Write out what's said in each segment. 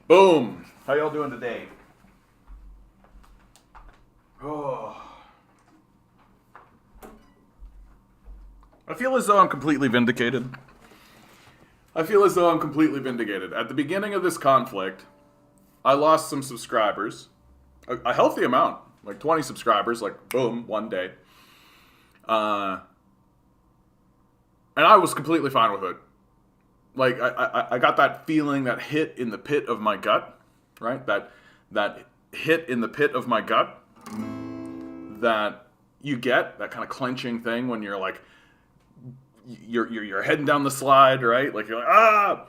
Boom. How y'all doing today? Oh. I feel as though I'm completely vindicated. At the beginning of this conflict, I lost some subscribers. A healthy amount. Like 20 subscribers, like boom, one day. And I was completely fine with it. Like I got that feeling, that hit in the pit of my gut, right? That hit in the pit of my gut that you get, that kind of clenching thing when you're like, you're heading down the slide, right? Like you're like, ah!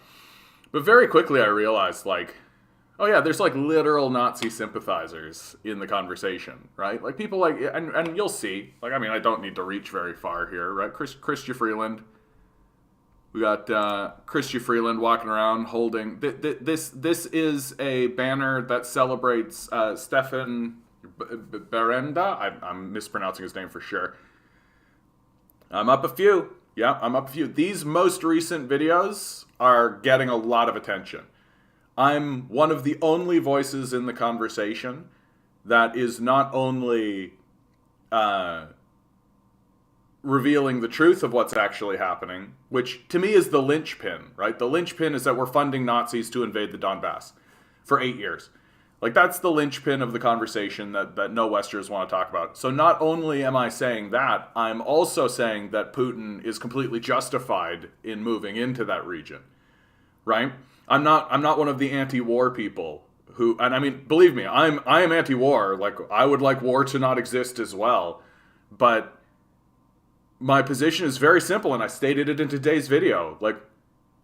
But very quickly I realized, like, oh yeah, there's like literal Nazi sympathizers in the conversation, right? Like people like, and you'll see, like, I mean, I don't need to reach very far here, right? Christian Freeland. We got Christian Freeland walking around holding this is a banner that celebrates Stefan Berenda. I'm mispronouncing his name for sure. I'm up a few. Yeah, I'm up a few. These most recent videos are getting a lot of attention. I'm one of the only voices in the conversation that is not only revealing the truth of what's actually happening, which to me is the linchpin, right? The linchpin is that we're funding Nazis to invade the Donbass for 8 years. Like, that's the linchpin of the conversation that no Westerners want to talk about. So not only am I saying that, I'm also saying that Putin is completely justified in moving into that region, right? I'm not one of the anti-war people who, and I mean, believe me, I am anti-war. Like, I would like war to not exist as well, but my position is very simple, and I stated it in today's video. Like,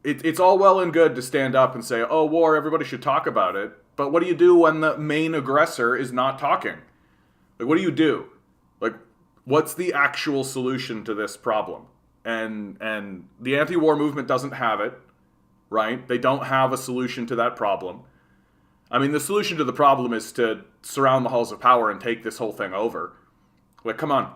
it's all well and good to stand up and say, oh, war, everybody should talk about it. But what do you do when the main aggressor is not talking? Like, what do you do? Like, what's the actual solution to this problem? And the anti-war movement doesn't have it, right? They don't have a solution to that problem. I mean, the solution to the problem is to surround the halls of power and take this whole thing over. Like, come on.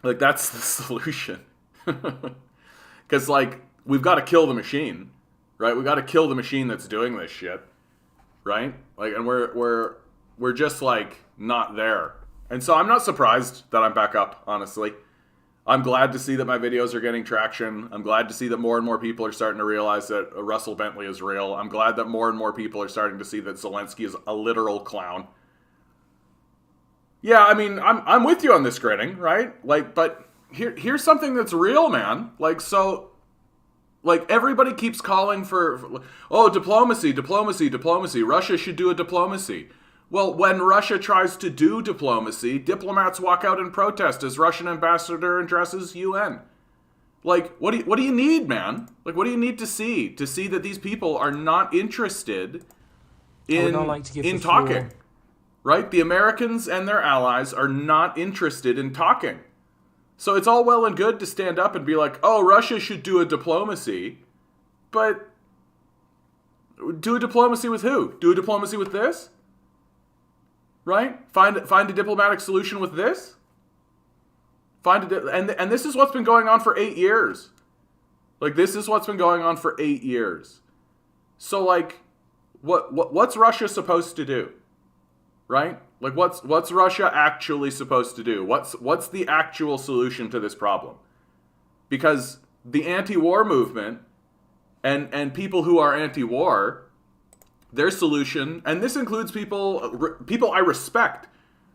Like, that's the solution. Because, like, we've got to kill the machine, right? We've got to kill the machine that's doing this shit, right? Like, and we're just, like, not there. And so I'm not surprised that I'm back up, honestly. I'm glad to see that my videos are getting traction. I'm glad to see that more and more people are starting to realize that Russell Bentley is real. I'm glad that more and more people are starting to see that Zelensky is a literal clown. Yeah, I mean, I'm with you on this grinning, right? Like, but here's something that's real, man. Like, so, like, everybody keeps calling for oh, diplomacy. Russia should do a diplomacy. Well, when Russia tries to do diplomacy, diplomats walk out and protest as Russian ambassador addresses UN. Like, what do you need, man? Like, what do you need to see that these people are not interested in talking? Right? The Americans and their allies are not interested in talking. So it's all well and good to stand up and be like, oh, Russia should do a diplomacy. But do a diplomacy with who? Do a diplomacy with this? Right? Find a diplomatic solution with this? And this is what's been going on for 8 years. Like, this is what's been going on for 8 years. So, like, what's Russia supposed to do? Right? Like, what's Russia actually supposed to do? What's the actual solution to this problem? Because the anti-war movement and people who are anti-war, their solution, and this includes people I respect,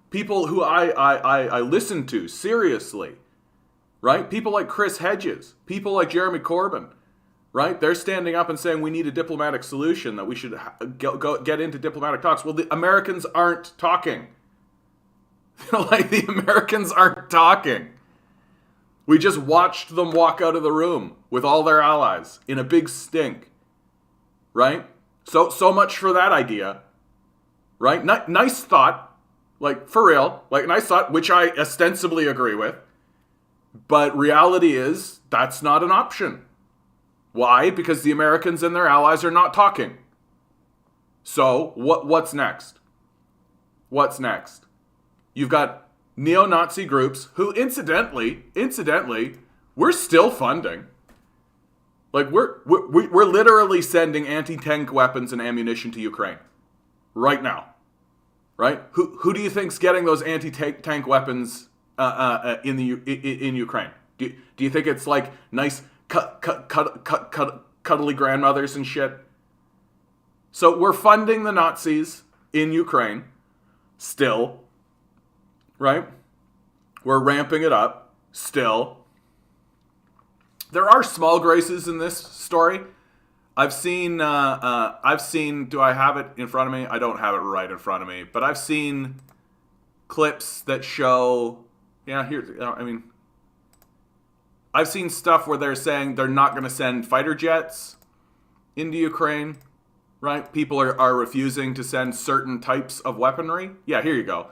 people who I listen to seriously, right? People like Chris Hedges, people like Jeremy Corbyn, right? They're standing up and saying we need a diplomatic solution, that we should get into diplomatic talks. Well, the Americans aren't talking. Like, the Americans aren't talking. We just watched them walk out of the room with all their allies in a big stink, right? So much for that idea, right? Nice thought, like, for real, like, nice thought, which I ostensibly agree with. But reality is that's not an option. Why? Because the Americans and their allies are not talking. So, what's next? What's next? You've got neo-Nazi groups who, incidentally, we're still funding. Like, we're literally sending anti-tank weapons and ammunition to Ukraine right now, right? Who do you think's getting those anti-tank weapons in Ukraine? Do you think it's like nice cuddly grandmothers and shit? So we're funding the Nazis in Ukraine still, right? We're ramping it up still. There are small graces in this story. I've seen, do I have it in front of me? I don't have it right in front of me, but I've seen clips that show, I've seen stuff where they're saying they're not going to send fighter jets into Ukraine, right? People are refusing to send certain types of weaponry. Yeah, here you go.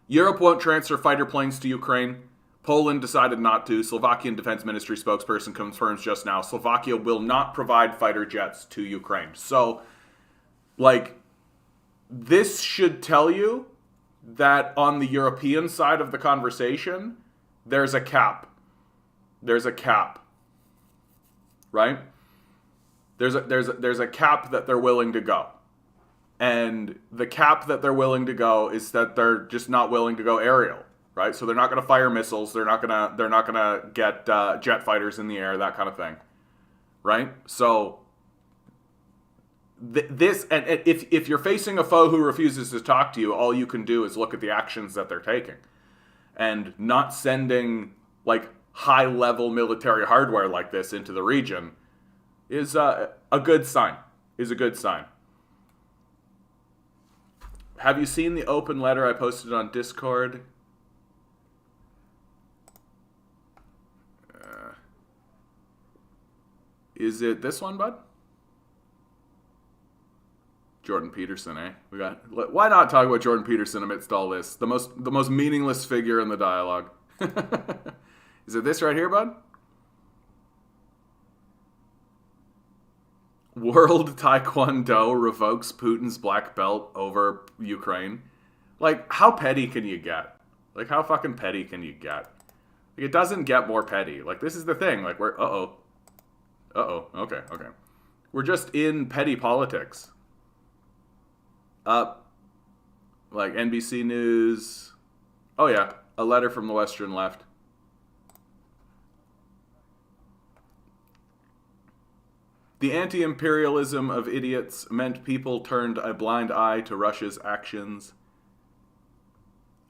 Europe won't transfer fighter planes to Ukraine. Poland decided not to. Slovakian Defense Ministry spokesperson confirms just now Slovakia will not provide fighter jets to Ukraine. So, like, this should tell you that on the European side of the conversation, there's a cap. There's a cap. Right? There's a cap that they're willing to go. And the cap that they're willing to go is that they're just not willing to go aerial. Right, so they're not going to fire missiles. They're not going to get jet fighters in the air, that kind of thing. Right. So this, and if you're facing a foe who refuses to talk to you, all you can do is look at the actions that they're taking, and not sending like high level military hardware like this into the region is a good sign. Is a good sign. Have you seen the open letter I posted on Discord? Is it this one, bud? Jordan Peterson, eh? Why not talk about Jordan Peterson amidst all this? The most meaningless figure in the dialogue. Is it this right here, bud? World Taekwondo revokes Putin's black belt over Ukraine. Like, how petty can you get? Like, how fucking petty can you get? Like, it doesn't get more petty. Like, this is the thing. Like, we're okay. We're just in petty politics. Like NBC News. Oh yeah, a letter from the Western left. The anti-imperialism of idiots meant people turned a blind eye to Russia's actions.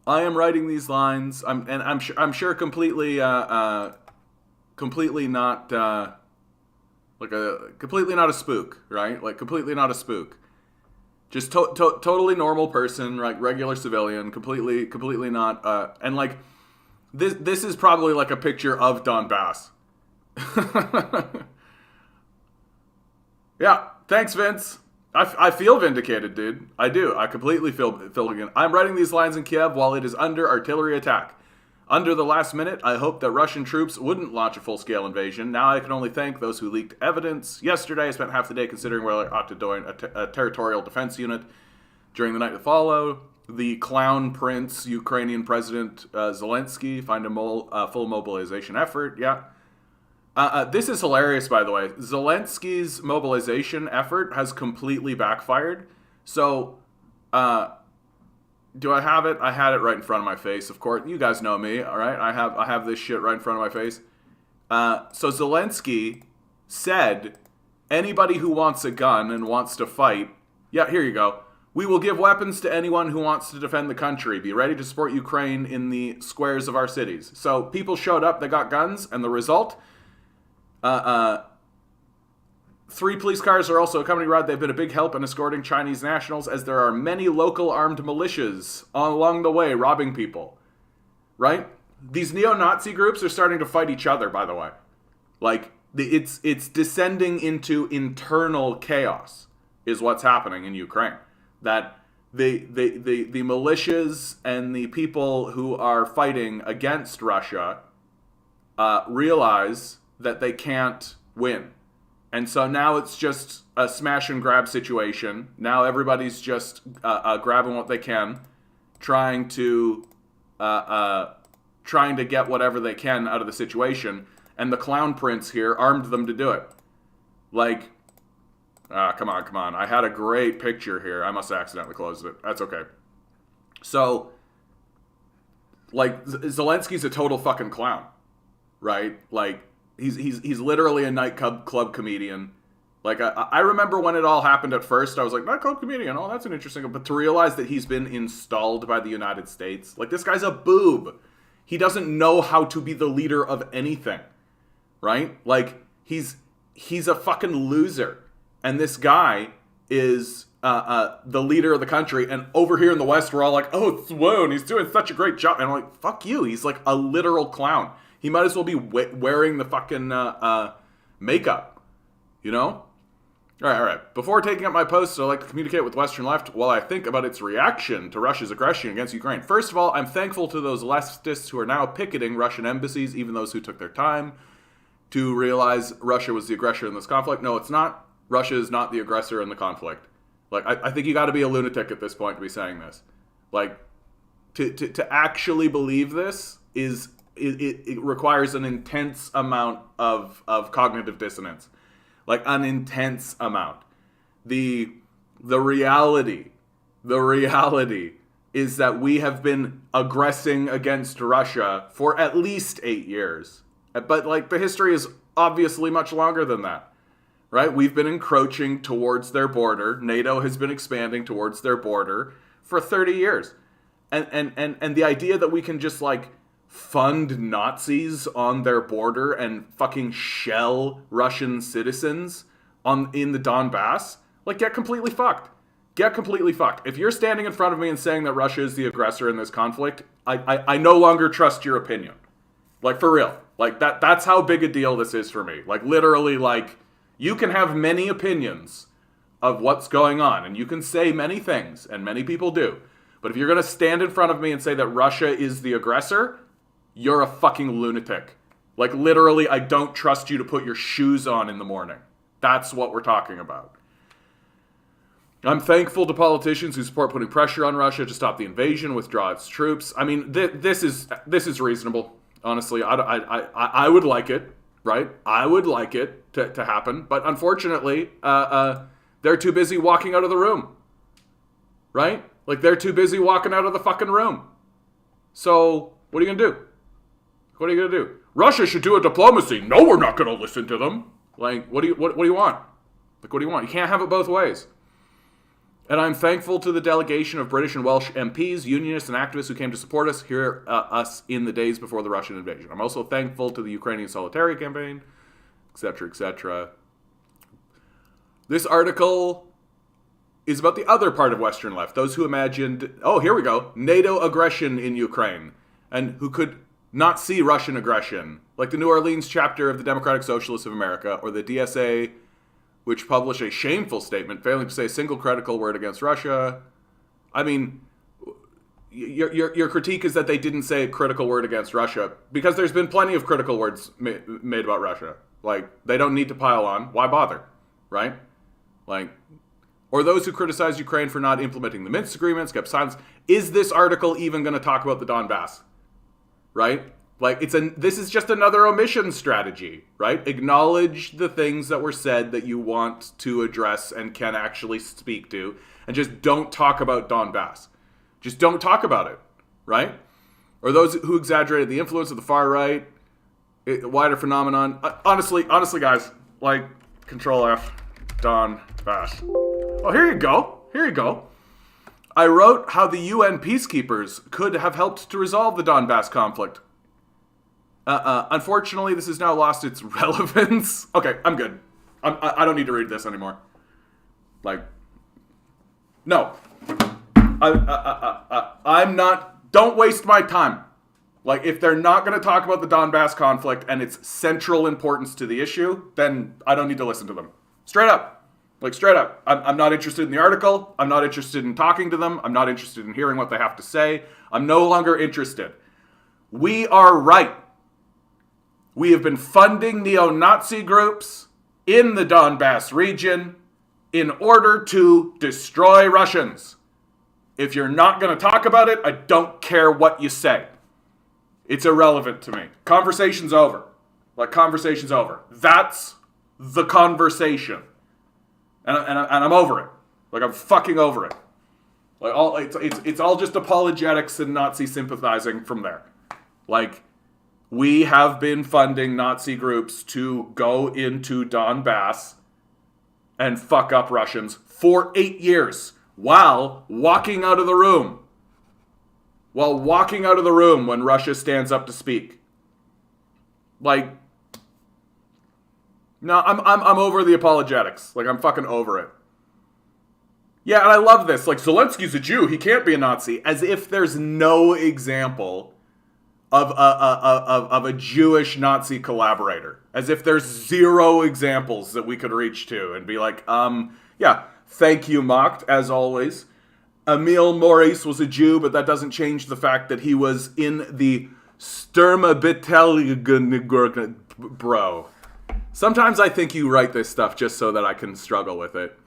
I am writing these lines. I'm sure completely not. Completely not a spook, right? Like, completely not a spook. Just totally normal person, like, regular civilian, completely not, and, like, this is probably, like, a picture of Donbass. Yeah, thanks, Vince. I feel vindicated, dude. I do. I completely feel vindicated. I'm writing these lines in Kiev while it is under artillery attack. Under the last minute, I hoped that Russian troops wouldn't launch a full-scale invasion. Now I can only thank those who leaked evidence. Yesterday, I spent half the day considering whether I ought to join a territorial defense unit. During the night that followed, the clown prince, Ukrainian President Zelensky, find a full mobilization effort. Yeah. This is hilarious, by the way. Zelensky's mobilization effort has completely backfired. So, do I have it? I had it right in front of my face, of course. You guys know me, all right? I have this shit right in front of my face. So Zelensky said, anybody who wants a gun and wants to fight, yeah, here you go. We will give weapons to anyone who wants to defend the country. Be ready to support Ukraine in the squares of our cities. So people showed up, they got guns, and the result, 3 police cars are also accompanying Rod. They've been a big help in escorting Chinese nationals, as there are many local armed militias along the way robbing people. Right? These neo-Nazi groups are starting to fight each other, by the way. Like, it's descending into internal chaos is what's happening in Ukraine. That the militias and the people who are fighting against Russia realize that they can't win. And so now it's just a smash and grab situation. Now everybody's just grabbing what they can, trying to get whatever they can out of the situation. And the clown prince here armed them to do it. Like, come on. I had a great picture here. I must have accidentally closed it. That's okay. So, like, Zelensky's a total fucking clown, right? Like, he's literally a nightclub comedian. Like, I remember when it all happened at first, I was like, nightclub comedian, oh, that's an interesting... But to realize that he's been installed by the United States, like, this guy's a boob. He doesn't know how to be the leader of anything, right? Like, he's a fucking loser. And this guy is the leader of the country. And over here in the West, we're all like, oh, swoon, he's doing such a great job. And I'm like, fuck you. He's like a literal clown. He might as well be wearing the fucking makeup, you know? All right. Before taking up my post, I'd like to communicate with the Western left while I think about its reaction to Russia's aggression against Ukraine. First of all, I'm thankful to those leftists who are now picketing Russian embassies, even those who took their time to realize Russia was the aggressor in this conflict. No, it's not. Russia is not the aggressor in the conflict. Like, I think you got to be a lunatic at this point to be saying this. Like, to actually believe this is it requires an intense amount of cognitive dissonance. Like, an intense amount. The reality is that we have been aggressing against Russia for at least 8 years. But, like, the history is obviously much longer than that, right? We've been encroaching towards their border. NATO has been expanding towards their border for 30 years. And the idea that we can just, like, fund Nazis on their border and fucking shell Russian citizens in the Donbass, like, get completely fucked. Get completely fucked. If you're standing in front of me and saying that Russia is the aggressor in this conflict, I no longer trust your opinion. Like, for real. Like, that's how big a deal this is for me. Like, literally, like, you can have many opinions of what's going on, and you can say many things, and many people do. But if you're going to stand in front of me and say that Russia is the aggressor, you're a fucking lunatic. Like, literally, I don't trust you to put your shoes on in the morning. That's what we're talking about. I'm thankful to politicians who support putting pressure on Russia to stop the invasion, withdraw its troops. I mean, this is reasonable. Honestly, I would like it, right? I would like it to happen. But unfortunately, they're too busy walking out of the room, right? Like, they're too busy walking out of the fucking room. So, what are you going to do? What are you going to do? Russia should do a diplomacy. No, we're not going to listen to them. Like, what do you want? Like, what do you want? You can't have it both ways. And I'm thankful to the delegation of British and Welsh MPs, unionists, and activists who came to support us in the days before the Russian invasion. I'm also thankful to the Ukrainian Solidarity Campaign, etc., etc. This article is about the other part of Western left, those who imagined, oh, here we go, NATO aggression in Ukraine, and who could not see Russian aggression, like the New Orleans chapter of the Democratic Socialists of America, or the DSA, which published a shameful statement failing to say a single critical word against Russia. I mean, your critique is that they didn't say a critical word against Russia, because there's been plenty of critical words made about Russia. Like, they don't need to pile on. Why bother, right? Like, or those who criticize Ukraine for not implementing the Minsk agreements, kept silence. Is this article even going to talk about the Donbass? Right? Like, this is just another omission strategy, right? Acknowledge the things that were said that you want to address and can actually speak to, and just don't talk about Donbass. Just don't talk about it, right? Or those who exaggerated the influence of the far right, wider phenomenon. Honestly, guys, like, Control F, Donbass. Oh, here you go. I wrote how the UN peacekeepers could have helped to resolve the Donbass conflict. Unfortunately, this has now lost its relevance. Okay, I'm good. I don't need to read this anymore. Like, no. I'm not... Don't waste my time. Like, if they're not going to talk about the Donbass conflict and its central importance to the issue, then I don't need to listen to them. Straight up. Like, straight up. I'm not interested in the article. I'm not interested in talking to them. I'm not interested in hearing what they have to say. I'm no longer interested. We are right. We have been funding neo-Nazi groups in the Donbass region in order to destroy Russians. If you're not going to talk about it, I don't care what you say. It's irrelevant to me. Conversation's over. Like, conversation's over. That's the conversation. And I'm over it. Like, I'm fucking over it. Like, it's all just apologetics and Nazi sympathizing from there. Like, we have been funding Nazi groups to go into Donbass and fuck up Russians for 8 years while walking out of the room. While walking out of the room when Russia stands up to speak. Like, no, I'm over the apologetics. Like, I'm fucking over it. Yeah, and I love this. Like, Zelensky's a Jew. He can't be a Nazi. As if there's no example of a Jewish Nazi collaborator. As if there's zero examples that we could reach to and be like, yeah, thank you, Macht, as always. Emil Maurice was a Jew, but that doesn't change the fact that he was in the Sturmabteilung. Bro. Sometimes I think you write this stuff just so that I can struggle with it.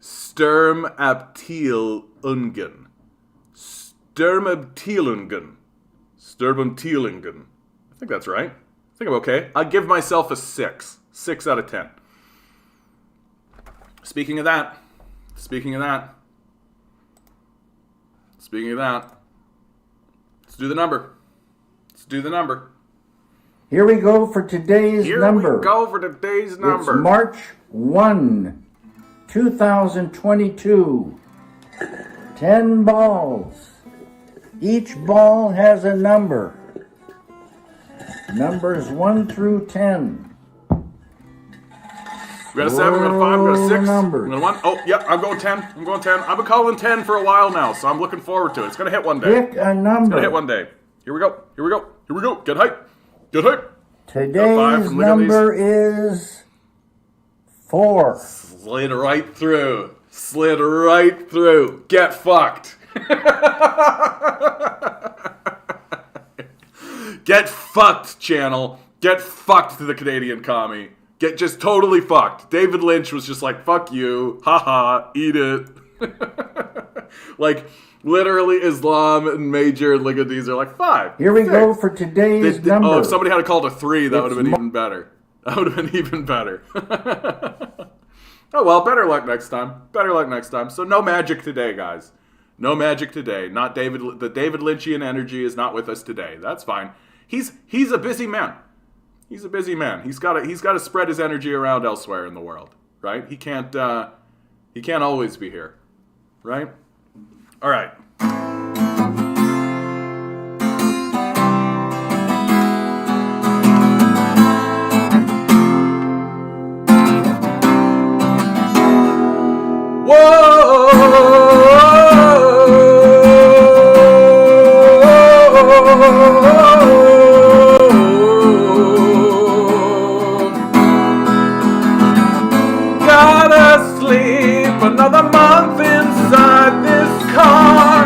Sturmabteilungen. Sturmabteilungen. Sturmabteilungen. I think that's right. I think I'm okay. I give myself a 6. 6 out of 10. Speaking of that. Let's do the number. Here we go for today's number. It's March 1, 2022. 10 balls. Each ball has a number. Numbers 1 through 10. We got a 7, we got a 5, we got a 6. Numbers. We got a 1. Oh, yep, I'm going 10. I've been calling 10 for a while now, so I'm looking forward to it. It's going to hit one day. Pick a number. It's going to hit one day. Here we go. Get hype. Today's number is 4. Slid right through. Get fucked. Get fucked, channel. Get fucked to the Canadian commie. Get just totally fucked. David Lynch was just like, fuck you. Haha, eat it. Like, literally Islam and Major and Ligadese are like 5. Here we go for today's number. Oh, if somebody had called a 3, that would have been even better. Oh, well, better luck next time. So no magic today, guys. No magic today. Not David. The David Lynchian energy is not with us today. That's fine. He's a busy man. He's got to spread his energy around elsewhere in the world, right? He can't always be here, right? All right. Another month inside this car.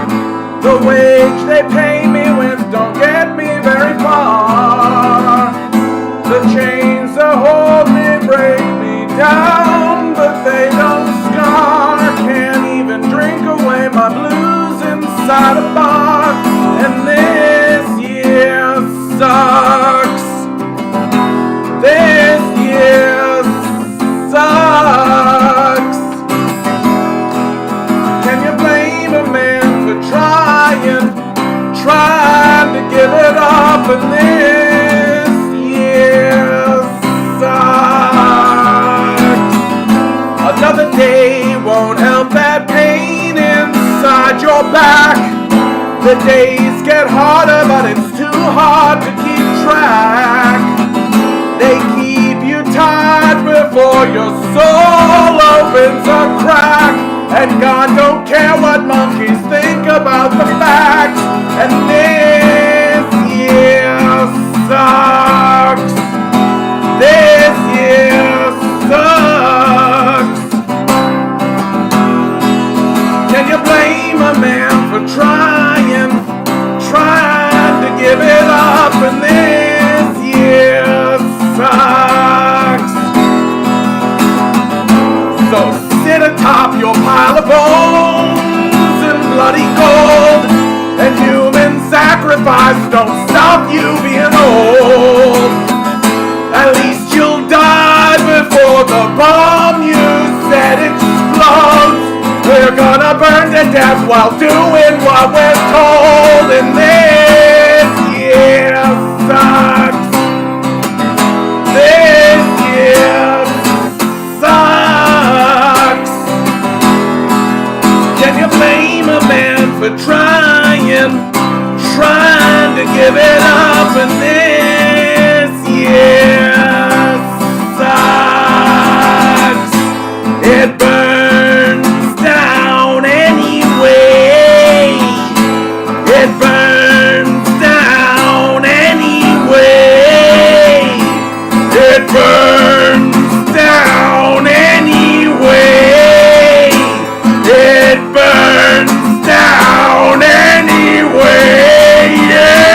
The wage they pay me with don't get me very far. The chains that hold me break me down, but they don't scar. Can't even drink away my blues inside a bar. And this year sucks. This year sucks. Trying to give it up, and this year sucks. Another day won't help that pain inside your back. The days get harder, but it's too hard to keep track. They keep you tied before your soul opens a crack. And God don't care what monkeys think about the facts. And this year sucks. This year sucks. Can you blame a man for trying to give it up? And this year sucks. So sit atop your pile of bones and bloody gold, and human sacrifice don't stop you being old. At least you'll die before we're gonna burn to death while doing what we're told, and this year sucks. This year sucks. Can you blame a man for trying to give it up, and this year sucks. It burns down anyway. It burns down anyway. It burns down anyway. It burns down anyway. Yeah.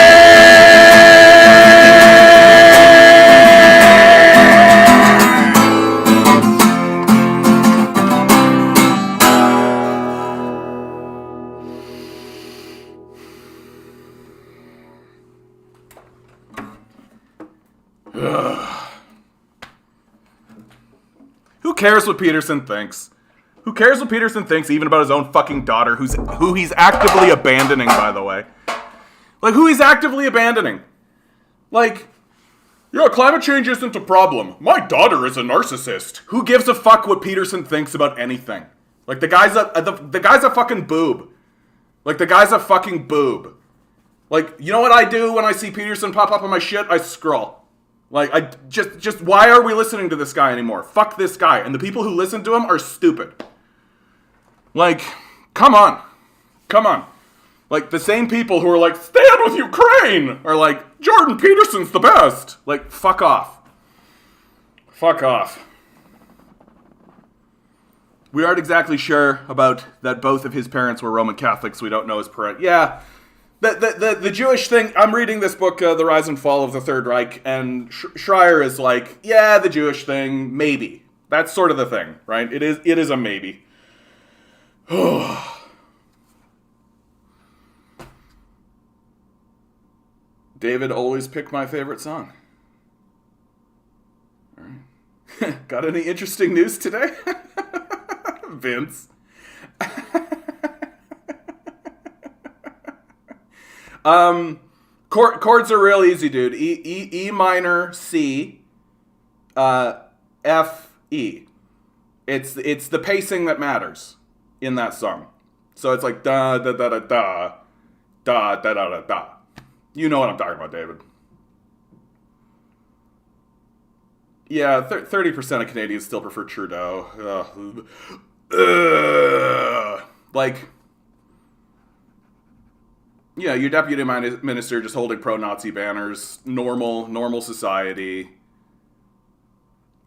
Who cares what Peterson thinks? Who cares what Peterson thinks even about his own fucking daughter, who he's actively abandoning, by the way? Like, who he's actively abandoning. Like, yeah, climate change isn't a problem. My daughter is a narcissist. Who gives a fuck what Peterson thinks about anything? Like, the guy's a fucking boob. Like, the guy's a fucking boob. Like, you know what I do when I see Peterson pop up on my shit? I scroll. Like, I just why are we listening to this guy anymore? Fuck this guy. And the people who listen to him are stupid. Like, come on. Come on. Like, the same people who are like, stand with Ukraine, are like, Jordan Peterson's the best. Like, fuck off. Fuck off. We aren't exactly sure about that both of his parents were Roman Catholics. We don't know his parent. Yeah. The Jewish thing, I'm reading this book, The Rise and Fall of the Third Reich, and Schreier is like, yeah, the Jewish thing, maybe. That's sort of the thing, right? It is a maybe. David always picked my favorite song. All right. Got any interesting news today? Vince. Chords are real easy, dude. E minor, C, F, E. It's the pacing that matters in that song. So it's like da da da da da da da da da da. You know what I'm talking about, David. Yeah, 30% of Canadians still prefer Trudeau. Like, yeah, your deputy minister just holding pro-Nazi banners, normal society.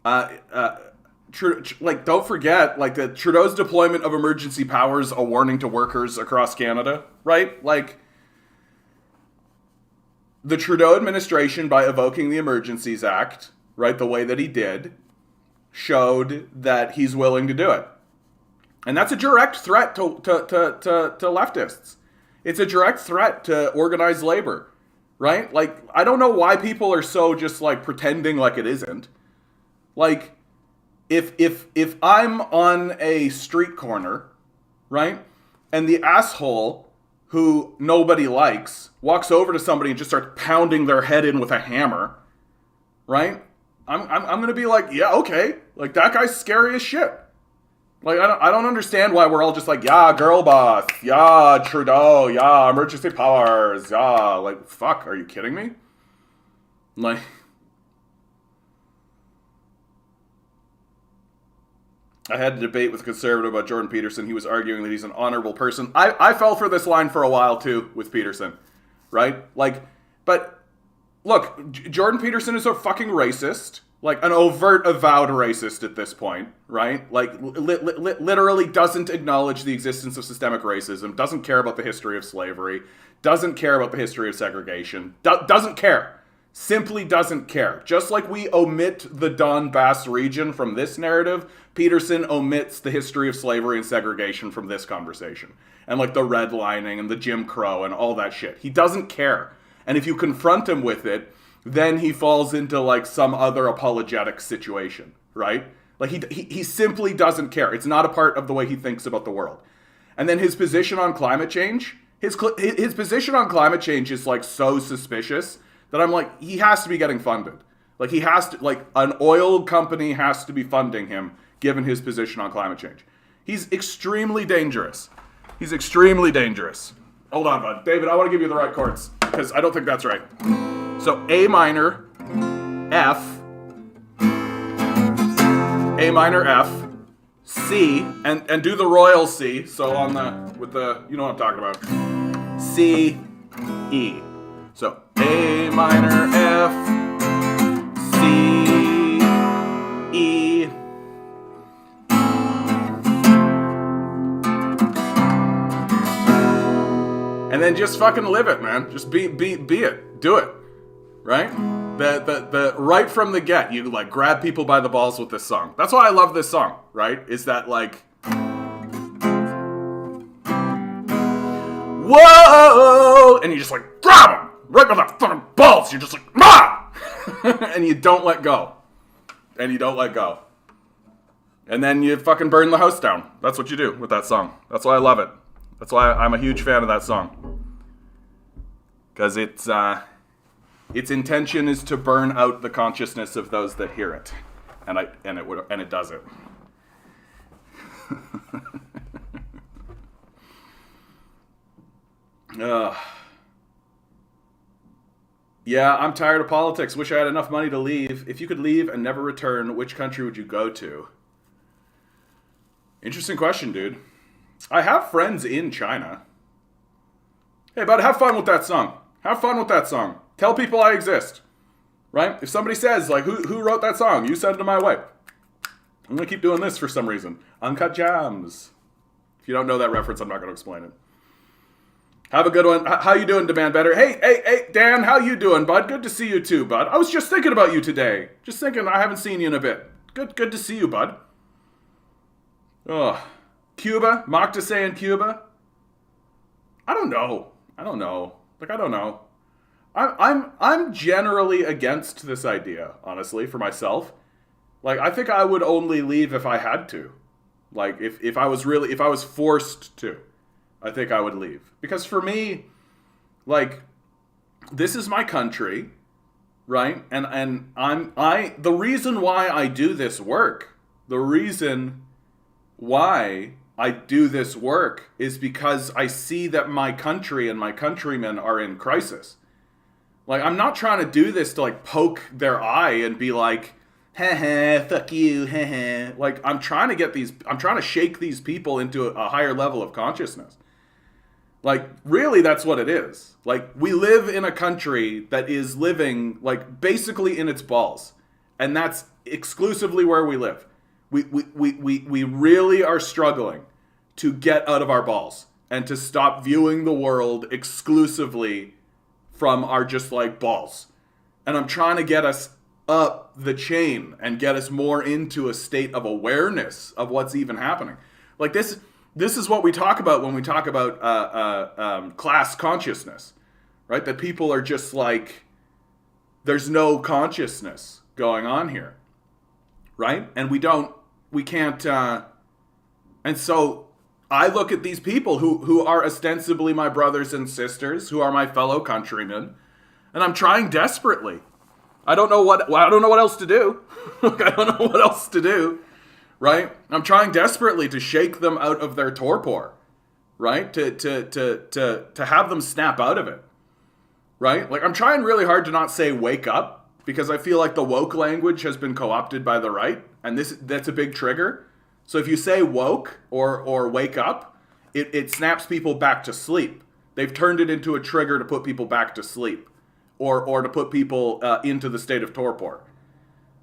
Like, don't forget, like, that Trudeau's deployment of emergency powers, a warning to workers across Canada, right? Like, the Trudeau administration, by evoking the Emergencies Act, right, the way that he did, showed that he's willing to do it. And that's a direct threat to leftists. It's a direct threat to organized labor, right? Like, I don't know why people are so just, like, pretending like it isn't. Like, if I'm on a street corner, right, and the asshole who nobody likes walks over to somebody and just starts pounding their head in with a hammer, right? I'm gonna be like, yeah, okay, like, that guy's scary as shit. Like, I don't understand why we're all just like, yeah, girl boss, yeah, Trudeau, yeah, emergency powers, yeah, like, fuck, are you kidding me? Like, I had a debate with a conservative about Jordan Peterson. He was arguing that he's an honorable person. I fell for this line for a while, too, with Peterson, right? Like, but, look, Jordan Peterson is a fucking racist. Like, an overt, avowed racist at this point, right? Like, literally doesn't acknowledge the existence of systemic racism, doesn't care about the history of slavery, doesn't care about the history of segregation, doesn't care. Simply doesn't care. Just like we omit the Donbass region from this narrative, Peterson omits the history of slavery and segregation from this conversation. And, like, the redlining and the Jim Crow and all that shit. He doesn't care. And if you confront him with it, then he falls into, like, some other apologetic situation, right? Like he simply doesn't care. It's not a part of the way he thinks about the world. And then his position on climate change, his position on climate change is like so suspicious that I'm like, he has to be getting funded. Like he has to, like an oil company has to be funding him given his position on climate change. He's extremely dangerous. He's extremely dangerous. Hold on, bud. David, I want to give you the right chords because I don't think that's right. So A minor, F, A minor, F, C, and do the royal C. So on the, with the, you know what I'm talking about. C, E. So A minor, F, C, E. And then just fucking live it, man. Just be it. Do it. Right? The right from the get, you like grab people by the balls with this song. That's why I love this song, right? Is that like, whoa, and you just like grab them right by the fucking balls. You're just like, ah! And you don't let go. And you don't let go. And then you fucking burn the house down. That's what you do with that song. That's why I love it. That's why I'm a huge fan of that song. Because its intention is to burn out the consciousness of those that hear it, and it does it. Yeah, I'm tired of politics. Wish I had enough money to leave. If you could leave and never return, which country would you go to? Interesting question, dude. I have friends in China. Hey, bud, have fun with that song. Have fun with that song. Tell people I exist, right? If somebody says, like, who wrote that song? You send it my way. I'm going to keep doing this for some reason. Uncut Jams. If you don't know that reference, I'm not going to explain it. Have a good one. How you doing, Demand Better? Hey, Dan, how you doing, bud? Good to see you too, bud. I was just thinking about you today. Just thinking, I haven't seen you in a bit. Good to see you, bud. Ugh. Cuba? Mocta in Cuba? I don't know. Like, I don't know. I'm generally against this idea, honestly, for myself. Like, I think I would only leave if I had to. Like, if I was forced to, I think I would leave. Because for me, like, this is my country, right? And the reason why I do this work, is because I see that my country and my countrymen are in crisis. Like, I'm not trying to do this to, like, poke their eye and be like, heh, fuck you, heh. Like, I'm trying to shake these people into a higher level of consciousness. Like, really, that's what it is. Like, we live in a country that is living, like, basically in its balls. And that's exclusively where we live. We really are struggling to get out of our balls and to stop viewing the world exclusively from our just like balls. And I'm trying to get us up the chain and get us more into a state of awareness of what's even happening. Like this is what we talk about when we talk about class consciousness, right? That people are just like, there's no consciousness going on here, right? And we can't, and so I look at these people who are ostensibly my brothers and sisters, who are my fellow countrymen, and I'm trying desperately. I don't know what else to do. I don't know what else to do, right? I'm trying desperately to shake them out of their torpor, right? To have them snap out of it, right? Like, I'm trying really hard to not say wake up, because I feel like the woke language has been co-opted by the right, and that's a big trigger. So if you say woke or wake up, it snaps people back to sleep. They've turned it into a trigger to put people back to sleep, or to put people into the state of torpor,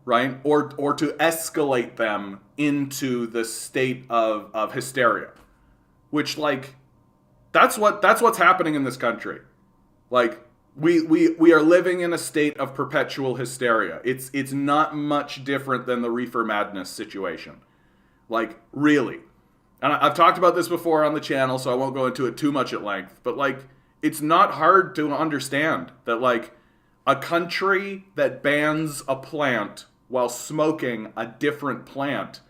right? Or to escalate them into the state of hysteria, which, like, that's what's happening in this country. Like, we are living in a state of perpetual hysteria. It's not much different than the reefer madness situation. Like, really. And I've talked about this before on the channel, so I won't go into it too much at length. But, like, it's not hard to understand that, like, a country that bans a plant while smoking a different plant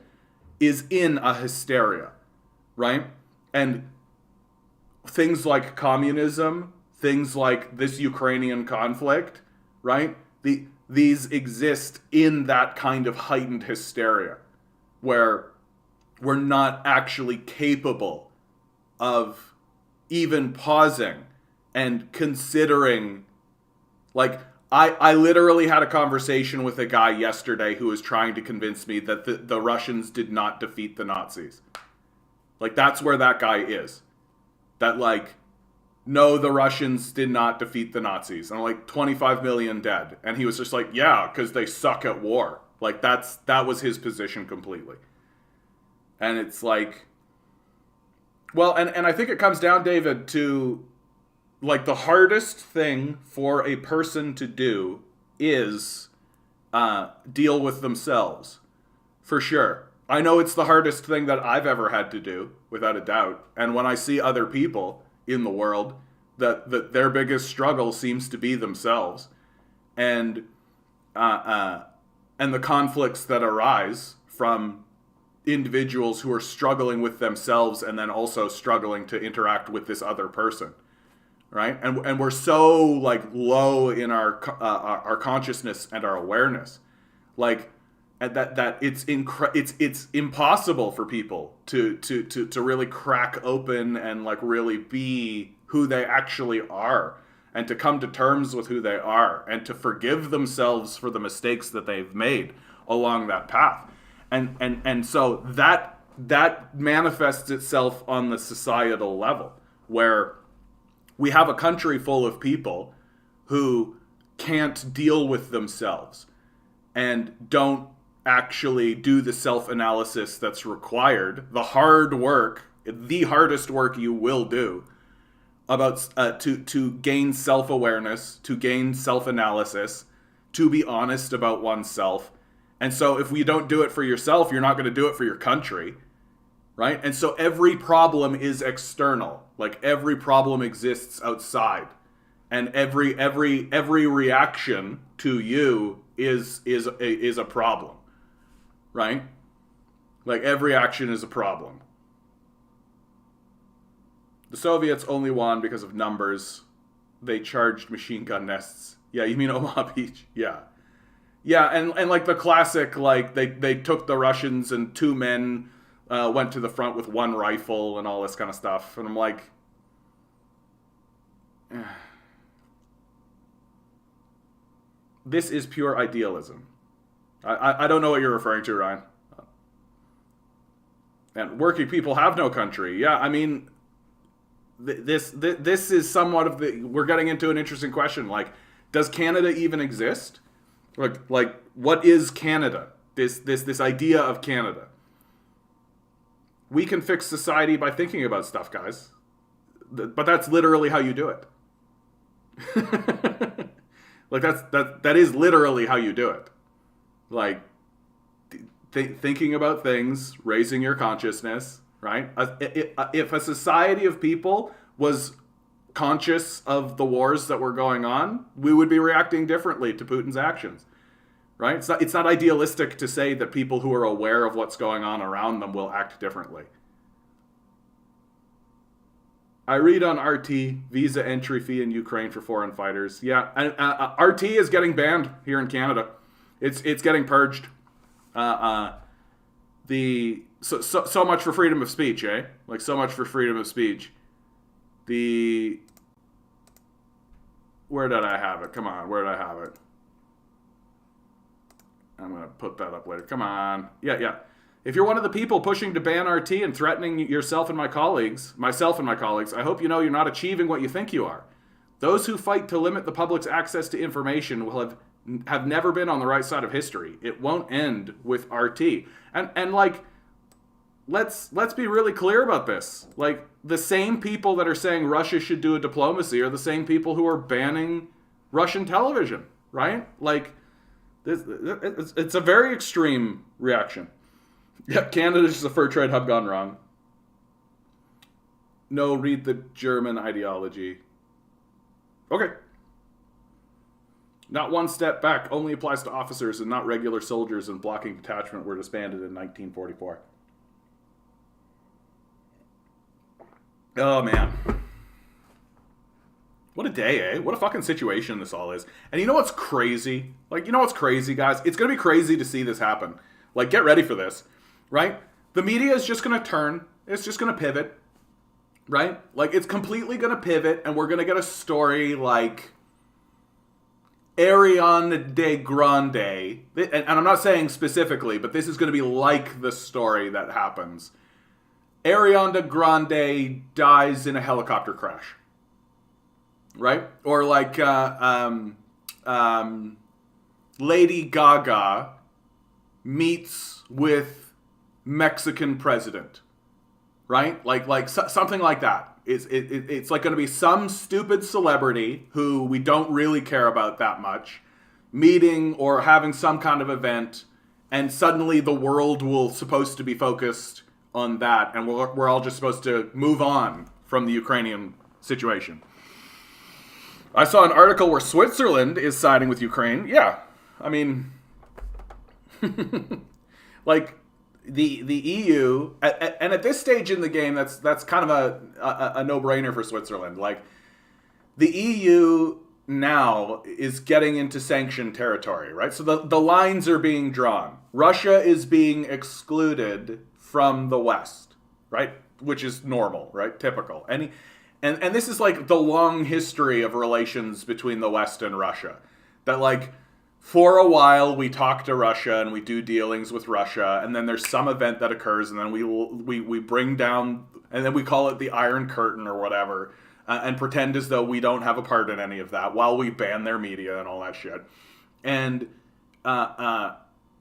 is in a hysteria, right? And things like communism, things like this Ukrainian conflict, right? These exist in that kind of heightened hysteria where we're not actually capable of even pausing and considering. Like, I literally had a conversation with a guy yesterday who was trying to convince me that the Russians did not defeat the Nazis. Like, that's where that guy is. That, like, no, the Russians did not defeat the Nazis. And I'm like, 25 million dead. And he was just like, yeah, because they suck at war. Like, that was his position completely. And it's like, well, and I think it comes down, David, to, like, the hardest thing for a person to do is deal with themselves, for sure. I know it's the hardest thing that I've ever had to do, without a doubt. And when I see other people in the world, that their biggest struggle seems to be themselves, and the conflicts that arise from individuals who are struggling with themselves and then also struggling to interact with this other person, right? And we're so, like, low in our consciousness and our awareness, like, that it's impossible for people to really crack open and, like, really be who they actually are, and to come to terms with who they are, and to forgive themselves for the mistakes that they've made along that path. And so that manifests itself on the societal level, where we have a country full of people who can't deal with themselves and don't actually do the self-analysis that's required, the hard work, the hardest work you will do, about to gain self-awareness, to gain self-analysis, to be honest about oneself. And so if you don't do it for yourself, you're not going to do it for your country, right? And so every problem is external. Like, every problem exists outside, and every reaction to you is a problem, right? Like, every action is a problem. The Soviets only won because of numbers. They charged machine gun nests. Yeah, you mean Omaha Beach? Yeah. Yeah, and like the classic, like, they took the Russians and two men went to the front with one rifle and all this kind of stuff. And I'm like, this is pure idealism. I don't know what you're referring to, Ryan. And working people have no country. Yeah, I mean, this is somewhat of the, we're getting into an interesting question. Like, does Canada even exist? Like, what is Canada? This idea of Canada. We can fix society by thinking about stuff, guys. But that's literally how you do it. Like, that is literally how you do it. Like, thinking about things, raising your consciousness, right? If a society of people was conscious of the wars that were going on, we would be reacting differently to Putin's actions, right? It's not idealistic to say that people who are aware of what's going on around them will act differently. I read on RT, visa entry fee in Ukraine for foreign fighters. Yeah, and RT is getting banned here in Canada. It's getting purged. So much for freedom of speech, eh? Like, so much for freedom of speech. Where did I have it? Come on, where did I have it? I'm going to put that up later. Come on. Yeah. If you're one of the people pushing to ban RT and threatening myself and my colleagues, I hope you know you're not achieving what you think you are. Those who fight to limit the public's access to information will have never been on the right side of history. It won't end with RT. And like, let's be really clear about this. Like, the same people that are saying Russia should do a diplomacy are the same people who are banning Russian television, right? Like, it's a very extreme reaction. Yep, Canada's just a fur trade hub gone wrong. No, read the German ideology. Okay. Not one step back only applies to officers and not regular soldiers, and blocking detachment were disbanded in 1944. Oh, man. What a day, eh? What a fucking situation this all is. And you know what's crazy? Like, you know what's crazy, guys? It's going to be crazy to see this happen. Like, get ready for this, right? The media is just going to turn. It's just going to pivot, right? Like, it's completely going to pivot, and we're going to get a story like Ariana Grande. And I'm not saying specifically, but this is going to be like the story that happens. Ariana Grande dies in a helicopter crash. Right? Or like Lady Gaga meets with Mexican president. Right? Something like that. It's like going to be some stupid celebrity who we don't really care about that much meeting or having some kind of event, and suddenly the world will supposed to be focused on that, and we're all just supposed to move on from the Ukrainian situation. I saw an article where Switzerland is siding with Ukraine. Yeah, I mean, like the EU, and at this stage in the game, that's kind of a no-brainer for Switzerland. Like, the EU now is getting into sanctioned territory, right? So the lines are being drawn. Russia is being excluded from the West, right? Which is normal, right? Typical. And this is like the long history of relations between the West and Russia. That, like, for a while we talk to Russia and we do dealings with Russia, and then there's some event that occurs, and then we bring down, and then we call it the Iron Curtain or whatever, and pretend as though we don't have a part in any of that while we ban their media and all that shit. And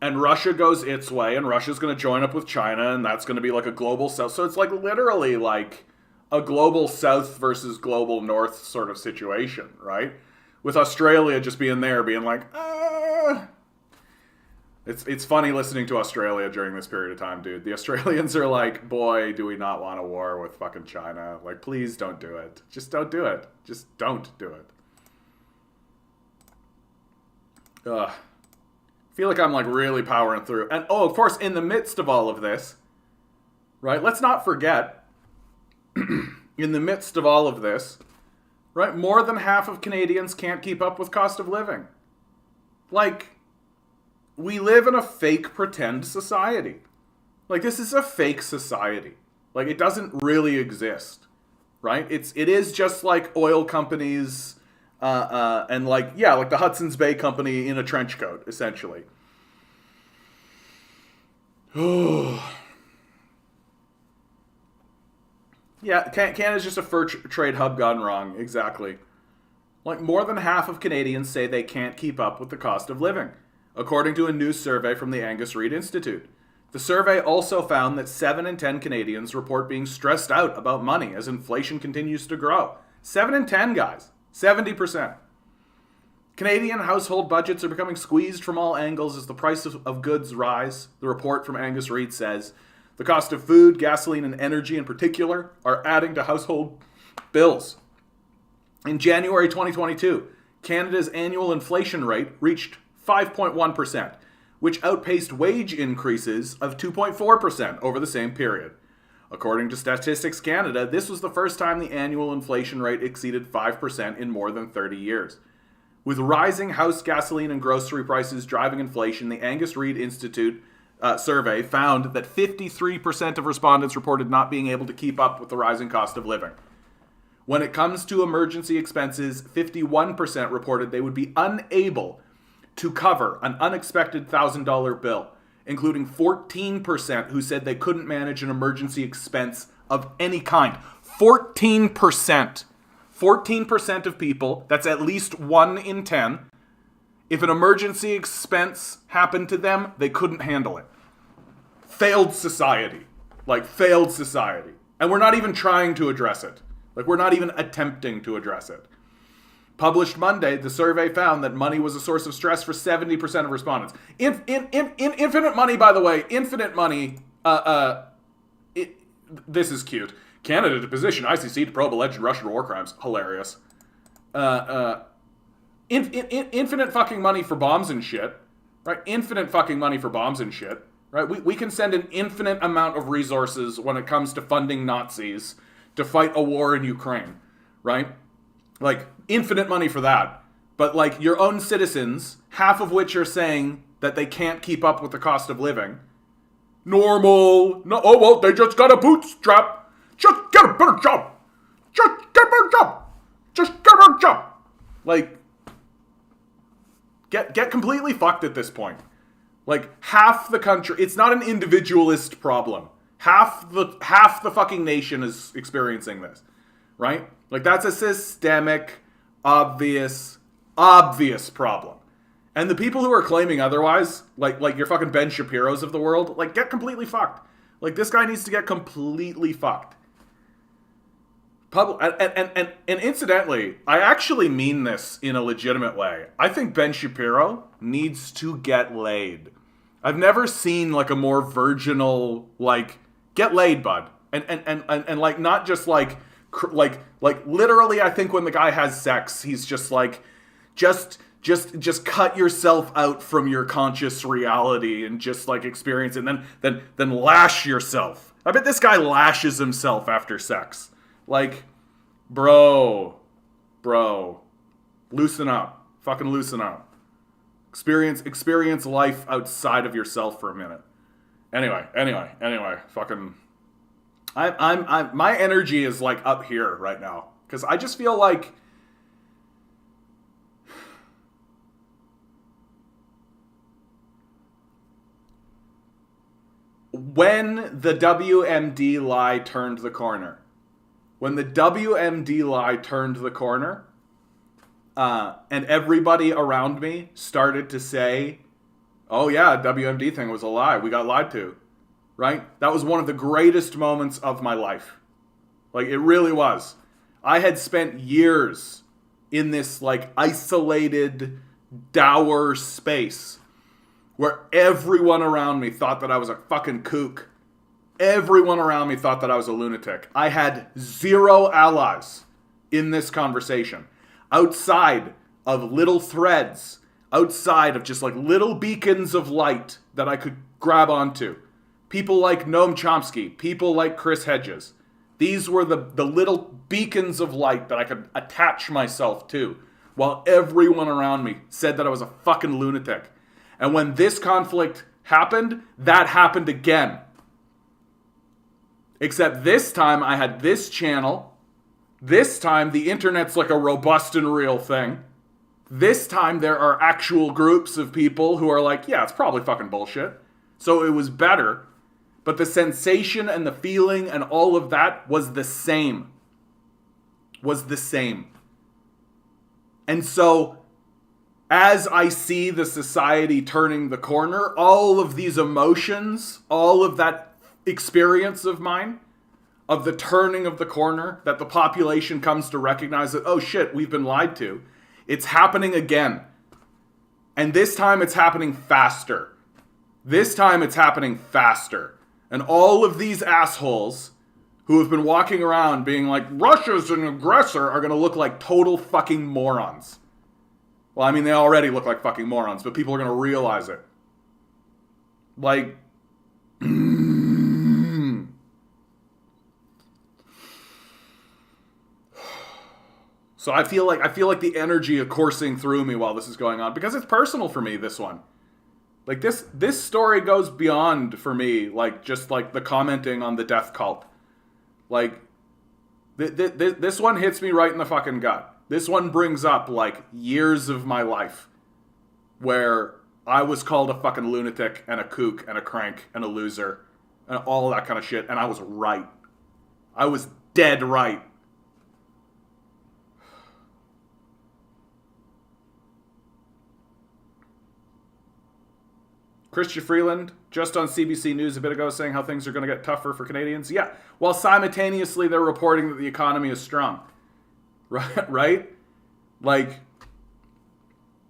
Russia goes its way, and Russia's going to join up with China, and that's going to be like a global south. So it's like literally like a global south versus global north sort of situation, right? With Australia just being there, being like, It's funny listening to Australia during this period of time, dude. The Australians are like, boy, do we not want a war with fucking China. Like, please don't do it. Just don't do it. Just don't do it. Ugh. I feel like I'm like really powering through. And of course, in the midst of all of this, right, let's not forget, in the midst of all of this, right, more than half of Canadians can't keep up with cost of living. Like, we live in a fake pretend society. Like, this is a fake society. Like, it doesn't really exist, right? It is just like oil companies, and like the Hudson's Bay Company in a trench coat, essentially. Yeah, Canada's just a fur trade hub gone wrong, exactly. Like, more than half of Canadians say they can't keep up with the cost of living, according to a new survey from the Angus Reid Institute. The survey also found that 7 in 10 Canadians report being stressed out about money as inflation continues to grow. 7 in 10, guys. 70%. Canadian household budgets are becoming squeezed from all angles as the price of goods rise. The report from Angus Reid says the cost of food, gasoline, and energy in particular are adding to household bills. In January 2022, Canada's annual inflation rate reached 5.1%, which outpaced wage increases of 2.4% over the same period. According to Statistics Canada, this was the first time the annual inflation rate exceeded 5% in more than 30 years. With rising house gasoline and grocery prices driving inflation, the Angus Reid Institute survey found that 53% of respondents reported not being able to keep up with the rising cost of living. When it comes to emergency expenses, 51% reported they would be unable to cover an unexpected $1,000 bill, including 14% who said they couldn't manage an emergency expense of any kind. 14%. 14% of people, that's at least 1 in 10, if an emergency expense happened to them, they couldn't handle it. Failed society. Like, failed society. And we're not even trying to address it. Like, we're not even attempting to address it. Published Monday, the survey found that money was a source of stress for 70% of respondents. Infinite money, by the way, infinite money. This is cute. Canada to position ICC to probe alleged Russian war crimes. Hilarious. Infinite fucking money for bombs and shit, right? Infinite fucking money for bombs and shit, right? We can send an infinite amount of resources when it comes to funding Nazis to fight a war in Ukraine, right? Like, infinite money for that. But, like, your own citizens, half of which are saying that they can't keep up with the cost of living. Normal. No, oh, well, they just got a bootstrap. Just get a better job. Just get a better job. Just get a better job. Like, get completely fucked at this point. Like, half the country, it's not an individualist problem. Half the fucking nation is experiencing this, right? Like, that's a systemic, obvious problem. And the people who are claiming otherwise, like your fucking Ben Shapiro's of the world, like, get completely fucked. Like, this guy needs to get completely fucked. And incidentally, I actually mean this in a legitimate way. I think Ben Shapiro needs to get laid. I've never seen, like, a more virginal, like, get laid, bud. And like, not just like literally, I think when the guy has sex, he's just like, just cut yourself out from your conscious reality and just, like, experience it, and then lash yourself. I bet this guy lashes himself after sex. Like, bro, loosen up. Fucking loosen up. Experience life outside of yourself for a minute. Anyway, fucking, I'm my energy is, like, up here right now, because I just feel like when the WMD lie turned the corner, and everybody around me started to say, oh yeah, WMD thing was a lie, we got lied to, right? That was one of the greatest moments of my life. Like, it really was. I had spent years in this, like, isolated, dour space where everyone around me thought that I was a fucking kook. Everyone around me thought that I was a lunatic. I had zero allies in this conversation. Outside of little threads, outside of just, like, little beacons of light that I could grab onto. People like Noam Chomsky, people like Chris Hedges. These were the little beacons of light that I could attach myself to, while everyone around me said that I was a fucking lunatic. And when this conflict happened, that happened again. Except this time I had this channel. This time the internet's like a robust and real thing. This time there are actual groups of people who are like, yeah, it's probably fucking bullshit. So it was better. But the sensation and the feeling and all of that was the same. And so, as I see the society turning the corner, all of these emotions, all of that experience of mine, of the turning of the corner, that the population comes to recognize that, oh shit, we've been lied to, it's happening again. And this time it's happening faster. And all of these assholes who have been walking around being like, Russia's an aggressor, are going to look like total fucking morons. Well, I mean, they already look like fucking morons, but people are going to realize it. Like, so I feel like the energy is coursing through me while this is going on, because it's personal for me, this one. Like, this story goes beyond, for me, like, just, like, the commenting on the death cult. Like, this one hits me right in the fucking gut. This one brings up, like, years of my life where I was called a fucking lunatic and a kook and a crank and a loser and all that kind of shit, and I was right. I was dead right. Christian Freeland, just on CBC News a bit ago, saying how things are going to get tougher for Canadians. Yeah, while simultaneously they're reporting that the economy is strong. Right? Like,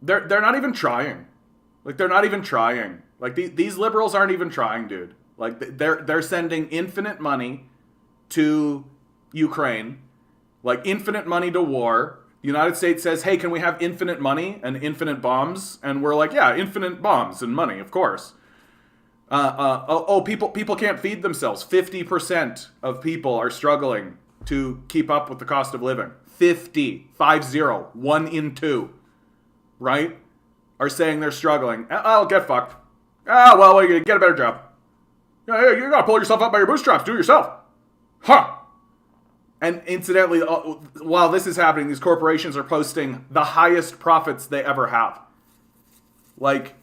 they're not even trying. Like, they're not even trying. Like, these liberals aren't even trying, dude. Like, they're sending infinite money to Ukraine. Like, infinite money to war. United States says, hey, can we have infinite money and infinite bombs? And we're like, yeah, infinite bombs and money, of course. People can't feed themselves. 50% of people are struggling to keep up with the cost of living. 50, 1 in 2, right? Are saying they're struggling. I'll get fucked. Well, you get a better job. You gotta pull yourself up by your bootstraps. Do it yourself. Huh. And incidentally, while this is happening, these corporations are posting the highest profits they ever have. Like,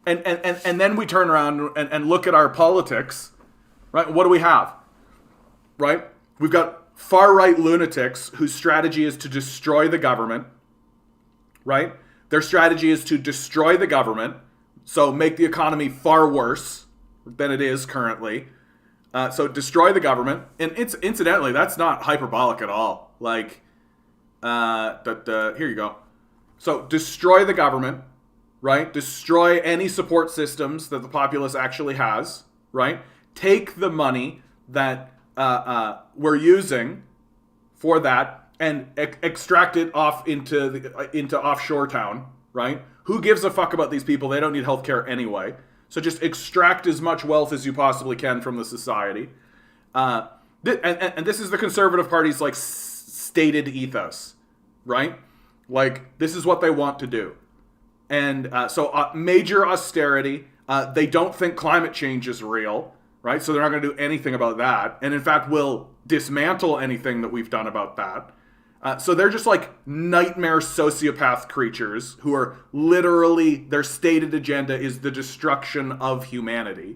and then we turn around and look at our politics, right? What do we have? Right? We've got far-right lunatics whose strategy is to destroy the government, right? Their strategy is to destroy the government, so make the economy far worse than it is currently. So destroy the government, and incidentally, that's not hyperbolic at all. Like, here you go. So destroy the government, right? Destroy any support systems that the populace actually has, right? Take the money that we're using for that and extract it off into offshore town, right? Who gives a fuck about these people? They don't need healthcare anyway. So just extract as much wealth as you possibly can from the society. And this is the Conservative Party's like stated ethos, right? Like, this is what they want to do. And so major austerity. They don't think climate change is real, right? So they're not going to do anything about that. And in fact, will dismantle anything that we've done about that. So they're just like nightmare sociopath creatures who are literally, their stated agenda is the destruction of humanity.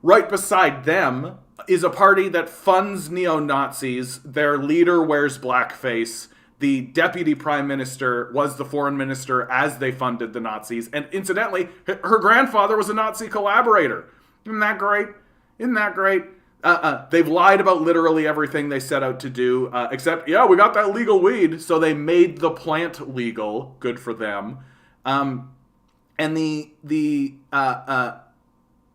Right beside them is a party that funds neo-Nazis. Their leader wears blackface. The deputy prime minister was the foreign minister as they funded the Nazis. And incidentally, her grandfather was a Nazi collaborator. Isn't that great? Isn't that great? They've lied about literally everything they set out to do, except, yeah, we got that legal weed, so they made the plant legal. Good for them. And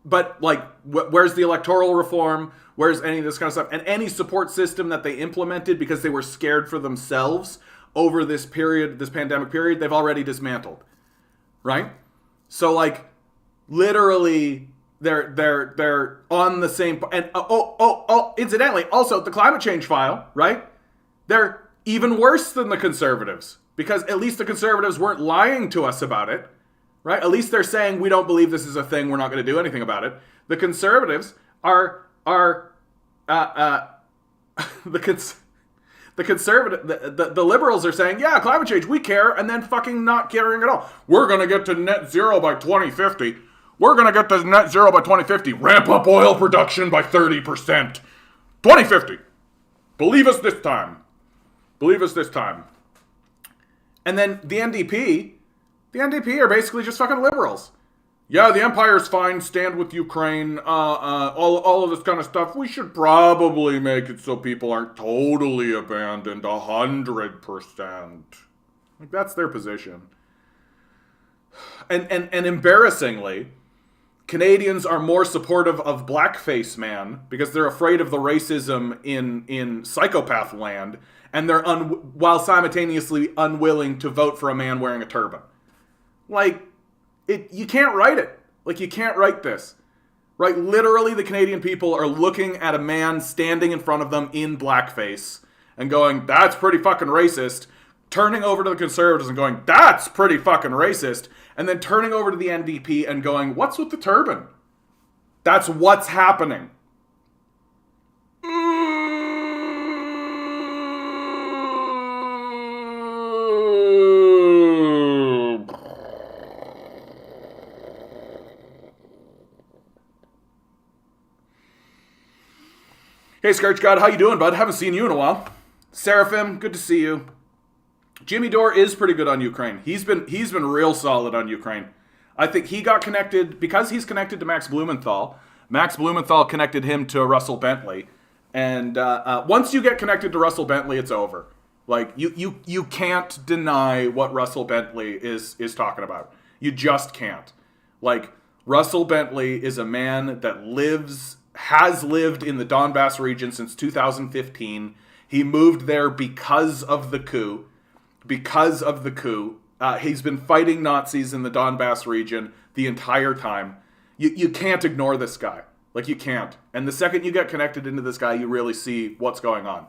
but like, where's the electoral reform? Where's any of this kind of stuff? And any support system that they implemented because they were scared for themselves over this period, this pandemic period, they've already dismantled, right? So like, literally, they're on the same, and incidentally, also the climate change file, right? They're even worse than the Conservatives because at least the Conservatives weren't lying to us about it, right? At least they're saying we don't believe this is a thing, we're not going to do anything about it. The Conservatives are the conservative, the liberals are saying, yeah, climate change, we care, and then fucking not caring at all. We're going to get to net zero by 2050. We're going to get to net zero by 2050. Ramp up oil production by 30%. 2050. Believe us this time. Believe us this time. And then the NDP are basically just fucking liberals. Yeah, the empire's fine, stand with Ukraine, all of this kind of stuff. We should probably make it so people aren't totally abandoned 100%. Like, that's their position. And embarrassingly, Canadians are more supportive of Blackface Man because they're afraid of the racism in psychopath land, and they're while simultaneously unwilling to vote for a man wearing a turban. Like, you can't write it. Like, you can't write this. Right? Literally, the Canadian people are looking at a man standing in front of them in blackface and going, that's pretty fucking racist. Turning over to the Conservatives and going, that's pretty fucking racist. And then turning over to the NDP and going, what's with the turban? That's what's happening. Hey, Scourge God, how you doing, bud? Haven't seen you in a while. Seraphim, good to see you. Jimmy Dore is pretty good on Ukraine. He's been real solid on Ukraine. I think he got connected because he's connected to Max Blumenthal. Max Blumenthal connected him to Russell Bentley, and once you get connected to Russell Bentley, it's over. Like you can't deny what Russell Bentley is talking about. You just can't. Like, Russell Bentley is a man that has lived in the Donbass region since 2015. He moved there because of the coup. because of the coup. He's been fighting Nazis in the Donbass region the entire time. You can't ignore this guy. Like, you can't. And the second you get connected into this guy, you really see what's going on.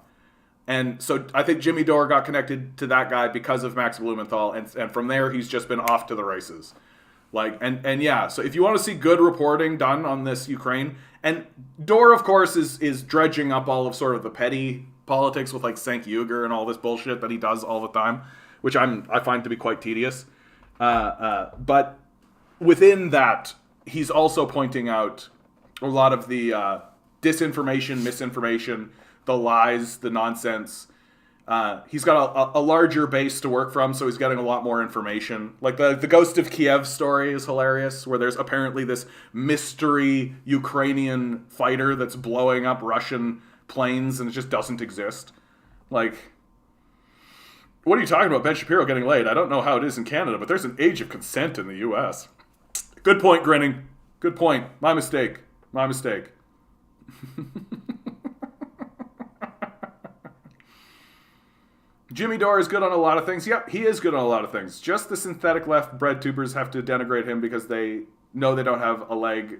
And so I think Jimmy Dore got connected to that guy because of Max Blumenthal, and from there he's just been off to the races. Like, and yeah, so if you want to see good reporting done on this Ukraine, and Dore, of course, is dredging up all of sort of the petty politics with like Cenk Uyghur and all this bullshit that he does all the time, which I find to be quite tedious. But within that, he's also pointing out a lot of the disinformation, misinformation, the lies, the nonsense. He's got a larger base to work from, so he's getting a lot more information. Like the Ghost of Kiev story is hilarious, where there's apparently this mystery Ukrainian fighter that's blowing up Russian planes, and it just doesn't exist. Like, what are you talking about, Ben Shapiro getting laid? I don't know how it is in Canada, but there's an age of consent in the U.S. Good point, Grinning. Good point. My mistake. My mistake. Jimmy Dore is good on a lot of things. Yep, he is good on a lot of things. Just the synthetic left bread tubers have to denigrate him because they know they don't have a leg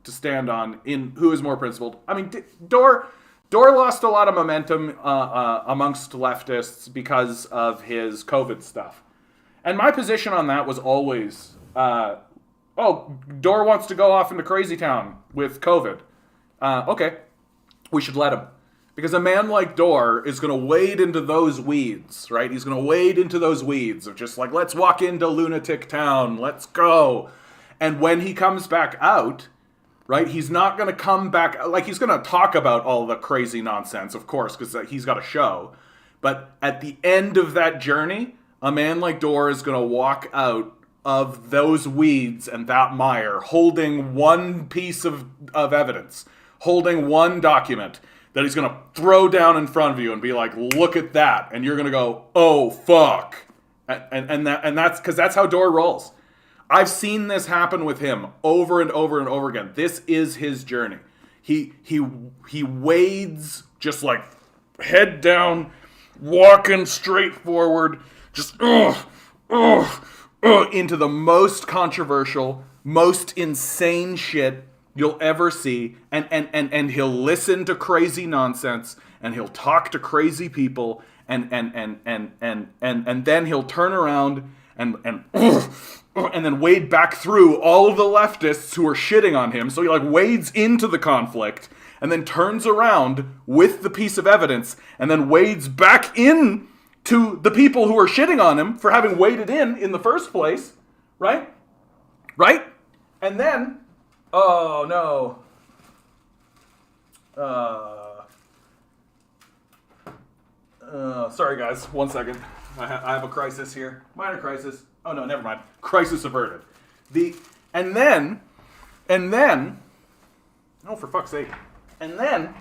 to stand on in who is more principled. I mean, Dore lost a lot of momentum amongst leftists because of his COVID stuff. And my position on that was always, Dore wants to go off into crazy town with COVID. Okay, we should let him. Because a man like Dore is going to wade into those weeds, right? He's going to wade into those weeds of just like, let's walk into lunatic town, let's go. And when he comes back out, right, he's not going to come back, like he's going to talk about all the crazy nonsense, of course, because he's got a show. But at the end of that journey, a man like Dore is going to walk out of those weeds and that mire holding one piece of evidence, holding one document that he's going to throw down in front of you and be like, look at that. And you're going to go, oh, fuck. And that's because that's how Dore rolls. I've seen this happen with him over and over and over again. This is his journey. He wades just like head down, walking straight forward, just into the most controversial, most insane shit you'll ever see, and he'll listen to crazy nonsense, and he'll talk to crazy people, and then he'll turn around and then wade back through all of the leftists who are shitting on him. So he like wades into the conflict, and then turns around with the piece of evidence, and then wades back in to the people who are shitting on him for having waded in the first place, right? Right? And then, oh no. Sorry guys, 1 second. I have a crisis here. Minor crisis. Oh no, never mind. Crisis averted. And then, oh for fuck's sake. And then,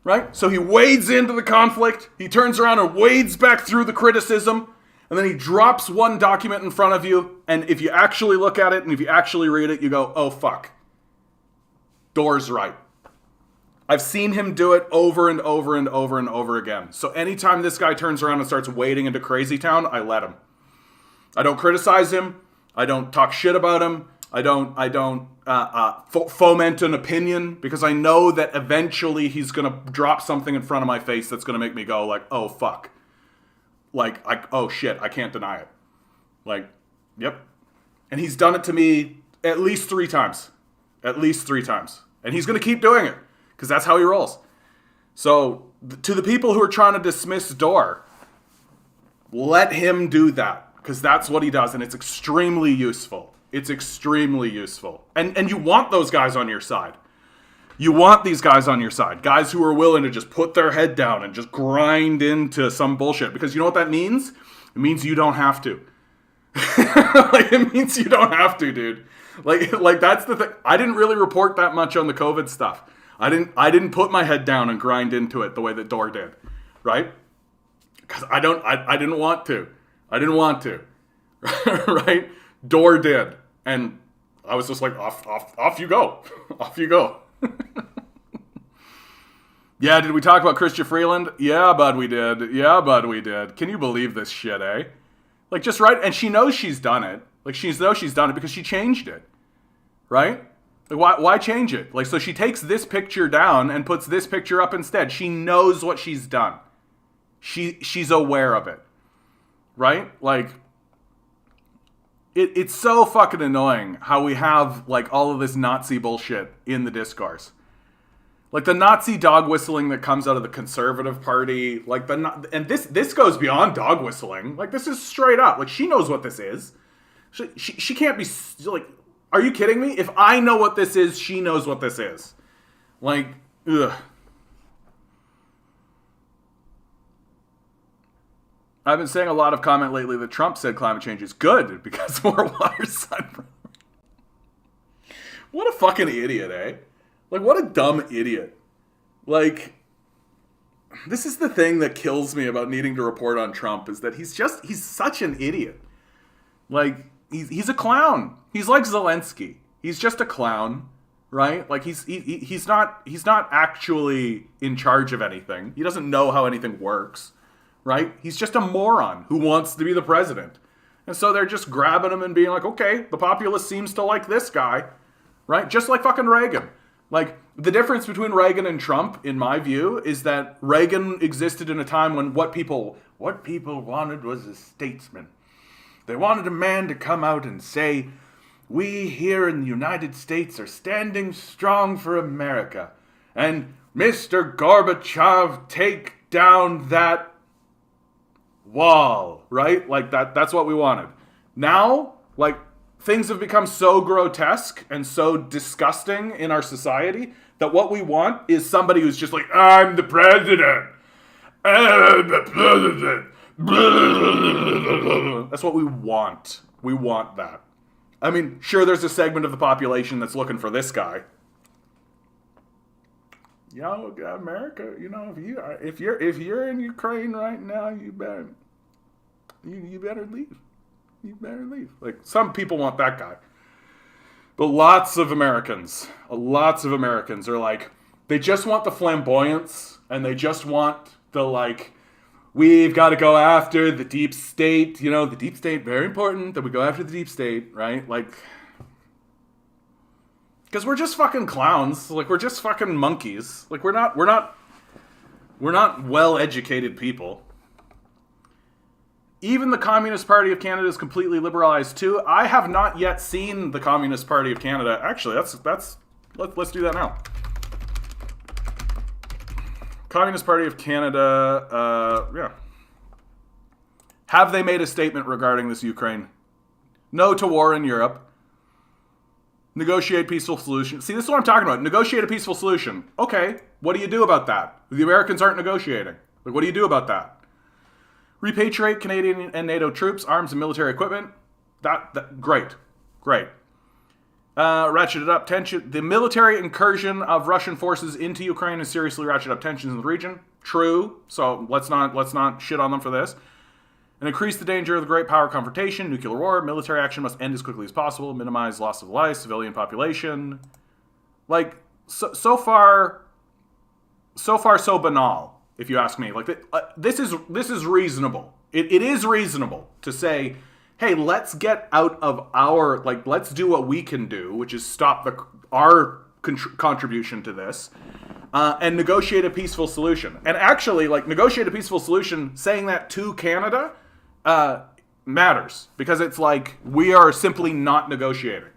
right? So he wades into the conflict, he turns around and wades back through the criticism, and then he drops one document in front of you, and if you actually look at it and if you actually read it, you go, oh fuck. Dore's right. I've seen him do it over and over and over and over again. So anytime this guy turns around and starts wading into crazy town, I let him. I don't criticize him. I don't talk shit about him. I don't foment an opinion, because I know that eventually he's going to drop something in front of my face that's going to make me go like, oh, fuck. Like, oh, shit, I can't deny it. Like, yep. And he's done it to me at least 3 times. At least 3 times. And he's going to keep doing it, because that's how he rolls. So, to the people who are trying to dismiss Dore, let him do that, because that's what he does, and it's extremely useful. It's extremely useful. And you want those guys on your side. You want these guys on your side. Guys who are willing to just put their head down and just grind into some bullshit. Because you know what that means? It means you don't have to. Like, it means you don't have to, dude. Like that's the thing. I didn't really report that much on the COVID stuff. I didn't put my head down and grind into it the way that Dore did. Right? Because I didn't want to. I didn't want to. Right? Dore did. And I was just like, off you go. Off you go. Yeah, did we talk about Chrystia Freeland? Yeah, bud, we did. Yeah, bud, we did. Can you believe this shit, eh? Like, just right, and she knows she's done it. Like, she knows she's done it because she changed it, right? Like, why change it? Like, so she takes this picture down and puts this picture up instead. She knows what she's done. She's aware of it, right? Like, it's so fucking annoying how we have, like, all of this Nazi bullshit in the discourse. Like, the Nazi dog whistling that comes out of the Conservative Party, like, and this goes beyond dog whistling. Like, this is straight up. Like, she knows what this is. She can't be, like, are you kidding me? If I know what this is, she knows what this is. Like, ugh. I've been saying a lot of comment lately that Trump said climate change is good because more water sun. What a fucking idiot, eh? Like, what a dumb idiot. Like, this is the thing that kills me about needing to report on Trump, is that he's such an idiot. Like, he's a clown. He's like Zelensky. He's just a clown, right? Like, he's not actually in charge of anything. He doesn't know how anything works, right? He's just a moron who wants to be the president. And so they're just grabbing him and being like, okay, the populace seems to like this guy, right? Just like fucking Reagan. Like, the difference between Reagan and Trump, in my view, is that Reagan existed in a time when what people wanted was a statesman. They wanted a man to come out and say, we here in the United States are standing strong for America. And Mr. Gorbachev, take down that wall, right? Like, that's what we wanted. Now, like, things have become so grotesque and so disgusting in our society that what we want is somebody who's just like, I'm the president. I'm the president. That's what we want. We want that. I mean, sure, there's a segment of the population that's looking for this guy. You know, America, you know, if you're in Ukraine right now, you better leave. You better leave. Like, some people want that guy. But lots of Americans are like, they just want the flamboyance, and they just want the, like, we've got to go after the deep state. You know, the deep state, very important that we go after the deep state, right? Like, because we're just fucking clowns. Like, we're just fucking monkeys. Like, we're not well-educated people. Even the Communist Party of Canada is completely liberalized too. I have not yet seen the Communist Party of Canada. Actually, let's do that now. Communist Party of Canada, yeah. Have they made a statement regarding this Ukraine? No to war in Europe. Negotiate peaceful solution. See, this is what I'm talking about. Negotiate a peaceful solution. Okay, what do you do about that? The Americans aren't negotiating. Like, what do you do about that? Repatriate Canadian and NATO troops, arms, and military equipment. Great. Ratchet up tension. The military incursion of Russian forces into Ukraine has seriously ratcheted up tensions in the region. True. So let's not shit on them for this. And increase the danger of the great power confrontation, nuclear war. Military action must end as quickly as possible. Minimize loss of life, civilian population. Like, so far so banal. If you ask me, like, this is reasonable. It is reasonable to say, hey, let's get out of our, like, let's do what we can do, which is stop our contribution to this, and negotiate a peaceful solution. And actually, like, negotiate a peaceful solution, saying that to Canada matters, because it's like, we are simply not negotiating.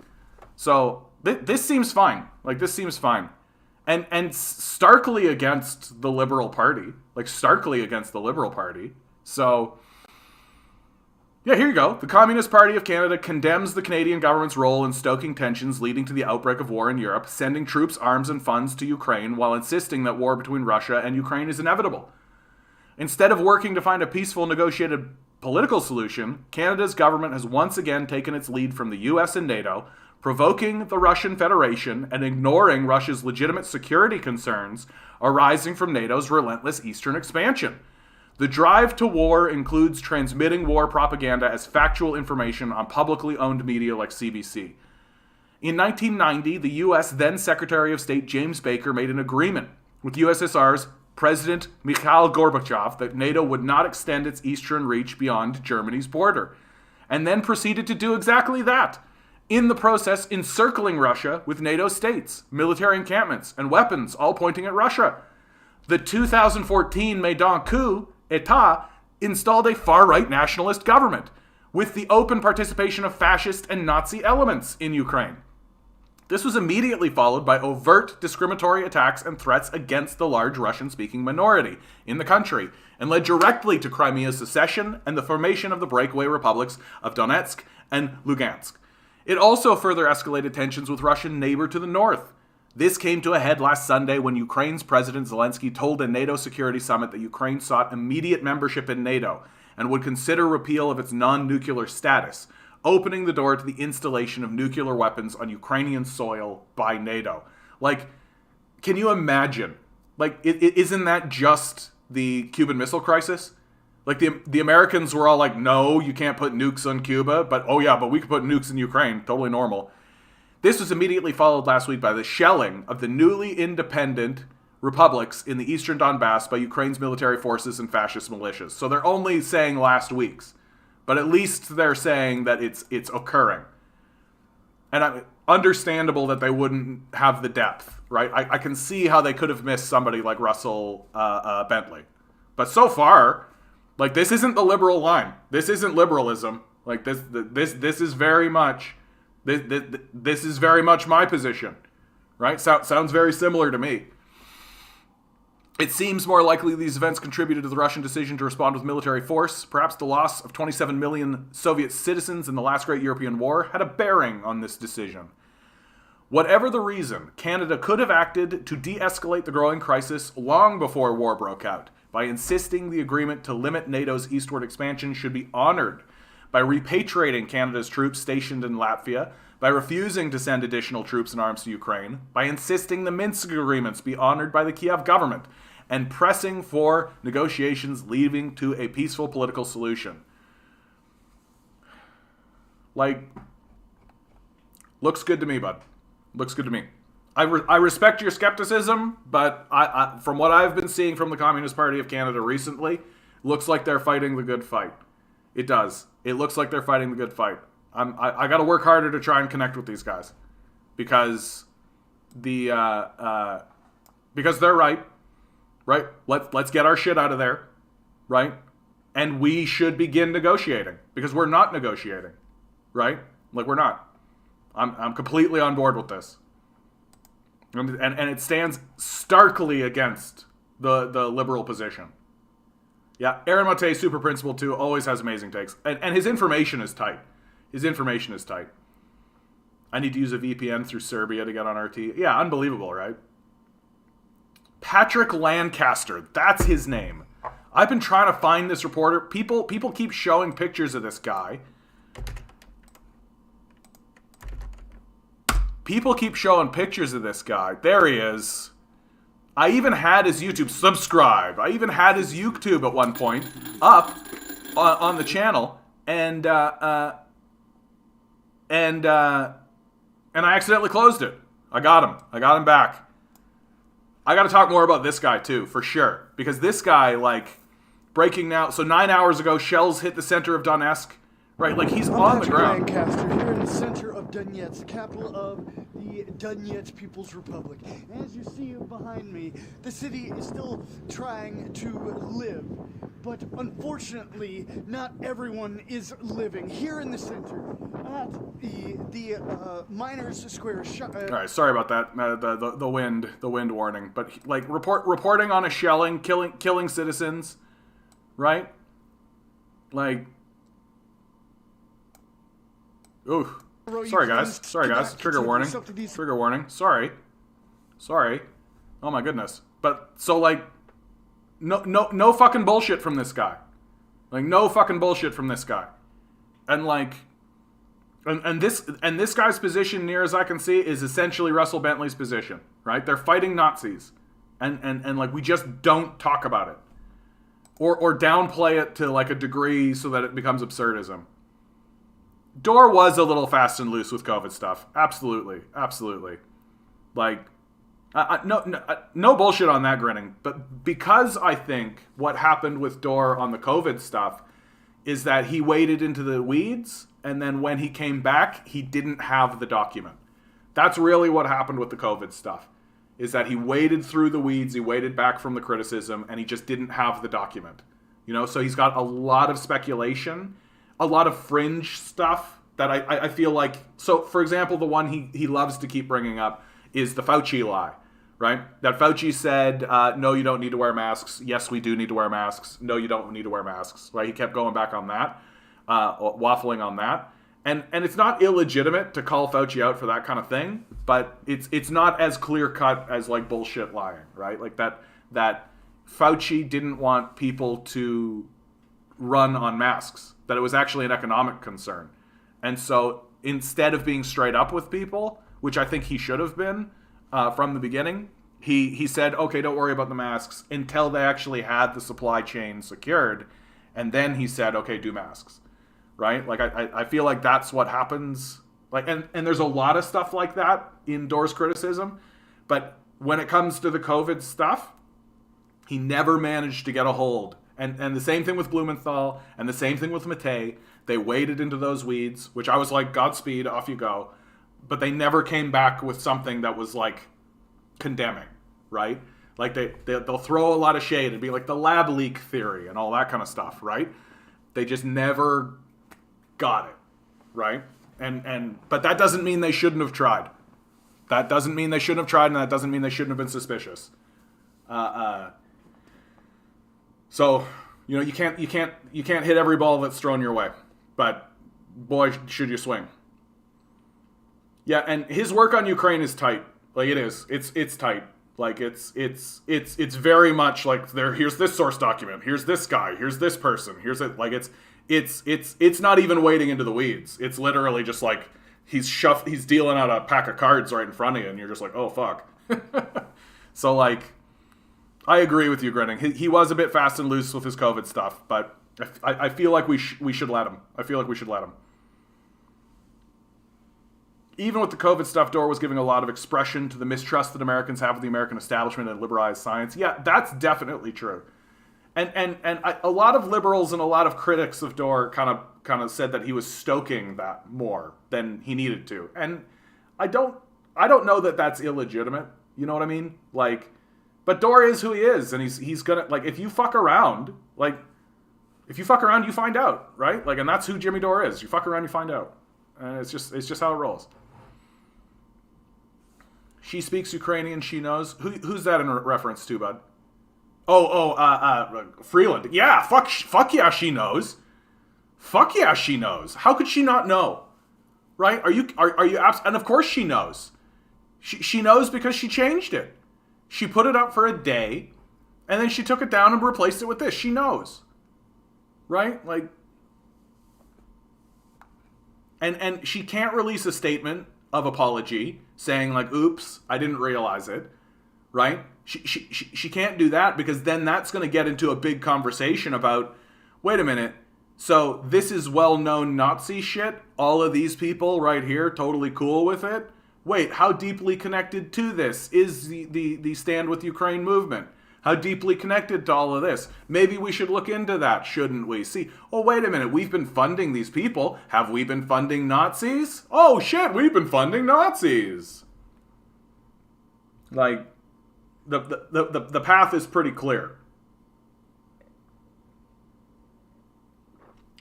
So this seems fine. Like, this seems fine. And starkly against the Liberal Party. Like, starkly against the Liberal Party. So, yeah, here you go. The Communist Party of Canada condemns the Canadian government's role in stoking tensions leading to the outbreak of war in Europe, sending troops, arms, and funds to Ukraine while insisting that war between Russia and Ukraine is inevitable. Instead of working to find a peaceful, negotiated political solution, Canada's government has once again taken its lead from the US and NATO, provoking the Russian Federation and ignoring Russia's legitimate security concerns arising from NATO's relentless eastern expansion. The drive to war includes transmitting war propaganda as factual information on publicly owned media like CBC. In 1990, the U.S. then Secretary of State James Baker made an agreement with USSR's President Mikhail Gorbachev that NATO would not extend its eastern reach beyond Germany's border, and then proceeded to do exactly that, in the process encircling Russia with NATO states, military encampments, and weapons, all pointing at Russia. The 2014 Maidan coup État installed a far-right nationalist government, with the open participation of fascist and Nazi elements in Ukraine. This was immediately followed by overt discriminatory attacks and threats against the large Russian-speaking minority in the country, and led directly to Crimea's secession and the formation of the breakaway republics of Donetsk and Lugansk. It also further escalated tensions with Russian neighbor to the north. This came to a head last Sunday when Ukraine's President Zelensky told a NATO security summit that Ukraine sought immediate membership in NATO and would consider repeal of its non-nuclear status, opening the door to the installation of nuclear weapons on Ukrainian soil by NATO. Like, can you imagine? Like, isn't that just the Cuban Missile Crisis? Like, the Americans were all like, no, you can't put nukes on Cuba, but oh yeah, but we could put nukes in Ukraine, totally normal. This was immediately followed last week by the shelling of the newly independent republics in the eastern Donbass by Ukraine's military forces and fascist militias. So they're only saying last week's, but at least they're saying that it's occurring. And understandable that they wouldn't have the depth, right? I can see how they could have missed somebody like Russell Bentley. But so far, like, this isn't the liberal line. This isn't liberalism. Like, this is very much... This is very much my position, right? Sounds very similar to me. It seems more likely these events contributed to the Russian decision to respond with military force. Perhaps the loss of 27 million Soviet citizens in the last great European war had a bearing on this decision. Whatever the reason, Canada could have acted to de-escalate the growing crisis long before war broke out by insisting the agreement to limit NATO's eastward expansion should be honored, by repatriating Canada's troops stationed in Latvia, by refusing to send additional troops and arms to Ukraine, by insisting the Minsk agreements be honored by the Kiev government, and pressing for negotiations leading to a peaceful political solution. Like, looks good to me, bud. Looks good to me. I respect your skepticism, but I from what I've been seeing from the Communist Party of Canada recently, looks like they're fighting the good fight. It does. It looks like they're fighting the good fight. I got to work harder to try and connect with these guys, because because they're right. Let's get our shit out of there, right? And we should begin negotiating, because we're not negotiating, right? Like, we're not. I'm completely on board with this, and it stands starkly against the liberal position. Yeah, Aaron Mate, Super Principal 2, always has amazing takes. And his information is tight. His information is tight. I need to use a VPN through Serbia to get on RT. Yeah, unbelievable, right? Patrick Lancaster, that's his name. I've been trying to find this reporter. People keep showing pictures of this guy. People keep showing pictures of this guy. There he is. I even had his YouTube subscribe. I even had his YouTube at one point up on the channel, and I accidentally closed it. I got him back. I got to talk more about this guy too, for sure, because this guy, like, breaking now. So 9 hours ago, shells hit the center of Donetsk. Right, like, he's on the ground. Lancaster, here in the center of Donetsk, the capital of the Donetsk People's Republic. As you see behind me, the city is still trying to live, but unfortunately, not everyone is living. Here in the center, at the Miners Square. All right, sorry about that. The wind warning, but like reporting on a shelling, killing citizens, right? Like. Ooh. Sorry guys. Trigger warning. Sorry. Oh my goodness. But so, like, no fucking bullshit from this guy. Like, no fucking bullshit from this guy. And like, and this guy's position, near as I can see, is essentially Russell Bentley's position, right? They're fighting Nazis. And like, we just don't talk about it. Or downplay it to like a degree so that it becomes absurdism. Dore was a little fast and loose with COVID stuff. Absolutely. Like, No bullshit on that, Grinning. But because I think what happened with Dor on the COVID stuff is that he waded into the weeds, and then when he came back, he didn't have the document. That's really what happened with the COVID stuff, is that he waded through the weeds, he waded back from the criticism, and he just didn't have the document. So he's got a lot of speculation, a lot of fringe stuff that I feel like... So, for example, the one he loves to keep bringing up is the Fauci lie. Right? That Fauci said, no, you don't need to wear masks. Yes, we do need to wear masks. No, you don't need to wear masks. Right? He kept going back on that, waffling on that. And it's not illegitimate to call Fauci out for that kind of thing, but it's not as clear cut as like bullshit lying, right? Like that Fauci didn't want people to run on masks, that it was actually an economic concern. And so instead of being straight up with people, which I think he should have been, from the beginning, he said, okay, don't worry about the masks until they actually had the supply chain secured. And then he said, okay, do masks. Right? Like, I feel like that's what happens. Like, and there's a lot of stuff like that in Dor's criticism. But when it comes to the COVID stuff, he never managed to get a hold. And the same thing with Blumenthal and the same thing with Mattei. They waded into those weeds, which I was like, Godspeed, off you go. But they never came back with something that was like condemning, right? Like they'll throw a lot of shade and be like the lab leak theory and all that kind of stuff, right? They just never got it, right? But that doesn't mean they shouldn't have tried. That doesn't mean they shouldn't have tried, and that doesn't mean they shouldn't have been suspicious. So you can't hit every ball that's thrown your way, but boy, should you swing. Yeah, and his work on Ukraine is tight. Like it is. It's tight. Like it's very much like here's this source document, here's this guy, here's this person, here's it. Like it's not even wading into the weeds. It's literally just like he's dealing out a pack of cards right in front of you, and you're just like, oh fuck. So like, I agree with you, Grinning. He was a bit fast and loose with his COVID stuff, but I feel like we should let him. I feel like we should let him. Even with the COVID stuff, Dor was giving a lot of expression to the mistrust that Americans have of the American establishment and liberalized science. Yeah, that's definitely true. And a lot of liberals and a lot of critics of Dor kind of said that he was stoking that more than he needed to. And I don't know that that's illegitimate. You know what I mean? Like, but Dor is who he is, and he's gonna, like, if you fuck around, you find out, right? Like, and that's who Jimmy Dore is. You fuck around, you find out. And it's just how it rolls. She speaks Ukrainian, she knows. Who's that in reference to, bud? Freeland. Yeah, fuck yeah, she knows. Fuck yeah, she knows. How could she not know? Right? Are you and of course she knows. She knows because she changed it. She put it up for a day, and then she took it down and replaced it with this. She knows. Right? Like, and she can't release a statement of apology saying like, oops, I didn't realize it, right? She can't do that, because then that's going to get into a big conversation about, wait a minute, so this is well-known Nazi shit? All of these people right here totally cool with it? Wait, how deeply connected to this is the Stand With Ukraine movement? How deeply connected to all of this? Maybe we should look into that, shouldn't we? See, oh, wait a minute, we've been funding these people. Have we been funding Nazis? Oh, shit, we've been funding Nazis. Like, the path is pretty clear.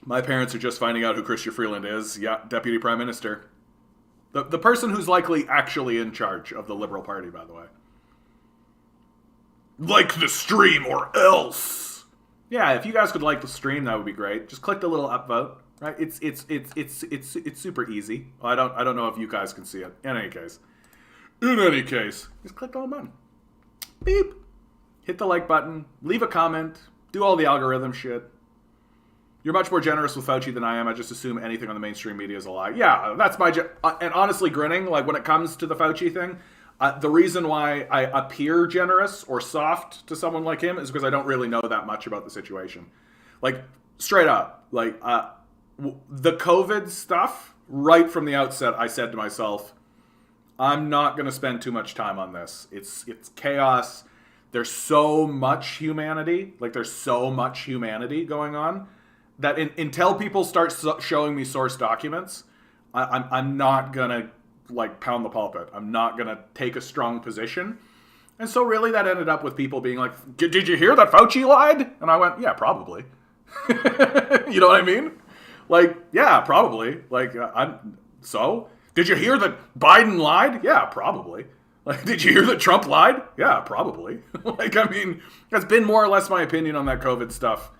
My parents are just finding out who Chrystia Freeland is. Yeah, Deputy Prime Minister. The person who's likely actually in charge of the Liberal Party, by the way. Like the stream or else. Yeah, if you guys could like the stream, that would be great. Just click the little upvote, right? It's super easy. Well, I don't know if you guys can see it. In any case, just click on the button. Beep. Hit the like button. Leave a comment. Do all the algorithm shit. You're much more generous with Fauci than I am. I just assume anything on the mainstream media is a lie. Yeah, that's my... and honestly, Grinning, like when it comes to the Fauci thing, the reason why I appear generous or soft to someone like him is because I don't really know that much about the situation. Like, straight up, like, the COVID stuff, right from the outset, I said to myself, I'm not going to spend too much time on this. It's chaos. There's so much humanity. Like, there's so much humanity going on that until people start showing me source documents, I'm not going to, like, pound the pulpit. I'm not going to take a strong position. And so really that ended up with people being like, did you hear that Fauci lied? And I went, yeah, probably. You know what I mean? Like, yeah, probably. Like, so? Did you hear that Biden lied? Yeah, probably. Like, did you hear that Trump lied? Yeah, probably. Like, I mean, that's been more or less my opinion on that COVID stuff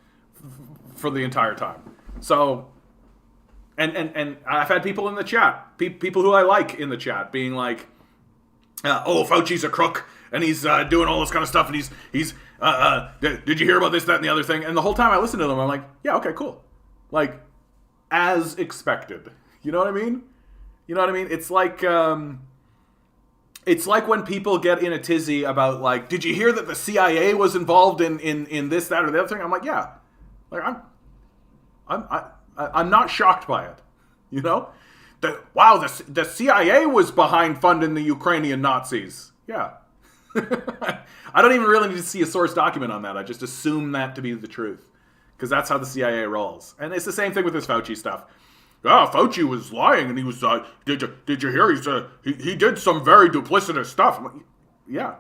for the entire time. So, and I've had people in the chat, people who I like in the chat, being like, oh, Fauci's a crook, and he's doing all this kind of stuff, and he's did you hear about this, that, and the other thing? And the whole time I listen to them, I'm like, yeah, okay, cool. Like, as expected. You know what I mean? You know what I mean? It's like when people get in a tizzy about, like, did you hear that the CIA was involved in this, that, or the other thing? I'm like, yeah. Like, I'm not shocked by it. You know? The CIA was behind funding the Ukrainian Nazis. Yeah. I don't even really need to see a source document on that. I just assume that to be the truth. Because that's how the CIA rolls. And it's the same thing with this Fauci stuff. Oh, Fauci was lying, and he was, did you hear? He did some very duplicitous stuff. I'm like, yeah.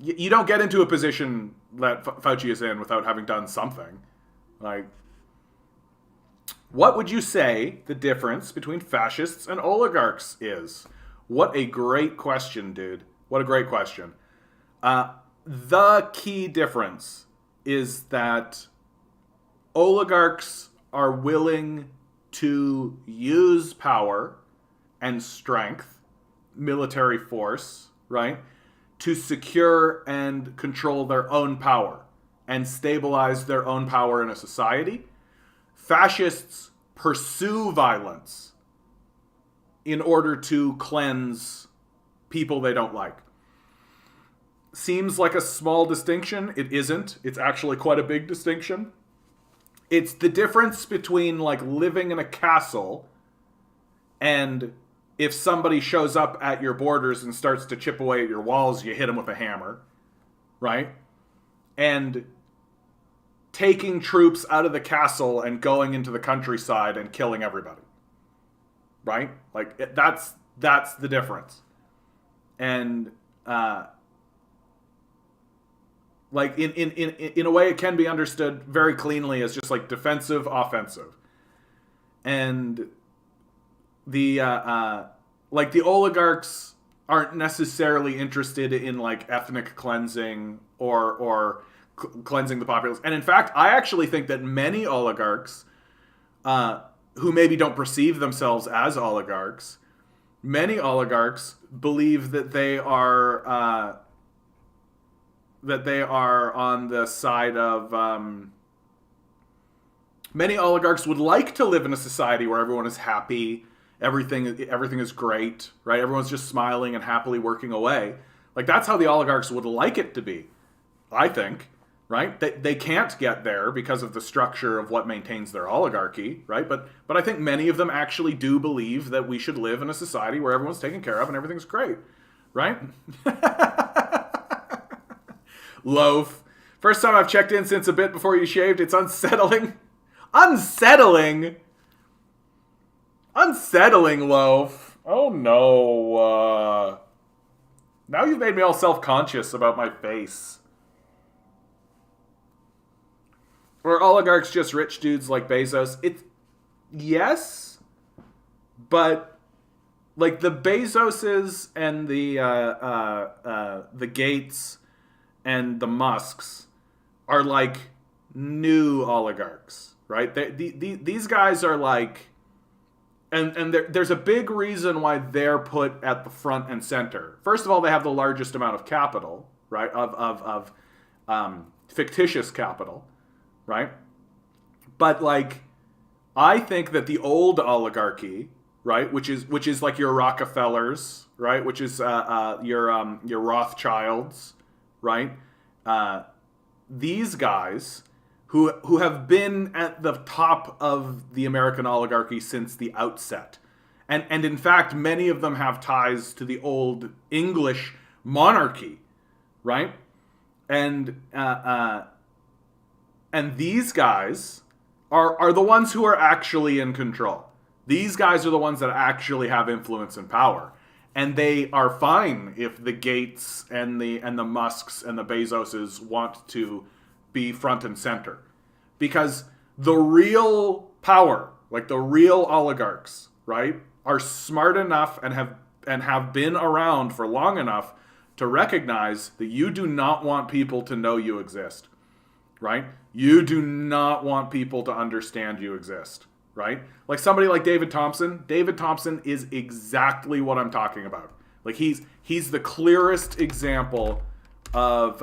You don't get into a position that Fauci is in without having done something. Like, what would you say the difference between fascists and oligarchs is? What a great question, dude. What a great question. The key difference is that oligarchs are willing to use power and strength, military force, right, to secure and control their own power and stabilize their own power in a society. Fascists pursue violence in order to cleanse people they don't like. Seems like a small distinction. It isn't. It's actually quite a big distinction. It's the difference between, like, living in a castle and if somebody shows up at your borders and starts to chip away at your walls, you hit them with a hammer, right? And taking troops out of the castle and going into the countryside and killing everybody, right? Like, that's the difference. And like, in a way, it can be understood very cleanly as just, like, defensive, offensive. And the like, the oligarchs aren't necessarily interested in, like, ethnic cleansing or cleansing the populace. And in fact, I actually think that many oligarchs who maybe don't perceive themselves as oligarchs, many oligarchs believe that they are on the side of many oligarchs would like to live in a society where everyone is happy, everything is great, right? Everyone's just smiling and happily working away. Like, that's how the oligarchs would like it to be, I think, right? They can't get there because of the structure of what maintains their oligarchy, right? But I think many of them actually do believe that we should live in a society where everyone's taken care of and everything's great, right? Loaf. First time I've checked in since a bit before you shaved. It's unsettling. Unsettling, Loaf. Oh no. Now you've made me all self-conscious about my face. Were oligarchs just rich dudes like Bezos? Yes, but, like, the Bezoses and the Gates and the Musks are, like, new oligarchs, right? These guys are, like, and there's a big reason why they're put at the front and center. First of all, they have the largest amount of capital, right? Of fictitious capital, right? But, like, I think that the old oligarchy, right, which is like your Rockefellers, right, which is your Rothschilds, right? These guys who have been at the top of the American oligarchy since the outset, And in fact, many of them have ties to the old English monarchy, right? And these guys are the ones who are actually in control. These guys are the ones that actually have influence and power. And they are fine if the Gates and the Musks and the Bezoses want to be front and center. Because the real power, like the real oligarchs, right, are smart enough and have been around for long enough to recognize that you do not want people to know you exist, right? You do not want people to understand you exist, right? Like somebody like David Thompson. David Thompson is exactly what I'm talking about. Like he's the clearest example of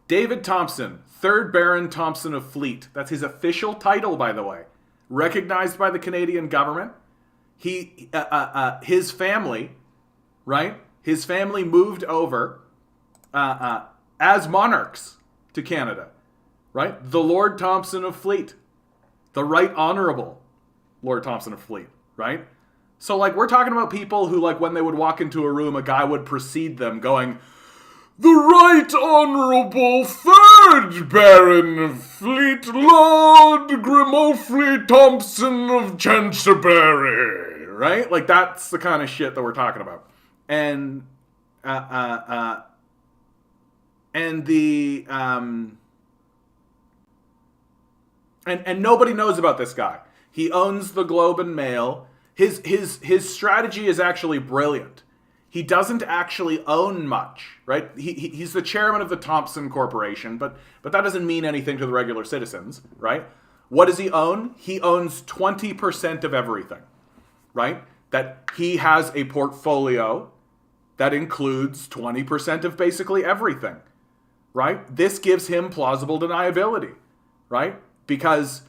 David Thompson, 3rd Baron Thompson of Fleet. That's his official title, by the way, recognized by the Canadian government. His family, right? His family moved over as monarchs to Canada. Right? The Lord Thompson of Fleet. The Right Honorable Lord Thompson of Fleet. Right? So, like, we're talking about people who, like, when they would walk into a room, a guy would precede them going, "The Right Honorable 3rd Baron of Fleet, Lord Grimofley Thompson of Chancebury." Right? Like, that's the kind of shit that we're talking about. And nobody knows about this guy. He owns the Globe and Mail. His strategy is actually brilliant. He doesn't actually own much, right? He's the chairman of the Thompson Corporation, but that doesn't mean anything to the regular citizens, right? What does he own? He owns 20% of everything, right? That he has a portfolio that includes 20% of basically everything, right? This gives him plausible deniability, right? Because,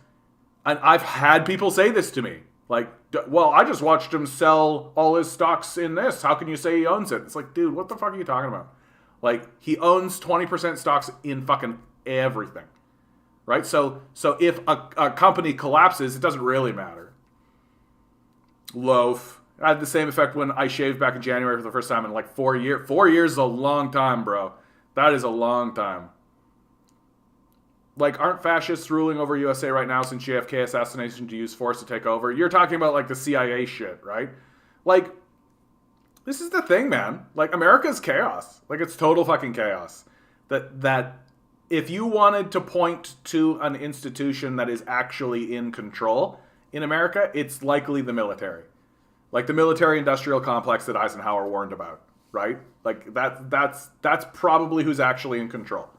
and I've had people say this to me, like, well, I just watched him sell all his stocks in this. How can you say he owns it? It's like, dude, what the fuck are you talking about? Like, he owns 20% stocks in fucking everything, right? So if a company collapses, it doesn't really matter. Loaf. I had the same effect when I shaved back in January for the first time in like 4 years. 4 years is a long time, bro. That is a long time. Like, aren't fascists ruling over USA right now since JFK assassination to use force to take over? You're talking about, like, the CIA shit, right? Like, this is the thing, man. Like, America's chaos. Like, it's total fucking chaos. That if you wanted to point to an institution that is actually in control in America, it's likely the military. Like, the military-industrial complex that Eisenhower warned about, right? Like, that's probably who's actually in control.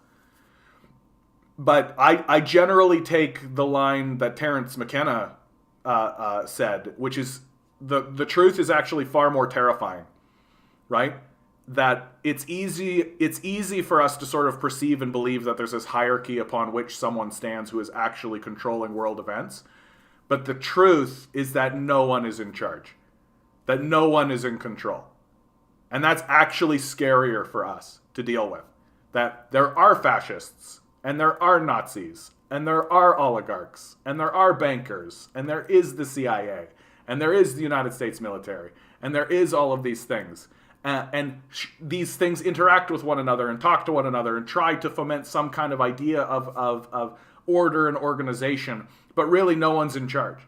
But I generally take the line that Terence McKenna said, which is the truth is actually far more terrifying, right? That it's easy for us to sort of perceive and believe that there's this hierarchy upon which someone stands who is actually controlling world events. But the truth is that no one is in charge, that no one is in control. And that's actually scarier for us to deal with, that there are fascists, and there are Nazis, and there are oligarchs, and there are bankers, and there is the CIA, and there is the United States military, and there is all of these things. These things interact with one another and talk to one another and try to foment some kind of idea of order and organization, but really no one's in charge.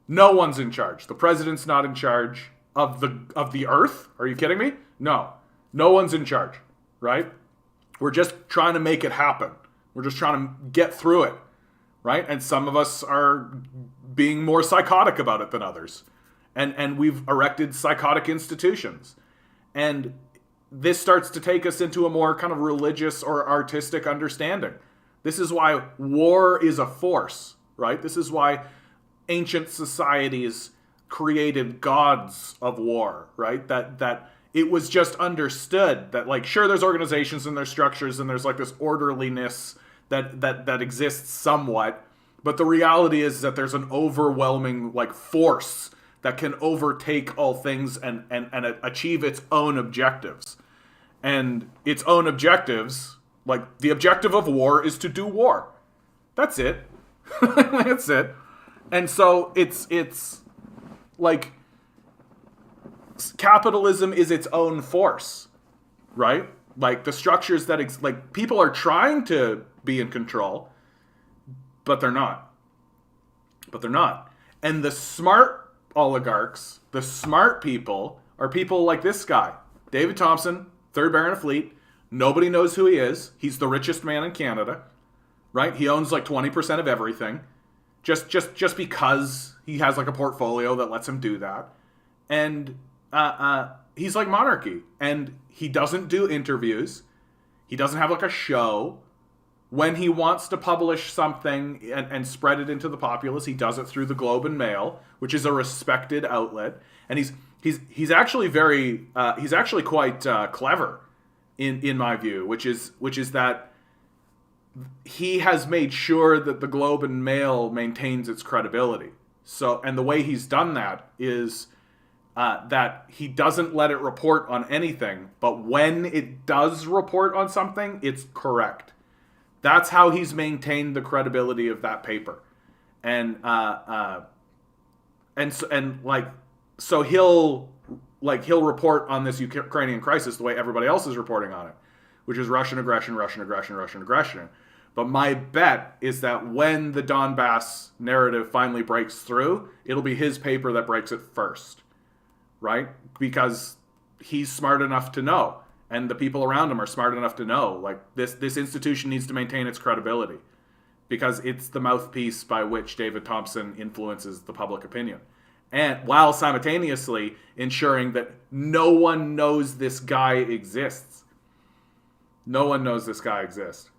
No one's in charge. The president's not in charge of the earth. Are you kidding me? No. No one's in charge, right? We're just trying to make it happen. We're just trying to get through it, right? And some of us are being more psychotic about it than others. And we've erected psychotic institutions. And this starts to take us into a more kind of religious or artistic understanding. This is why war is a force, right? This is why ancient societies created gods of war, right? That it was just understood that, like, sure, there's organizations and there's structures and there's like this orderliness that exists somewhat, but the reality is that there's an overwhelming, like, force that can overtake all things and achieve its own objectives. And its own objectives, like, the objective of war is to do war. That's it. That's it. And so it's like capitalism is its own force, right? Like the structures that like people are trying to be in control, but they're not. And the smart oligarchs, the smart people, are people like this guy, David Thompson, 3rd Baron of Fleet. Nobody knows who he is. He's the richest man in Canada, right? He owns like 20% of everything, just because he has like a portfolio that lets him do that. And he's like monarchy, and he doesn't do interviews. He doesn't have like a show. When he wants to publish something and spread it into the populace, he does it through the Globe and Mail, which is a respected outlet. And he's actually he's actually quite clever in my view, which is that he has made sure that the Globe and Mail maintains its credibility. So, and the way he's done that is that he doesn't let it report on anything, but when it does report on something, it's correct. That's how he's maintained the credibility of that paper, and so he'll report on this Ukrainian crisis the way everybody else is reporting on it, which is Russian aggression. But my bet is that when the Donbass narrative finally breaks through, it'll be his paper that breaks it first, right? Because he's smart enough to know. And the people around him are smart enough to know, like, this institution needs to maintain its credibility because it's the mouthpiece by which David Thompson influences the public opinion. And while simultaneously ensuring that no one knows this guy exists. No one knows this guy exists.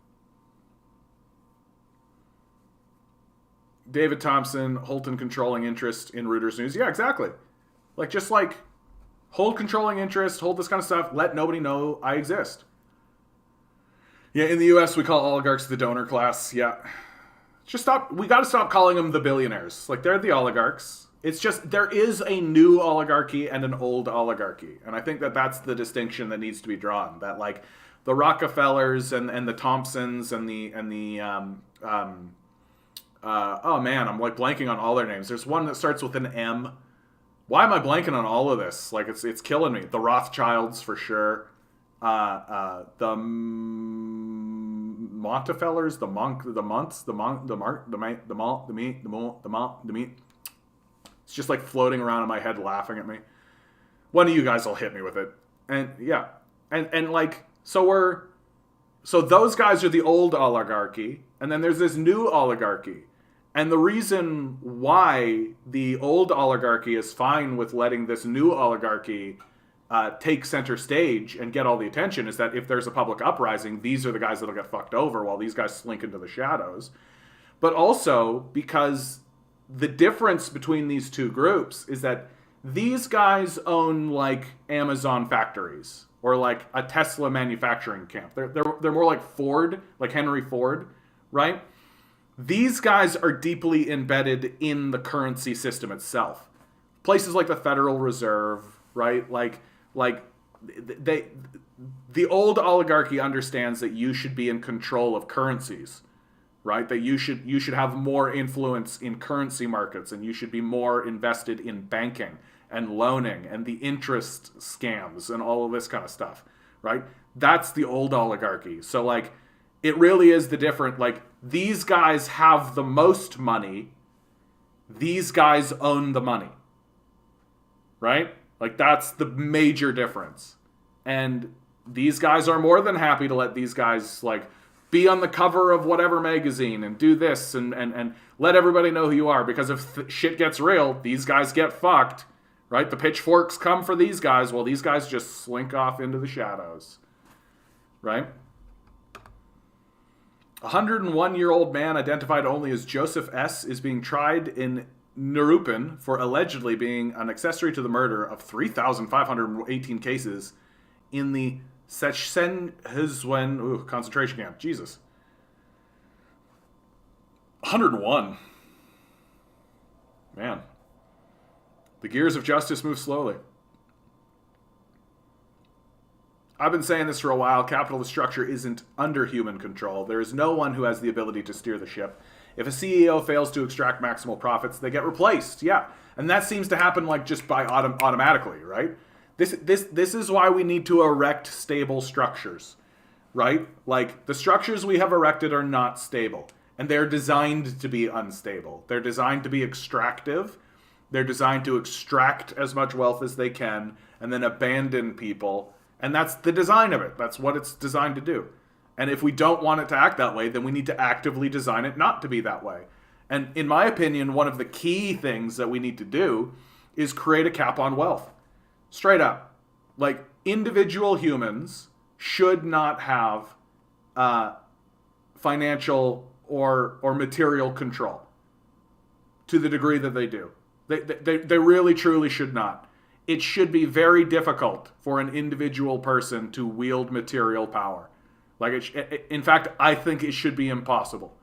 David Thompson, Holton controlling interest in Reuters News. Yeah, exactly. Just hold controlling interest, hold this kind of stuff, let nobody know I exist. Yeah, in the US, we call oligarchs the donor class. Yeah. We got to stop calling them the billionaires. They're the oligarchs. It's just, there is a new oligarchy and an old oligarchy. And I think that that's the distinction that needs to be drawn. That, the Rockefellers and the Thompsons and oh man, I'm blanking on all their names. There's one that starts with an M. Why am I blanking on all of this? It's killing me. The Rothschilds for sure. The Montefellers, the It's just floating around in my head, laughing at me. One of you guys will hit me with it, and yeah, so those guys are the old oligarchy, and then there's this new oligarchy. And the reason why the old oligarchy is fine with letting this new oligarchy take center stage and get all the attention is that if there's a public uprising, these are the guys that'll get fucked over while these guys slink into the shadows. But also because the difference between these two groups is that these guys own Amazon factories or a Tesla manufacturing camp. They're more like Ford, like Henry Ford, right? These guys are deeply embedded in the currency system itself. Places like the Federal Reserve, right? The old oligarchy understands that you should be in control of currencies, right? That you should have more influence in currency markets, and you should be more invested in banking and loaning and the interest scams and all of this kind of stuff, right? That's the old oligarchy. So it really is the different, these guys have the most money. These guys own the money. Right? That's the major difference. And these guys are more than happy to let these guys, be on the cover of whatever magazine and do this and let everybody know who you are. Because if shit gets real, these guys get fucked. Right? The pitchforks come for these guys while these guys just slink off into the shadows. Right? A 101-year-old man identified only as Joseph S. is being tried in Neuruppin for allegedly being an accessory to the murder of 3,518 cases in the Sachsenhausen concentration camp. Jesus. 101. Man. The gears of justice move slowly. I've been saying this for a while. Capitalist structure isn't under human control. There is no one who has the ability to steer the ship. If a CEO fails to extract maximal profits, they get replaced. Yeah. And that seems to happen like just by automatically, right? This is why we need to erect stable structures, right? Like, the structures we have erected are not stable, and they're designed to be unstable. They're designed to be extractive. They're designed to extract as much wealth as they can and then abandon people. And that's the design of it. That's what it's designed to do. And if we don't want it to act that way, then we need to actively design it not to be that way. And in my opinion, one of the key things that we need to do is create a cap on wealth. Straight up. Like, individual humans should not have financial or material control to the degree that they do. They really, truly should not. It should be very difficult for an individual person to wield material power. Like, in fact, I think it should be impossible.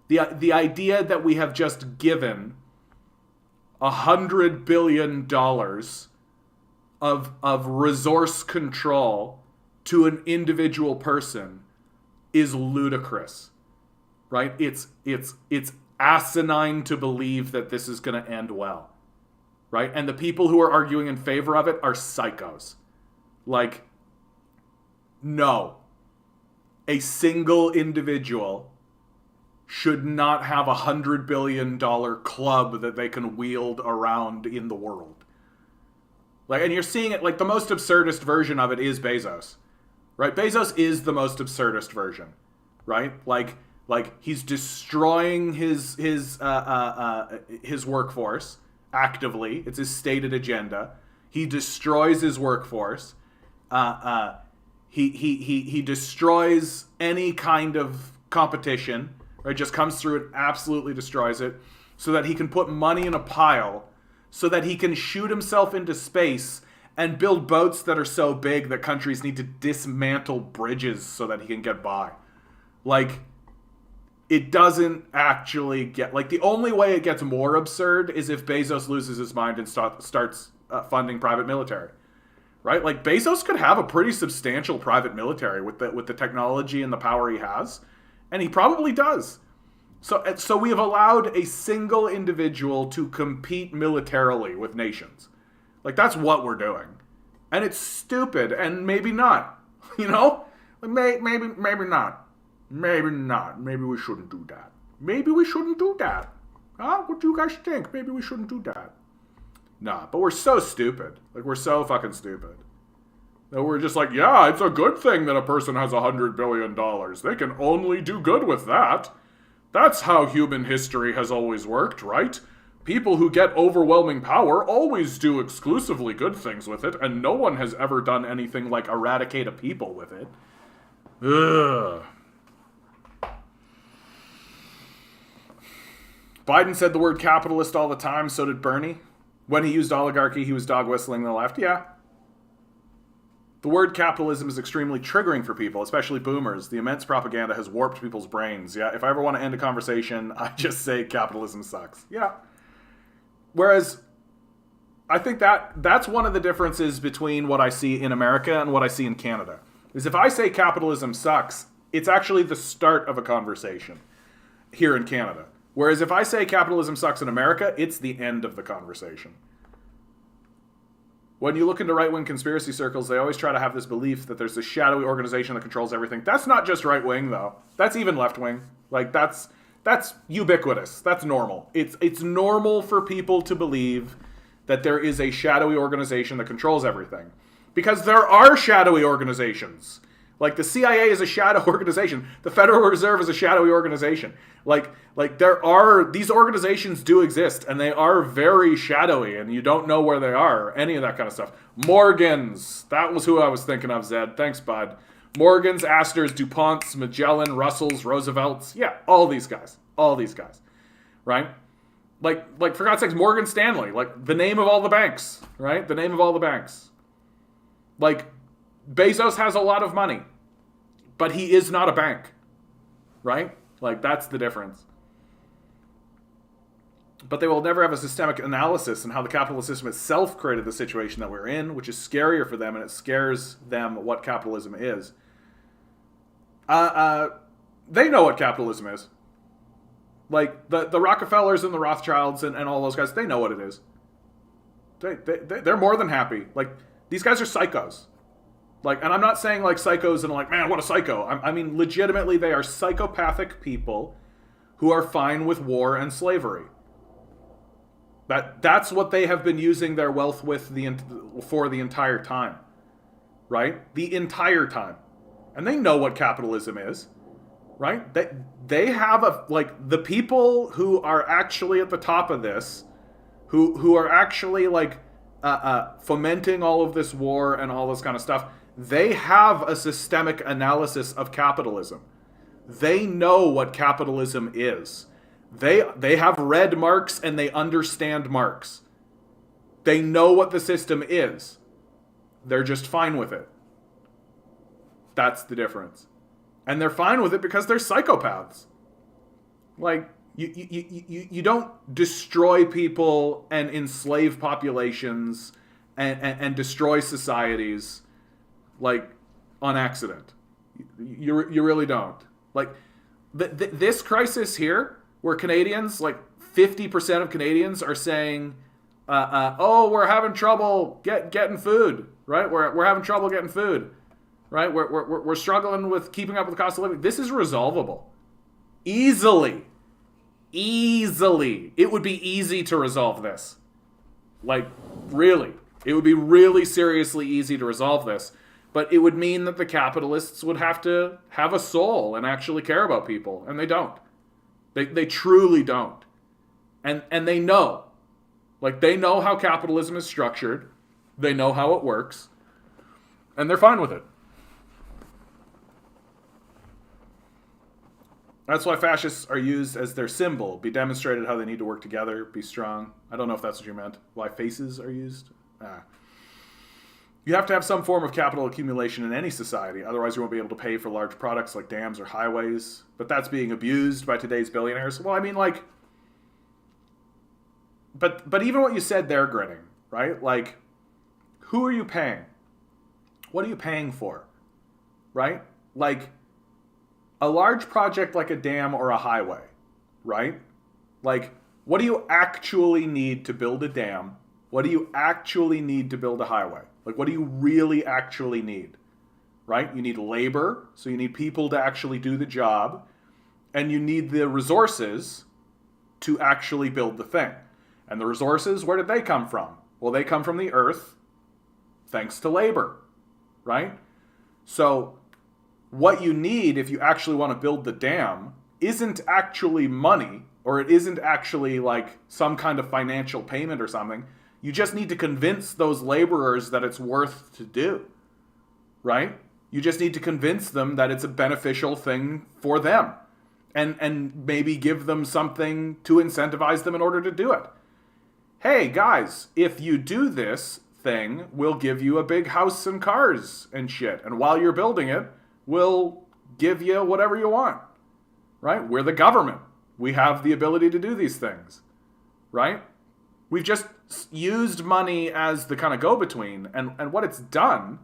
The idea that we have just given $100 billion of resource control to an individual person is ludicrous, right? It's asinine to believe that this is going to end well, right? And the people who are arguing in favor of it are psychos. Like, no. A single individual should not have $100 billion club that they can wield around in the world. Like, and you're seeing it, like, the most absurdist version of it is Bezos, right? Bezos is the most absurdist version, right? Like he's destroying his workforce actively. It's his stated agenda. He destroys his workforce. He destroys any kind of competition, right? Just comes through and absolutely destroys it, so that he can put money in a pile, so that he can shoot himself into space and build boats that are so big that countries need to dismantle bridges so that he can get by. Like, it doesn't actually get... Like, the only way it gets more absurd is if Bezos loses his mind and starts funding private military. Right? Like, Bezos could have a pretty substantial private military with the technology and the power he has. And he probably does. So we have allowed a single individual to compete militarily with nations. Like, that's what we're doing. And it's stupid, and maybe not. You know? Maybe not. Maybe not. Maybe we shouldn't do that. Maybe we shouldn't do that. Huh? What do you guys think? Maybe we shouldn't do that. Nah, but we're so stupid. Like, we're so fucking stupid. That we're just like, yeah, it's a good thing that a person has $100 billion. They can only do good with that. That's how human history has always worked, right? People who get overwhelming power always do exclusively good things with it, and no one has ever done anything like eradicate a people with it. Ugh. Biden said the word capitalist all the time, so did Bernie. When he used oligarchy, he was dog whistling the left. Yeah. The word capitalism is extremely triggering for people, especially boomers. The immense propaganda has warped people's brains. Yeah, if I ever want to end a conversation, I just say capitalism sucks. Yeah. Whereas, I think that's one of the differences between what I see in America and what I see in Canada. Is if I say capitalism sucks, it's actually the start of a conversation here in Canada. Whereas if I say capitalism sucks in America, it's the end of the conversation. When you look into right-wing conspiracy circles, they always try to have this belief that there's this shadowy organization that controls everything. That's not just right-wing, though. That's even left-wing. Like, that's ubiquitous. That's normal. It's normal for people to believe that there is a shadowy organization that controls everything. Because there are shadowy organizations. Like, the CIA is a shadow organization. The Federal Reserve is a shadowy organization. Like these organizations do exist, and they are very shadowy, and you don't know where they are, any of that kind of stuff. Morgans, that was who I was thinking of, Zed. Thanks, bud. Morgans, Astors, DuPonts, Magellan, Russells, Roosevelts. Yeah, all these guys. Right? Like for God's sakes, Morgan Stanley. Like, the name of all the banks. Right? The name of all the banks. Like, Bezos has a lot of money, but he is not a bank, right? Like, that's the difference. But they will never have a systemic analysis in how the capitalist system itself created the situation that we're in, which is scarier for them, and it scares them what capitalism is. They know what capitalism is. Like, the Rockefellers and the Rothschilds and all those guys, they know what it is. They're more than happy. Like, these guys are psychos. Like, and I'm not saying, like, psychos and like, man, what a psycho. I mean, legitimately, they are psychopathic people who are fine with war and slavery. That's what they have been using their wealth with for the entire time. Right? The entire time. And they know what capitalism is. Right? They have the people who are actually at the top of this, who are actually like fomenting all of this war and all this kind of stuff, they have a systemic analysis of capitalism. They know what capitalism is. They have read Marx and they understand Marx. They know what the system is. They're just fine with it. That's the difference. And they're fine with it because they're psychopaths. Like, you don't destroy people and enslave populations and destroy societies, like, on accident. You really don't. Like, this crisis here, where Canadians, like 50% of Canadians are saying, oh, we're having trouble getting food, right? We're having trouble getting food, right? We're struggling with keeping up with the cost of living. This is resolvable. Easily. It would be easy to resolve this. Like, really. It would be really seriously easy to resolve this. But it would mean that the capitalists would have to have a soul and actually care about people. And they don't. They truly don't. And they know. Like, they know how capitalism is structured. They know how it works. And they're fine with it. That's why fascists are used as their symbol. Be demonstrated how they need to work together, be strong. I don't know if that's what you meant. Why faces are used? You have to have some form of capital accumulation in any society. Otherwise, you won't be able to pay for large products like dams or highways. But that's being abused by today's billionaires. Well, I mean, like... But even what you said there, Grinning, right? Like, who are you paying? What are you paying for? Right? Like, a large project like a dam or a highway, right? Like, what do you actually need to build a dam? What do you actually need to build a highway? Like, what do you really actually need? Right? You need labor, so you need people to actually do the job, and you need the resources to actually build the thing. And the resources, where did they come from? Well, they come from the earth, thanks to labor, right? So what you need if you actually want to build the dam isn't actually money, or it isn't actually like some kind of financial payment or something. You just need to convince those laborers that it's worth to do, right? You just need to convince them that it's a beneficial thing for them, and maybe give them something to incentivize them in order to do it. Hey, guys, if you do this thing, we'll give you a big house and cars and shit. And while you're building it, we'll give you whatever you want, right? We're the government. We have the ability to do these things, right? We've just used money as the kind of go-between. And what it's done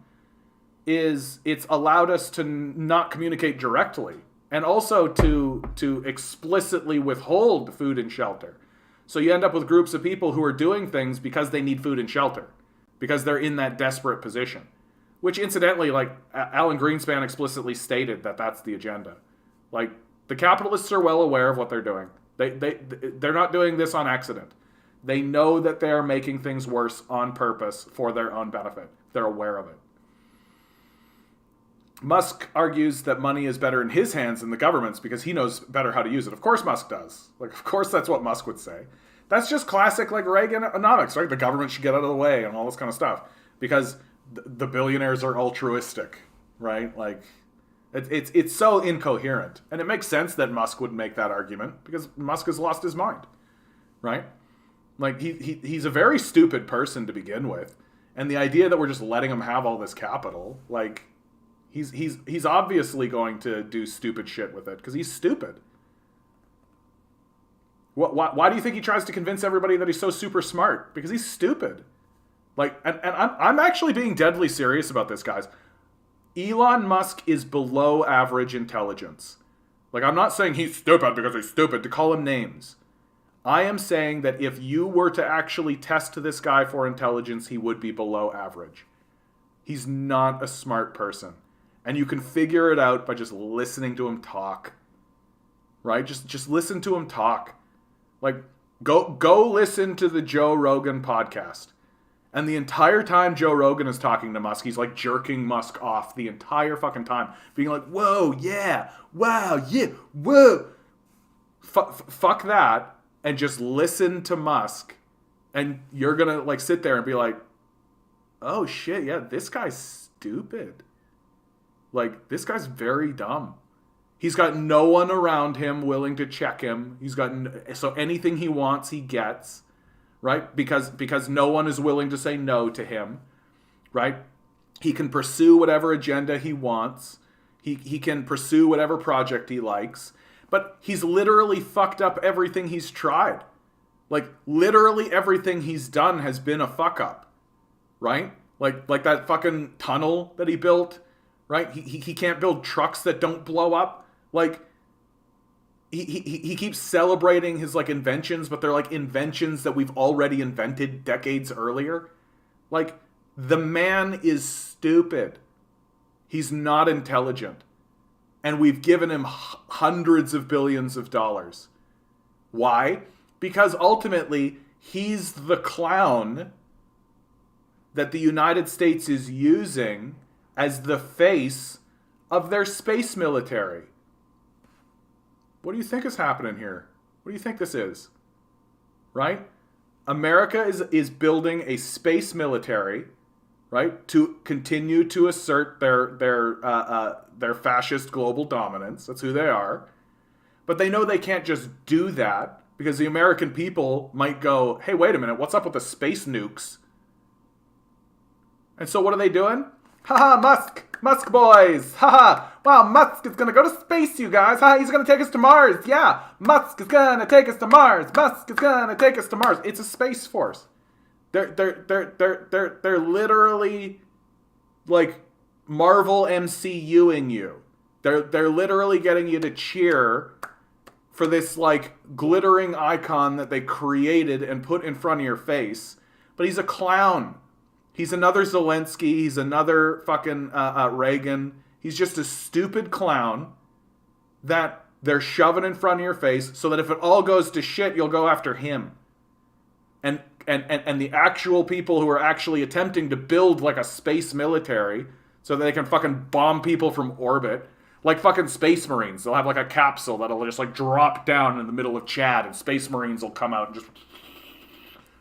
is it's allowed us to not communicate directly, and also to explicitly withhold food and shelter. So you end up with groups of people who are doing things because they need food and shelter, because they're in that desperate position. Which, incidentally, like, Alan Greenspan explicitly stated that that's the agenda. Like, the capitalists are well aware of what they're doing. They're not doing this on accident. They know that they are making things worse on purpose for their own benefit. They're aware of it. Musk argues that money is better in his hands than the government's because he knows better how to use it. Of course Musk does. Like, of course that's what Musk would say. That's just classic, like, Reaganomics, right? The government should get out of the way and all this kind of stuff. Because the billionaires are altruistic, right? Like, it's so incoherent. And it makes sense that Musk would make that argument because Musk has lost his mind, right? Like, he's a very stupid person to begin with. And the idea that we're just letting him have all this capital, like... He's obviously going to do stupid shit with it because he's stupid. Why do you think he tries to convince everybody that he's so super smart? Because he's stupid. Like, and I'm actually being deadly serious about this, guys. Elon Musk is below average intelligence. Like, I'm not saying he's stupid because he's stupid to call him names. I am saying that if you were to actually test this guy for intelligence, he would be below average. He's not a smart person. And you can figure it out by just listening to him talk. Right? Just listen to him talk. Like, go listen to the Joe Rogan podcast. And the entire time Joe Rogan is talking to Musk, he's like jerking Musk off the entire fucking time. Being like, whoa, yeah, wow, yeah, whoa. Fuck that. And just listen to Musk. And you're going to like sit there and be like, oh shit, yeah, this guy's stupid. Like, this guy's very dumb. He's got no one around him willing to check him. So anything he wants, he gets. Right? Because no one is willing to say no to him, right? He can pursue whatever agenda he wants. He can pursue whatever project he likes. But he's literally fucked up everything he's tried. Like, literally everything he's done has been a fuck up, right? Like that fucking tunnel that he built, right? He can't build trucks that don't blow up. Like, He keeps celebrating his like inventions, but they're like inventions that we've already invented decades earlier. Like, the man is stupid. He's not intelligent. And we've given him hundreds of billions of dollars. Why? Because ultimately, he's the clown that the United States is using as the face of their space military. What do you think is happening here? What do you think this is? Right? America is building a space military, right, to continue to assert their fascist global dominance. That's who they are. But they know they can't just do that because the American people might go, hey, wait a minute, what's up with the space nukes? And so what are they doing? Haha, Musk boys, haha, wow, Musk is gonna go to space, you guys, haha, he's gonna take us to Mars, yeah, Musk is gonna take us to Mars, Musk is gonna take us to Mars. It's a space force. They're literally like Marvel MCUing you. They're literally getting you to cheer for this like glittering icon that they created and put in front of your face, but he's a clown. He's another Zelensky. He's another fucking Reagan. He's just a stupid clown that they're shoving in front of your face so that if it all goes to shit, you'll go after him. And the actual people who are actually attempting to build like a space military so that they can fucking bomb people from orbit, like fucking Space Marines. They'll have like a capsule that'll just like drop down in the middle of Chad and Space Marines will come out and just...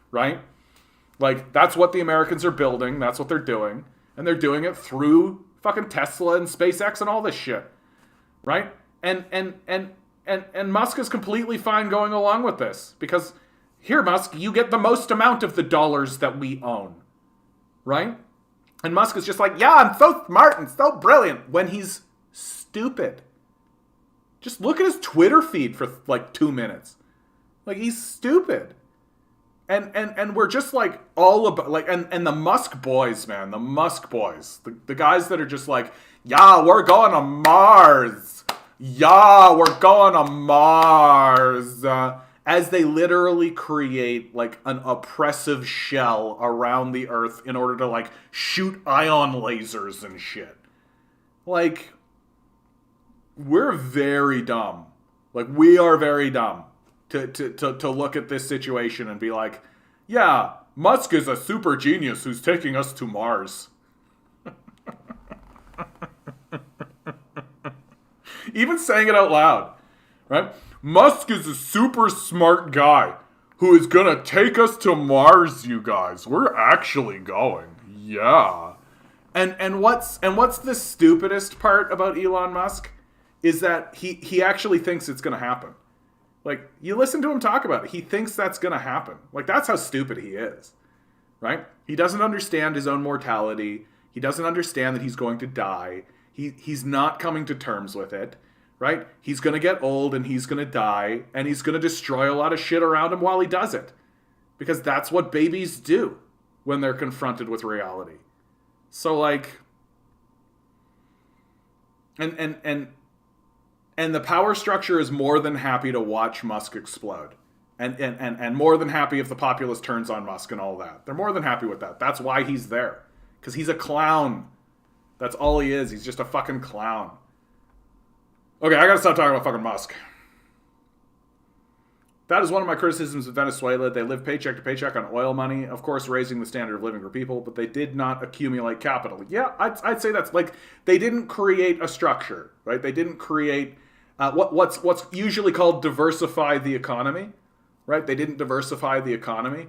Right? Like, that's what the Americans are building. That's what they're doing. And they're doing it through fucking Tesla and SpaceX and all this shit. Right? And Musk is completely fine going along with this. Because, here, Musk, you get the most amount of the dollars that we own. Right? And Musk is just like, yeah, I'm so smart and so brilliant. When he's stupid. Just look at his Twitter feed for, like, 2 minutes. Like, he's stupid. And we're just like all about like and the Musk boys, man, the Musk boys, the guys that are just like, yeah, we're going to Mars, yeah, we're going to Mars, as they literally create like an oppressive shell around the Earth in order to like shoot ion lasers and shit. Like, we're very dumb. Like, we are very dumb. To look at this situation and be like, yeah, Musk is a super genius who's taking us to Mars. Even saying it out loud, right? Musk is a super smart guy who is gonna take us to Mars, you guys. We're actually going. Yeah. And what's the stupidest part about Elon Musk is that he actually thinks it's gonna happen. Like, you listen to him talk about it. He thinks that's going to happen. Like, that's how stupid he is, right? He doesn't understand his own mortality. He doesn't understand that he's going to die. He's not coming to terms with it, right? He's going to get old and he's going to die and he's going to destroy a lot of shit around him while he does it. Because that's what babies do when they're confronted with reality. So, like, and And the power structure is more than happy to watch Musk explode. And more than happy if the populace turns on Musk and all that. They're more than happy with that. That's why he's there. Because he's a clown. That's all he is. He's just a fucking clown. Okay, I gotta stop talking about fucking Musk. That is one of my criticisms of Venezuela. They live paycheck to paycheck on oil money, of course, raising the standard of living for people, but they did not accumulate capital. Yeah, I'd say that's like, they didn't create a structure, right? They didn't create what's usually called diversify the economy, right? They didn't diversify the economy.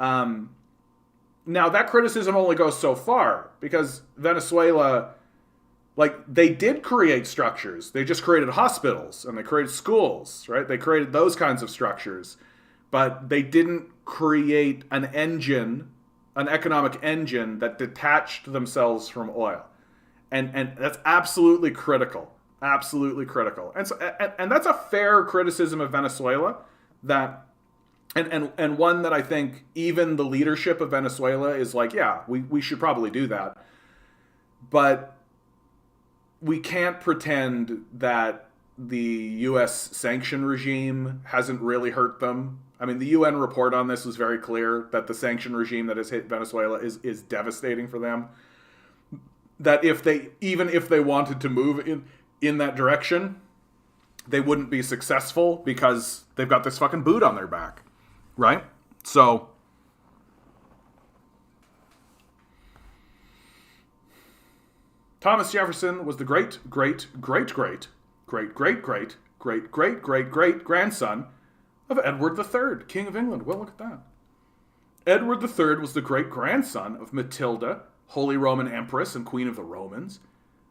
Now, that criticism only goes so far, because Venezuela, like, they did create structures. They just created hospitals and they created schools, right? They created those kinds of structures, but they didn't create an engine, an economic engine that detached themselves from oil. And that's absolutely critical. Absolutely critical. And so, and that's a fair criticism of Venezuela, that and one that I think even the leadership of Venezuela is like, yeah, we should probably do that. But we can't pretend that the U.S. sanction regime hasn't really hurt them. I mean, the UN report on this was very clear that the sanction regime that has hit Venezuela is devastating for them. That if they wanted to move in that direction, they wouldn't be successful because they've got this fucking boot on their back, right? So Thomas Jefferson was the great grandson of Edward III, King of England. Well, look at that. Edward III was the great grandson of Matilda, Holy Roman Empress and Queen of the Romans,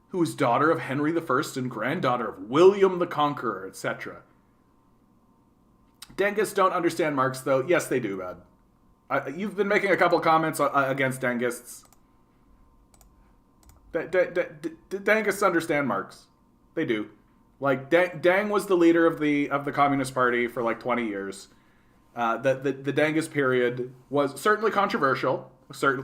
who was daughter of Henry I and granddaughter of William the Conqueror, etc. Dengists don't understand Marx, though. Yes, they do, bud. You've been making a couple comments against Dengists. Dengists understand Marx. They do. Like, Deng was the leader of the Communist Party for like 20 years. The Dengist period was certainly controversial,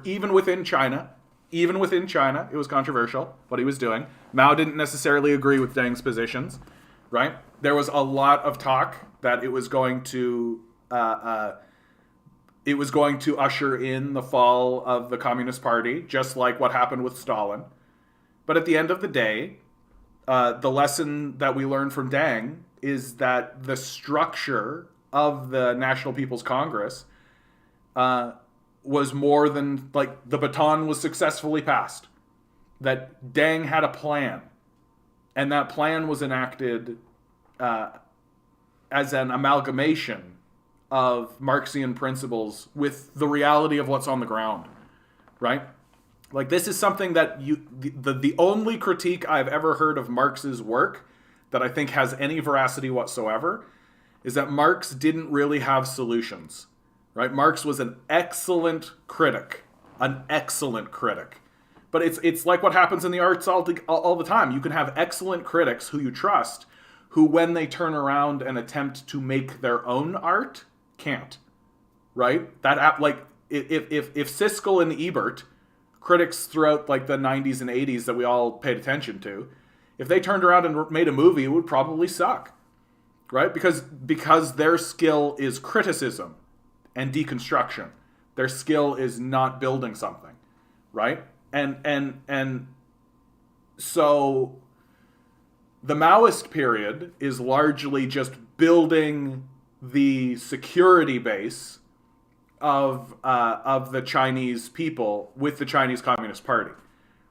even within China. Even within China, it was controversial what he was doing. Mao didn't necessarily agree with Deng's positions, right? There was a lot of talk that it was going to usher in the fall of the Communist Party, just like what happened with Stalin. But at the end of the day, the lesson that we learned from Deng is that the structure of the National People's Congress was more than, like, the baton was successfully passed. That Deng had a plan. And that plan was enacted as an amalgamation of Marxian principles with the reality of what's on the ground. Right? Like, this is something that the only critique I've ever heard of Marx's work that I think has any veracity whatsoever is that Marx didn't really have solutions. Right? Marx was an excellent critic. An excellent critic. But it's like what happens in the arts all the time. You can have excellent critics who you trust, who when they turn around and attempt to make their own art, can't. Right? That, like, if Siskel and Ebert, critics throughout like the 90s and 80s that we all paid attention to, if they turned around and made a movie, it would probably suck. Right? Because their skill is criticism and deconstruction. Their skill is not building something, right? And so the Maoist period is largely just building the security base of the Chinese people with the Chinese Communist Party,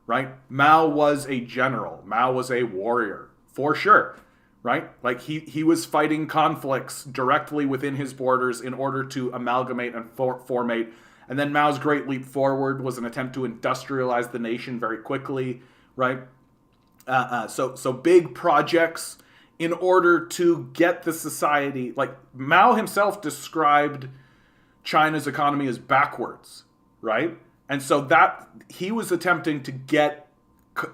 right? Mao was a general. Mao was a warrior, for sure. Right? Like, he was fighting conflicts directly within his borders in order to amalgamate and formate. And then Mao's Great Leap Forward was an attempt to industrialize the nation very quickly, right? So big projects in order to get the society, like, Mao himself described China's economy as backwards, right? And so that he was attempting to get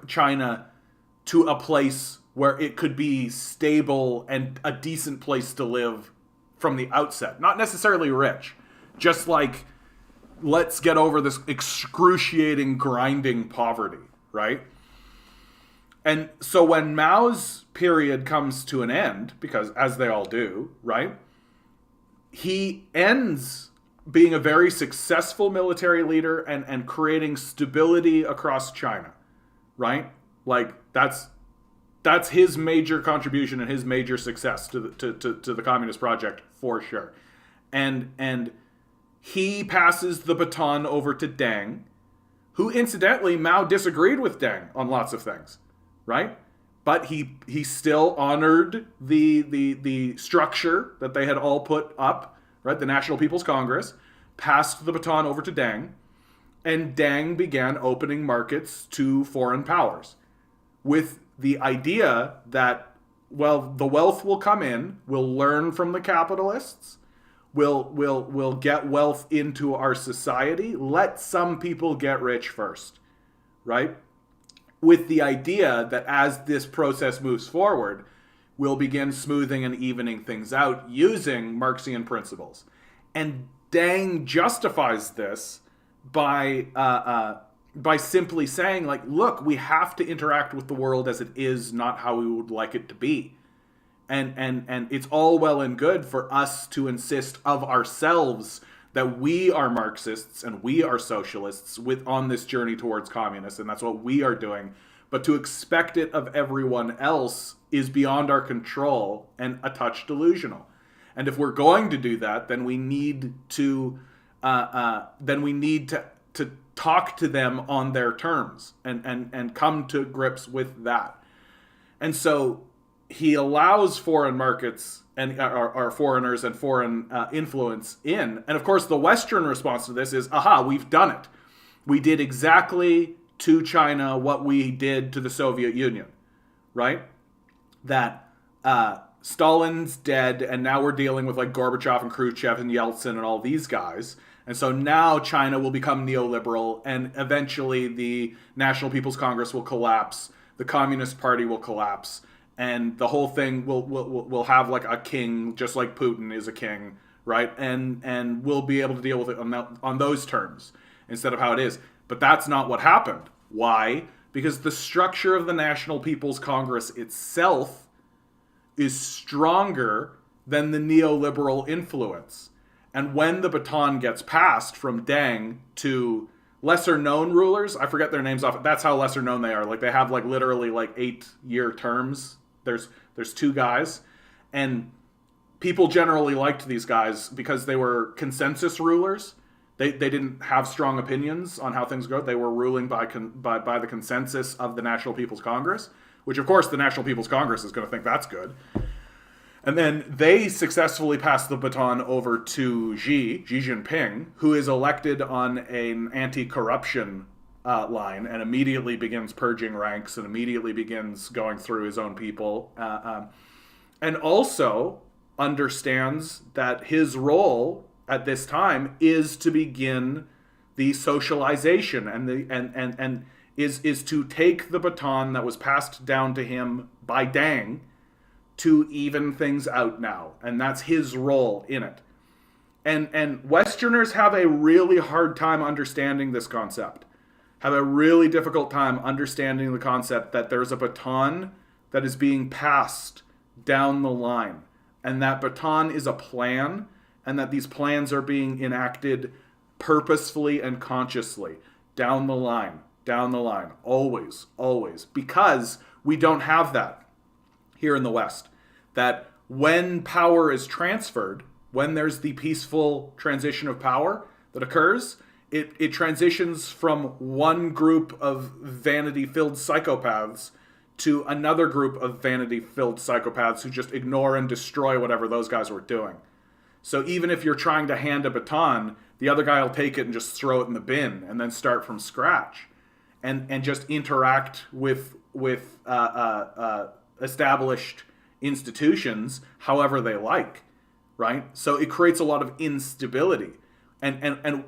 China to a place where it could be stable and a decent place to live from the outset. Not necessarily rich. Just like, let's get over this excruciating, grinding poverty, right? And so when Mao's period comes to an end, because as they all do, right, he ends being a very successful military leader and creating stability across China, right? Like that's his major contribution and his major success to the communist project for sure. And he passes the baton over to Deng, who incidentally Mao disagreed with Deng on lots of things, right? But he still honored the structure that they had all put up, right? The National People's Congress passed the baton over to Deng, and Deng began opening markets to foreign powers with the idea that, well, the wealth will come in, we'll learn from the capitalists, we'll get wealth into our society, let some people get rich first, right? With the idea that as this process moves forward, we'll begin smoothing and evening things out using Marxian principles. And Deng justifies this by simply saying, like, look, we have to interact with the world as it is, not how we would like it to be. And it's all well and good for us to insist of ourselves that we are Marxists and we are socialists on this journey towards communists, and that's what we are doing. But to expect it of everyone else is beyond our control and a touch delusional. And if we're going to do that, then we need to talk to them on their terms and come to grips with that. And so he allows foreign markets and our foreigners and foreign influence in. And of course, the Western response to this is, aha, we've done it. We did exactly to China what we did to the Soviet Union, right? That Stalin's dead, and now we're dealing with like Gorbachev and Khrushchev and Yeltsin and all these guys. And so now China will become neoliberal, and eventually the National People's Congress will collapse, the Communist Party will collapse, and the whole thing will have like a king, just like Putin is a king, right? And we'll be able to deal with it on those terms instead of how it is. But that's not what happened. Why? Because the structure of the National People's Congress itself is stronger than the neoliberal influence. And when the baton gets passed from Deng to lesser known rulers, I forget their names off. That's how lesser known they are. Like they have like literally like 8-year terms. There's 2 guys, and people generally liked these guys because they were consensus rulers. They didn't have strong opinions on how things go. They were ruling by the consensus of the National People's Congress, which of course the National People's Congress is going to think that's good. And then they successfully passed the baton over to Xi Jinping, who is elected on an anti-corruption line and immediately begins purging ranks and immediately begins going through his own people. And also understands that his role at this time is to begin the socialization and is to take the baton that was passed down to him by Deng to even things out now, and that's his role in it. And Westerners have a really hard time understanding this concept, have a really difficult time understanding the concept that there's a baton that is being passed down the line, and that baton is a plan, and that these plans are being enacted purposefully and consciously down the line, always, because we don't have that here in the West. That when power is transferred, when there's the peaceful transition of power that occurs, it transitions from one group of vanity-filled psychopaths to another group of vanity-filled psychopaths who just ignore and destroy whatever those guys were doing. So even if you're trying to hand a baton, the other guy will take it and just throw it in the bin and then start from scratch and just interact with established institutions however they like, right? So it creates a lot of instability. And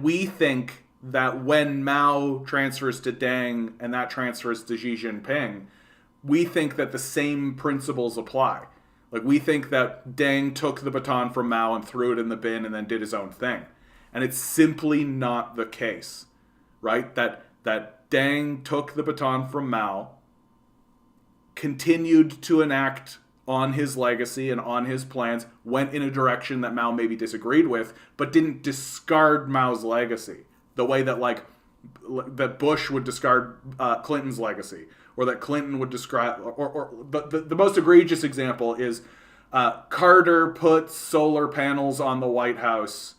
we think that when Mao transfers to Deng and that transfers to Xi Jinping, we think that the same principles apply. Like we think that Deng took the baton from Mao and threw it in the bin and then did his own thing. And it's simply not the case, right? That Deng took the baton from Mao continued to enact on his legacy and on his plans, went in a direction that Mao maybe disagreed with, but didn't discard Mao's legacy the way that that Bush would discard Clinton's legacy, or that Clinton would describe, or the most egregious example is Carter puts solar panels on the White House,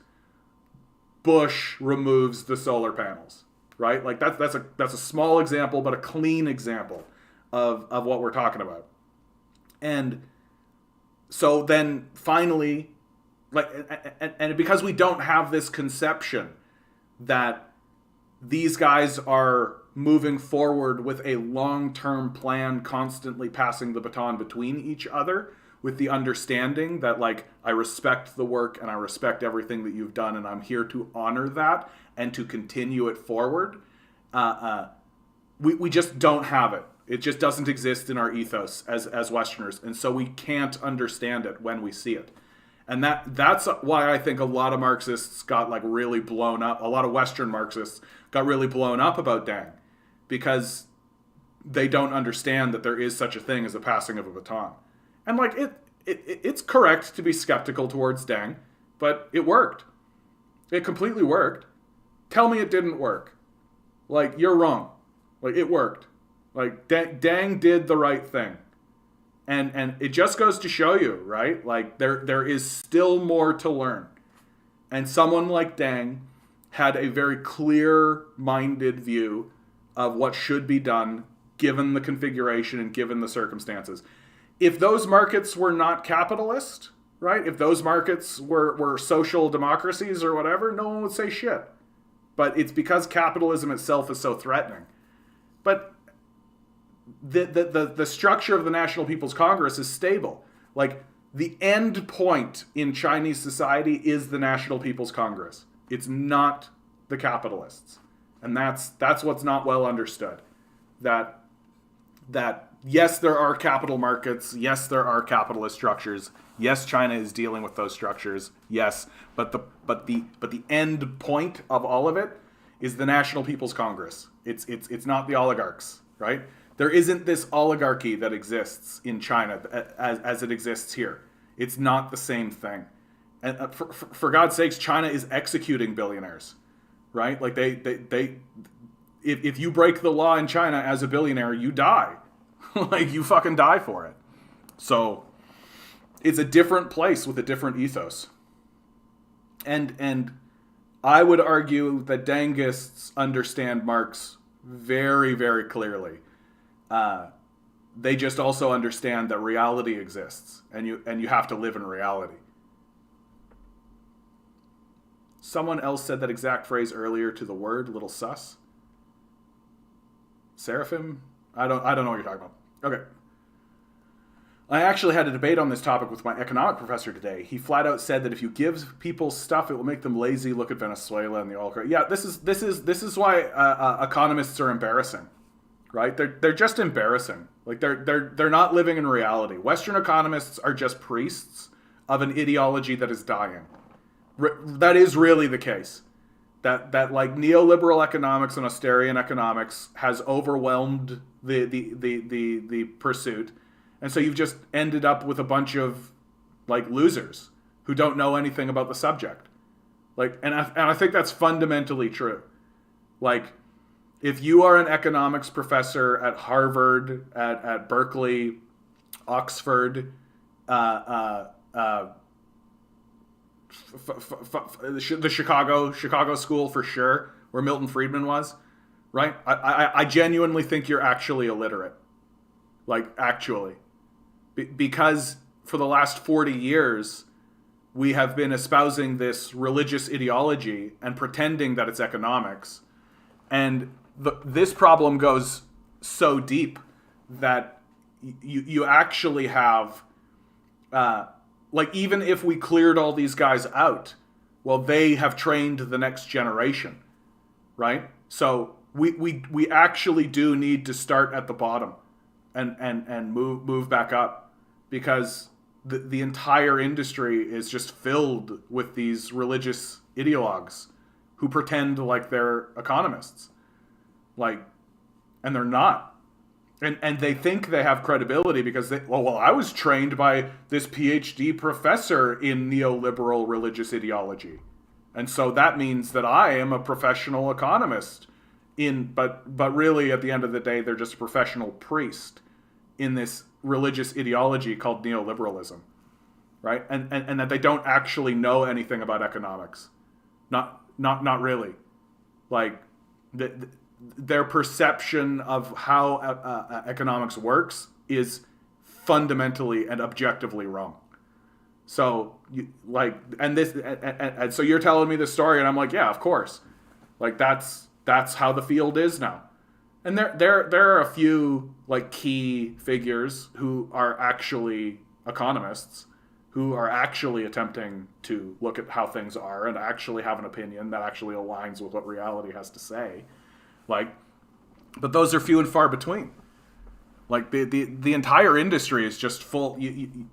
Bush removes the solar panels, right? Like that's a small example, but a clean example of what we're talking about. And so then finally, and because we don't have this conception that these guys are moving forward with a long-term plan, constantly passing the baton between each other, with the understanding that, like, I respect the work and I respect everything that you've done, and I'm here to honor that and to continue it forward. We just don't have it. It just doesn't exist in our ethos as Westerners, and so we can't understand it when we see it. And that's why I think a lot of Marxists got like really blown up. A lot of Western Marxists got really blown up about Deng, because they don't understand that there is such a thing as a passing of a baton. And like it's correct to be skeptical towards Deng, but it worked. It completely worked. Tell me it didn't work. Like, you're wrong. Like, it worked. Like, Deng did the right thing. And it just goes to show you, right? Like, there is still more to learn. And someone like Deng had a very clear-minded view of what should be done given the configuration and given the circumstances. If those markets were not capitalist, right? If those markets were social democracies or whatever, no one would say shit. But it's because capitalism itself is so threatening. But the structure of the National People's Congress is stable. Like, the end point in Chinese society is the National People's Congress. It's not the capitalists. And that's what's not well understood. That yes, there are capital markets. Yes, there are capitalist structures. Yes, China is dealing with those structures. Yes, but the end point of all of it is the National People's Congress. It's not the oligarchs, right? There isn't this oligarchy that exists in China as it exists here. It's not the same thing. And for God's sakes, China is executing billionaires, right? Like if you break the law in China as a billionaire, you die. Like, you fucking die for it. So it's a different place with a different ethos. And I would argue that Dengists understand Marx very, very clearly. They just also understand that reality exists, and you have to live in reality. Someone else said that exact phrase earlier to the word, little sus. Seraphim? I don't know what you're talking about. Okay. I actually had a debate on this topic with my economic professor today. He flat out said that if you give people stuff, it will make them lazy. Look at Venezuela and the oil crisis. Yeah, this is why economists are embarrassing, right? They're just embarrassing. Like, they're not living in reality. Western economists are just priests of an ideology that is dying. That is really the case. That like neoliberal economics and austerian economics has overwhelmed the pursuit, and so you've just ended up with a bunch of like losers who don't know anything about the subject. Like, and I think that's fundamentally true. Like, if you are an economics professor at Harvard, at Berkeley, Oxford, the Chicago school for sure, where Milton Friedman was, right? I genuinely think you're actually illiterate. Like, actually. Because for the last 40 years, we have been espousing this religious ideology and pretending that it's economics. And this problem goes so deep that you actually have... like, even if we cleared all these guys out, well, they have trained the next generation, right? So we actually do need to start at the bottom and move back up, because the entire industry is just filled with these religious ideologues who pretend like they're economists, like, and they're not. And they think they have credibility because I was trained by this PhD professor in neoliberal religious ideology. And so that means that I am a professional economist but really at the end of the day they're just a professional priest in this religious ideology called neoliberalism. Right? And that they don't actually know anything about economics. Not really. Like their perception of how economics works is fundamentally and objectively wrong. So so you're telling me this story, and I'm like, yeah, of course. Like that's how the field is now. And there are a few like key figures who are actually economists, who are actually attempting to look at how things are and actually have an opinion that actually aligns with what reality has to say. Like, but those are few and far between. Like the entire industry is just full. And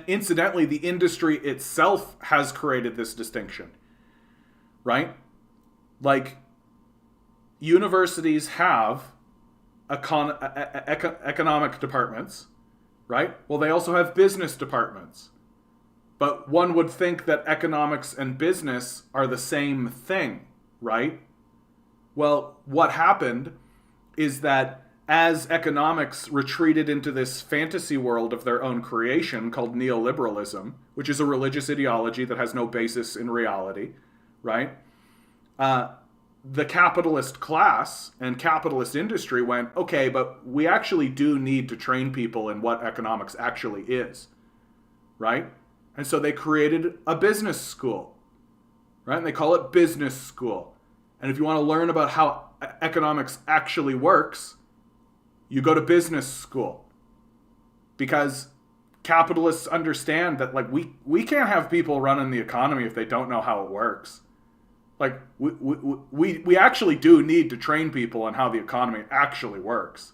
incidentally, the industry itself has created this distinction, right? Like, universities have economic departments, right? Well, they also have business departments. But one would think that economics and business are the same thing, right? Well, what happened is that as economics retreated into this fantasy world of their own creation called neoliberalism, which is a religious ideology that has no basis in reality, right? The capitalist class and capitalist industry went, okay, but we actually do need to train people in what economics actually is, right? And so they created a business school, right? And they call it business school. And if you want to learn about how economics actually works, you go to business school. Because capitalists understand that like we can't have people running the economy if they don't know how it works. Like we actually do need to train people on how the economy actually works.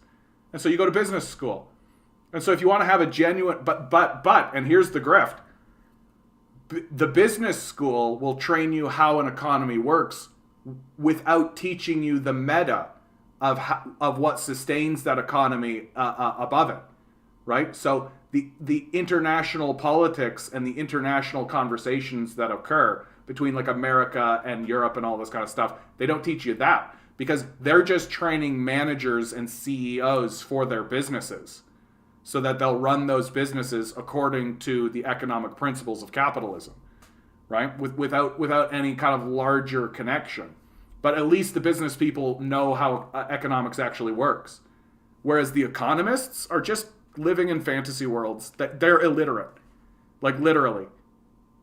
And so you go to business school. And so if you want to have a genuine but and here's the grift. The business school will train you how an economy works without teaching you the meta of what sustains that economy above it, right? So the international politics and the international conversations that occur between like America and Europe and all this kind of stuff, they don't teach you that because they're just training managers and CEOs for their businesses so that they'll run those businesses according to the economic principles of capitalism, right? Without any kind of larger connection. But at least the business people know how economics actually works. Whereas the economists are just living in fantasy worlds that they're illiterate. Like literally.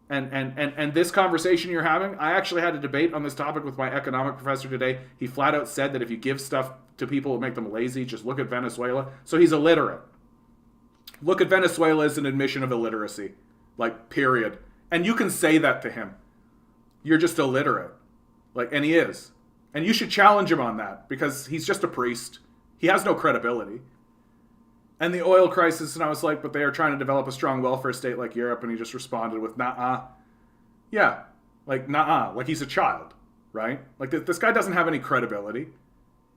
And this conversation you're having, I actually had a debate on this topic with my economic professor today. He flat out said that if you give stuff to people to make them lazy, just look at Venezuela. So he's illiterate. Look at Venezuela as an admission of illiteracy. Like, period. And you can say that to him. You're just illiterate. Like, and he is. And you should challenge him on that because he's just a priest. He has no credibility. And the oil crisis, and I was like, but they are trying to develop a strong welfare state like Europe, and he just responded with, nah-uh. Yeah, like, nah-uh. Like, he's a child, right? Like, this guy doesn't have any credibility.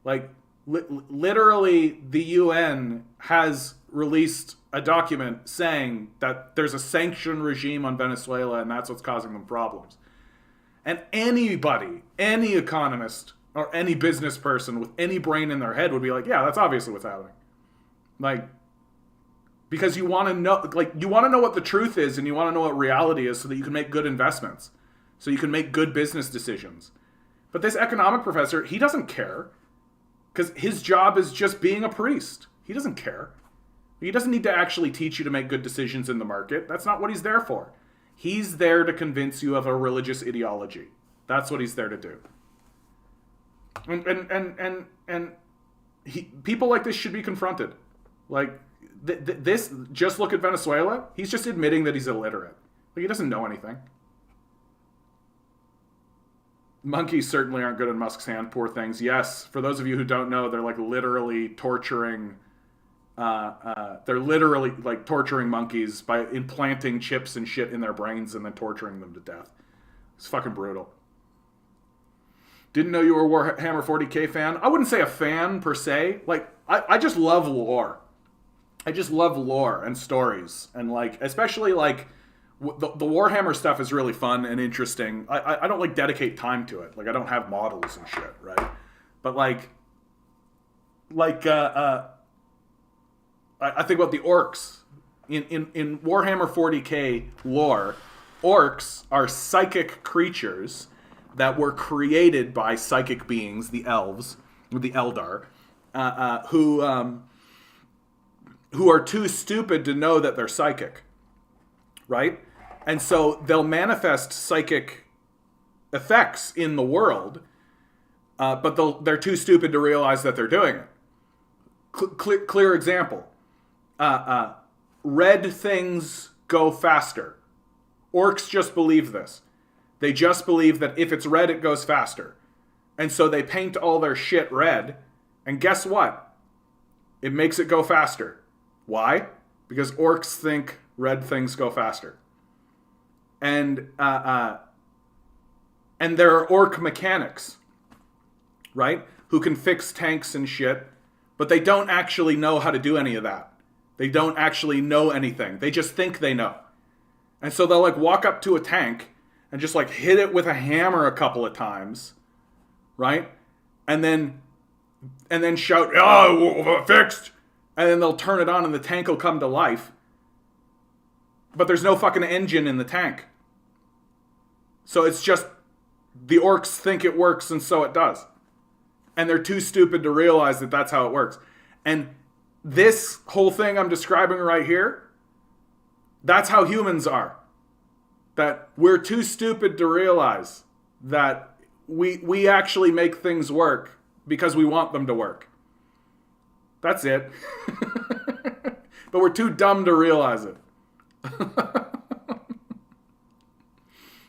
Like, literally, the UN has released a document saying that there's a sanction regime on Venezuela, and that's what's causing them problems. And anybody, any economist, or any business person with any brain in their head would be like, yeah, that's obviously what's happening. Like, because you want to know what the truth is and you want to know what reality is so that you can make good investments, so you can make good business decisions. But this economic professor, he doesn't care because his job is just being a priest. He doesn't care. He doesn't need to actually teach you to make good decisions in the market. That's not what he's there for. He's there to convince you of a religious ideology. That's what he's there to do. And people like this should be confronted. Like, this, just look at Venezuela. He's just admitting that he's illiterate. Like, he doesn't know anything. Monkeys certainly aren't good in Musk's hand, poor things. Yes, for those of you who don't know, they're like literally torturing... they're literally like torturing monkeys by implanting chips and shit in their brains and then torturing them to death. It's fucking brutal. Didn't know you were a Warhammer 40k fan. I wouldn't say a fan per se. Like, I just love lore. I just love lore and stories. And, like, especially, like, the Warhammer stuff is really fun and interesting. I don't, like, dedicate time to it. Like, I don't have models and shit, right? But, I think about the orcs. In Warhammer 40k lore, orcs are psychic creatures that were created by psychic beings, the elves, the Eldar, who are too stupid to know that they're psychic, right? And so they'll manifest psychic effects in the world, but they're too stupid to realize that they're doing it. Clear example. Red things go faster. Orcs just believe this. They just believe that if it's red, it goes faster. And so they paint all their shit red, and guess what? It makes it go faster. Why? Because orcs think red things go faster. And there are orc mechanics, right? Who can fix tanks and shit, but they don't actually know how to do any of that. They don't actually know anything. They just think they know. And so they'll, like, walk up to a tank and just, like, hit it with a hammer a couple of times, right? And then shout, "Oh, fixed!" And then they'll turn it on and the tank will come to life. But there's no fucking engine in the tank. So it's just the orcs think it works, and so it does. And they're too stupid to realize that that's how it works. And this whole thing I'm describing right here, that's how humans are. That we're too stupid to realize that we actually make things work because we want them to work. That's it. But we're too dumb to realize it.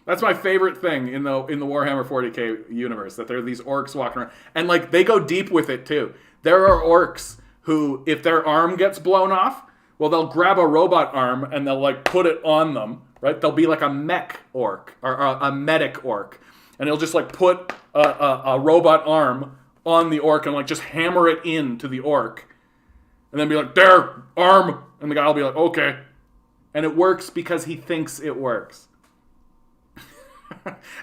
That's my favorite thing in the Warhammer 40k universe, that there are these orcs walking around. And, like, they go deep with it too. There are orcs who, if their arm gets blown off, well, they'll grab a robot arm and they'll, like, put it on them, right? They'll be like a mech orc, or a medic orc. And he'll just, like, put a robot arm on the orc and, like, just hammer it into the orc. And then be like, "There, arm!" And the guy will be like, "Okay." And it works because he thinks it works.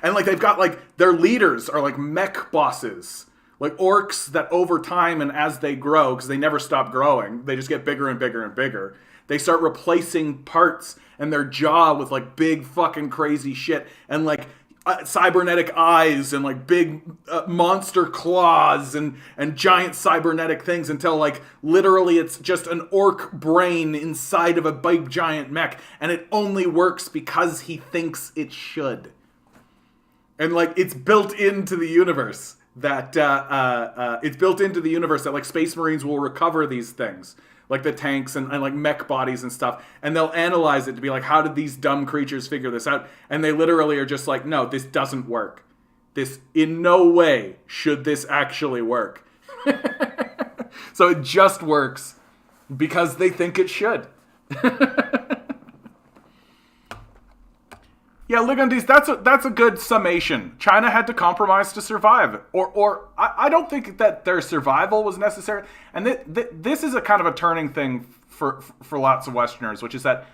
And, like, they've got, like, their leaders are, like, mech bosses. Like, orcs that over time and as they grow, because they never stop growing, they just get bigger and bigger and bigger. They start replacing parts and their jaw with, like, big fucking crazy shit. And, like, cybernetic eyes and, like, big monster claws and giant cybernetic things, until, like, literally it's just an orc brain inside of a big giant mech. And it only works because he thinks it should. And, like, it's built into the universe that like, Space Marines will recover these things, like the tanks and like mech bodies and stuff, and they'll analyze it to be like, how did these dumb creatures figure this out? And they literally are just like, no, this doesn't work. This, in no way should this actually work. So it just works because they think it should. Yeah, Ligandis, that's a good summation. China had to compromise to survive, or I don't think that their survival was necessary. And this is a kind of a turning thing for lots of Westerners, which is that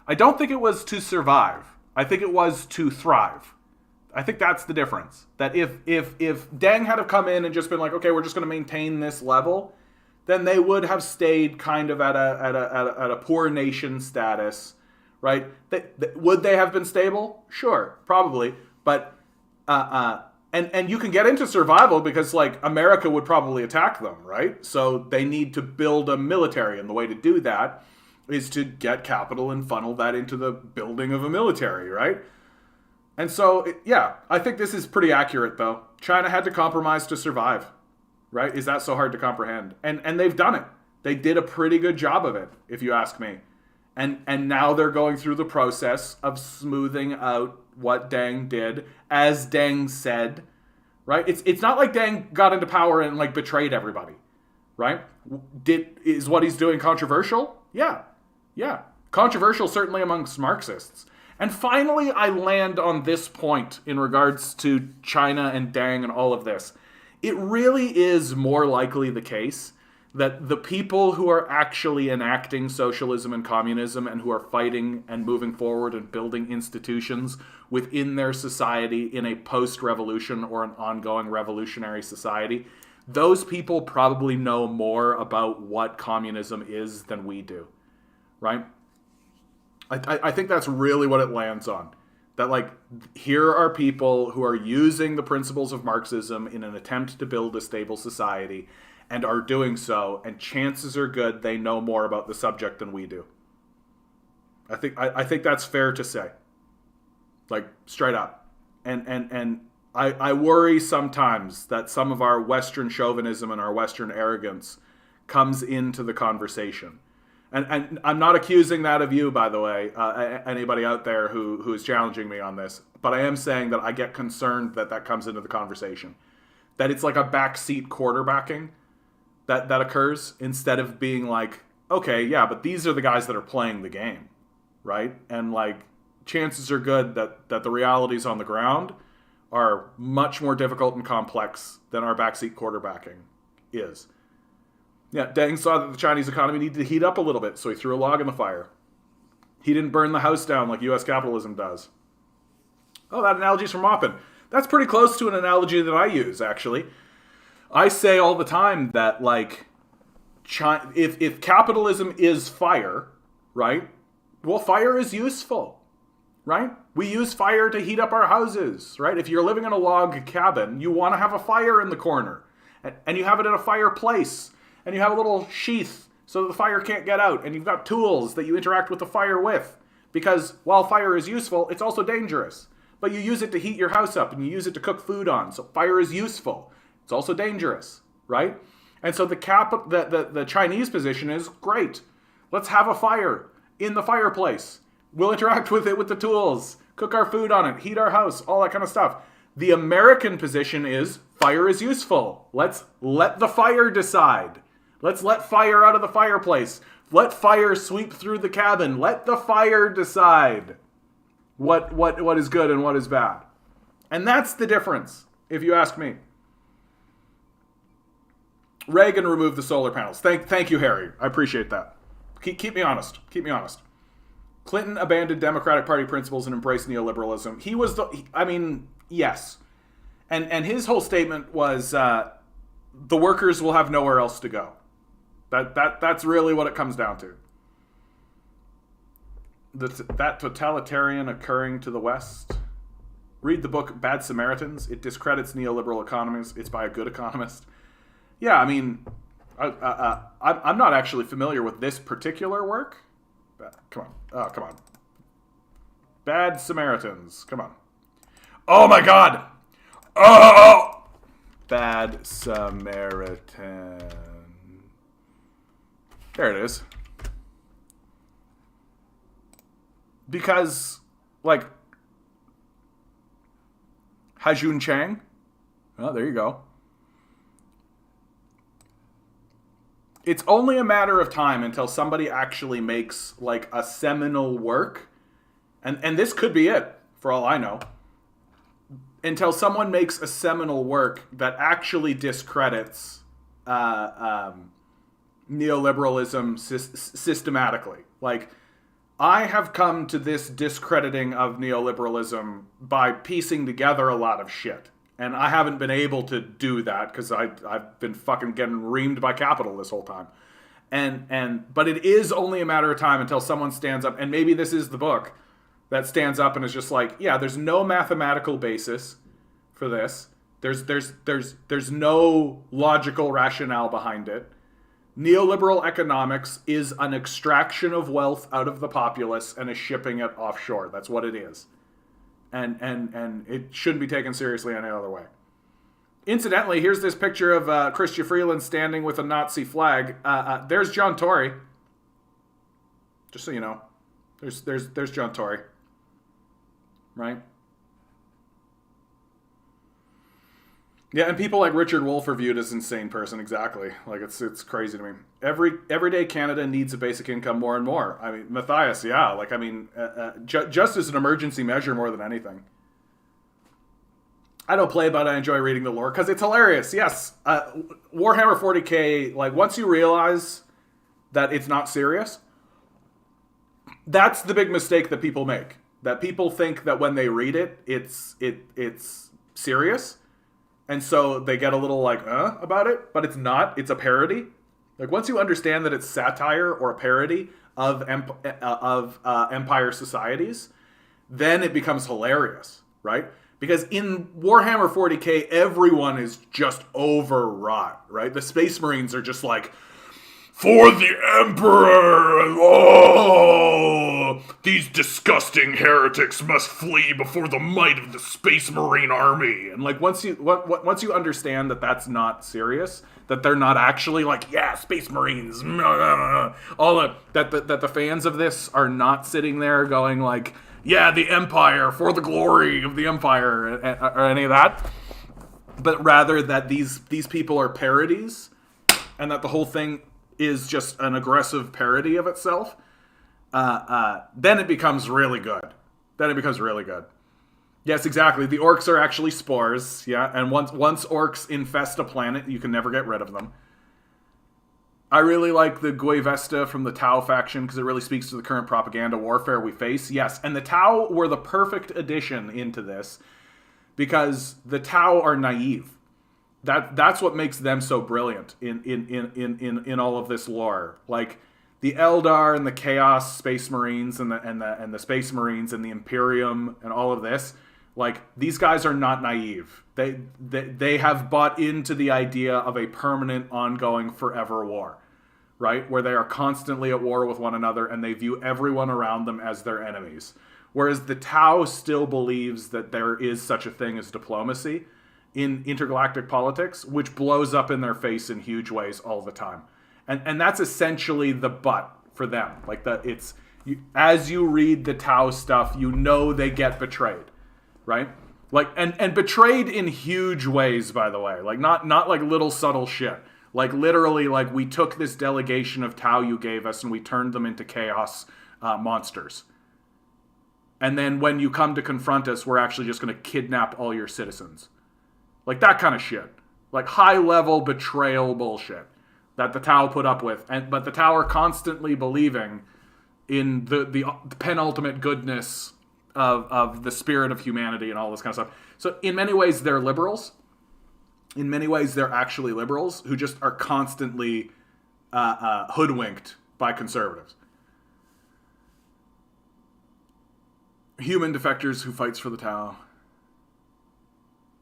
I don't think it was to survive. I think it was to thrive. I think that's the difference. That if Deng had have come in and just been like, okay, we're just going to maintain this level, then they would have stayed kind of at a poor nation status. Right? Would they have been stable? Sure, probably. But and you can get into survival because, like, America would probably attack them, right? So they need to build a military, and the way to do that is to get capital and funnel that into the building of a military, right? And so, yeah, I think this is pretty accurate, though. China had to compromise to survive, right? Is that so hard to comprehend? And they've done it. They did a pretty good job of it, if you ask me. And now they're going through the process of smoothing out what Deng did, as Deng said, right? It's not like Deng got into power and, like, betrayed everybody, right? Is what he's doing controversial? Yeah. Controversial certainly amongst Marxists. And finally, I land on this point in regards to China and Deng and all of this. It really is more likely the case that the people who are actually enacting socialism and communism and who are fighting and moving forward and building institutions within their society in a post-revolution or an ongoing revolutionary society, those people probably know more about what communism is than we do, right? I think that's really what it lands on. That, like, here are people who are using the principles of Marxism in an attempt to build a stable society and are doing so, and chances are good they know more about the subject than we do. I think that's fair to say. Like, straight up. And I worry sometimes that some of our Western chauvinism and our Western arrogance comes into the conversation. And I'm not accusing that of you, by the way, anybody out there who is challenging me on this. But I am saying that I get concerned that comes into the conversation. That it's like a backseat quarterbacking that occurs instead of being like, okay, yeah, but these are the guys that are playing the game, right? And like, chances are good that the realities on the ground are much more difficult and complex than our backseat quarterbacking is. Yeah, Deng saw that the Chinese economy needed to heat up a little bit, so he threw a log in the fire. He didn't burn the house down like U.S. capitalism does. Oh, that analogy's from Maupin. That's pretty close to an analogy that I use, actually. I say all the time that, like, if capitalism is fire, right? Well, fire is useful, right? We use fire to heat up our houses, right? If you're living in a log cabin, you want to have a fire in the corner. And you have it in a fireplace. And you have a little sheath so that the fire can't get out. And you've got tools that you interact with the fire with. Because while fire is useful, it's also dangerous. But you use it to heat your house up and you use it to cook food on. So fire is useful. It's also dangerous, right? And so the Chinese position is, great. Let's have a fire in the fireplace. We'll interact with it with the tools. Cook our food on it. Heat our house. All that kind of stuff. The American position is, fire is useful. Let's let the fire decide. Let's let fire out of the fireplace. Let fire sweep through the cabin. Let the fire decide what is good and what is bad. And that's the difference, if you ask me. Reagan removed the solar panels. Thank you, Harry. I appreciate that. Keep me honest. Keep me honest. Clinton abandoned Democratic Party principles and embraced neoliberalism. He was yes. And his whole statement was, the workers will have nowhere else to go. That's really what it comes down to. That totalitarian occurring to the West. Read the book Bad Samaritans. It discredits neoliberal economies. It's by a good economist. Yeah, I mean, I'm not actually familiar with this particular work. Come on. Bad Samaritans. Come on. Oh my God. Oh! Bad Samaritan. There it is. Because, like, Hajun Chang. Oh, there you go. It's only a matter of time until somebody actually makes, like, a seminal work. And this could be it, for all I know. Until someone makes a seminal work that actually discredits neoliberalism systematically. Like, I have come to this discrediting of neoliberalism by piecing together a lot of shit. And I haven't been able to do that because I've been fucking getting reamed by capital this whole time. But it is only a matter of time until someone stands up, and maybe this is the book that stands up and is just like, yeah, there's no mathematical basis for this. There's no logical rationale behind it. Neoliberal economics is an extraction of wealth out of the populace and a shipping it offshore. That's what it is. And it shouldn't be taken seriously any other way. Incidentally, here's this picture of Chrystia Freeland standing with a Nazi flag. There's John Tory. Just so you know. There's John Tory. Right? Yeah, and people like Richard Wolff are viewed as insane person. Exactly. Like it's crazy to me. Everyday Canada needs a basic income more and more. I mean, Matthias, yeah. Like, I mean, just as an emergency measure more than anything. I don't play, but I enjoy reading the lore because it's hilarious. Yes, Warhammer 40K. Like, once you realize that it's not serious, that's the big mistake that people make. That people think that when they read it, it's serious. And so they get a little like, about it, but it's not. It's a parody. Like, once you understand that it's satire or a parody of empire societies, then it becomes hilarious, right? Because in Warhammer 40K, everyone is just overwrought, right? The Space Marines are just like, for the Emperor! Oh! These disgusting heretics must flee before the might of the Space Marine army. And like once you understand that that's not serious, that they're not actually like, yeah, Space Marines, all that the fans of this are not sitting there going like, yeah, the Empire, for the glory of the Empire, or any of that, but rather that these people are parodies, and that the whole thing is just an aggressive parody of itself, then it becomes really good. Yes, exactly. The orcs are actually spores, yeah, and once orcs infest a planet, you can never get rid of them. I really like the Guevesta from the Tau faction because it really speaks to the current propaganda warfare we face. Yes, and the Tau were the perfect addition into this because the Tau are naive. That's what makes them so brilliant in all of this lore. Like the Eldar and the Chaos Space Marines and the Space Marines and the Imperium and all of this, like these guys are not naive. They have bought into the idea of a permanent, ongoing, forever war, right? Where they are constantly at war with one another and they view everyone around them as their enemies. Whereas the Tau still believes that there is such a thing as diplomacy in intergalactic politics, which blows up in their face in huge ways all the time. And that's essentially the but for them. Like as you read the Tau stuff, you know they get betrayed, right? Like and betrayed in huge ways, by the way. Like not like little subtle shit. Like literally, like we took this delegation of Tau you gave us and we turned them into chaos monsters. And then when you come to confront us, we're actually just going to kidnap all your citizens. Like that kind of shit. Like high-level betrayal bullshit that the Tau put up with. But the Tau are constantly believing in the penultimate goodness of the spirit of humanity and all this kind of stuff. So in many ways, they're liberals. In many ways, they're actually liberals who just are constantly hoodwinked by conservatives. Human defectors who fights for the Tau.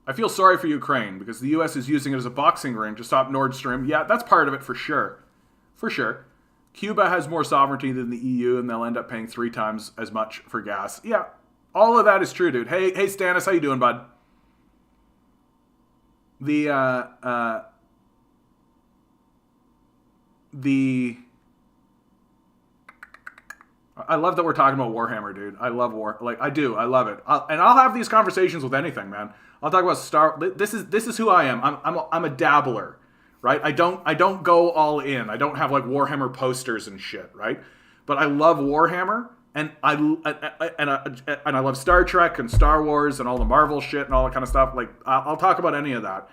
I feel sorry for Ukraine because the U.S. is using it as a boxing ring to stop Nord Stream. Yeah, that's part of it for sure. For sure. Cuba has more sovereignty than the EU and they'll end up paying 3 times as much for gas. Yeah, all of that is true, dude. Hey, Stannis, how you doing, bud? I love that we're talking about Warhammer, dude. I love war. Like, I do. I love it. And I'll have these conversations with anything, man. I'll talk about This is who I am. I'm a dabbler, right? I don't go all in. I don't have like Warhammer posters and shit, right? But I love Warhammer, and I love Star Trek and Star Wars and all the Marvel shit and all that kind of stuff. Like, I'll talk about any of that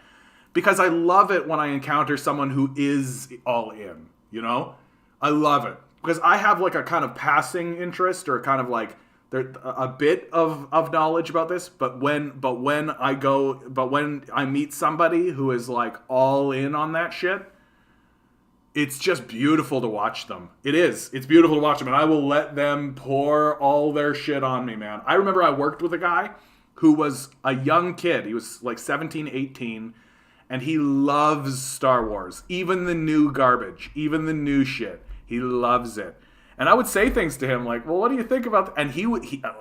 because I love it when I encounter someone who is all in. You know, I love it. Because I have like a kind of passing interest or kind of like a bit of knowledge about this, but when I meet somebody who is like all in on that shit, it's just beautiful to watch them. It is. It's beautiful to watch them, and I will let them pour all their shit on me, man. I remember I worked with a guy who was a young kid. He was like 17, 18, and he loves Star Wars. Even the new garbage, even the new shit. He loves it. And I would say things to him like, well, what do you think about that? And he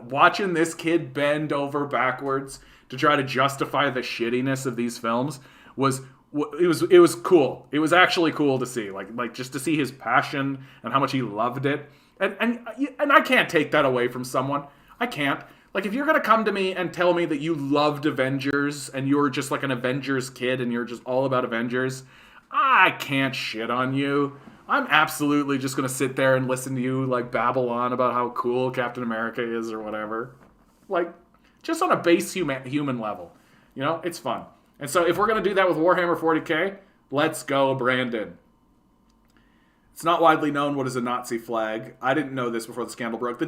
watching this kid bend over backwards to try to justify the shittiness of these films was cool. It was actually cool to see, like just to see his passion and how much he loved it. And I can't take that away from someone. I can't. Like, if you're going to come to me and tell me that you loved Avengers and you're just like an Avengers kid and you're just all about Avengers, I can't shit on you. I'm absolutely just going to sit there and listen to you, like, babble on about how cool Captain America is or whatever. Like, just on a base human level. You know, it's fun. And so if we're going to do that with Warhammer 40k, let's go, Brandon. It's not widely known what is a Nazi flag. I didn't know this before the scandal broke.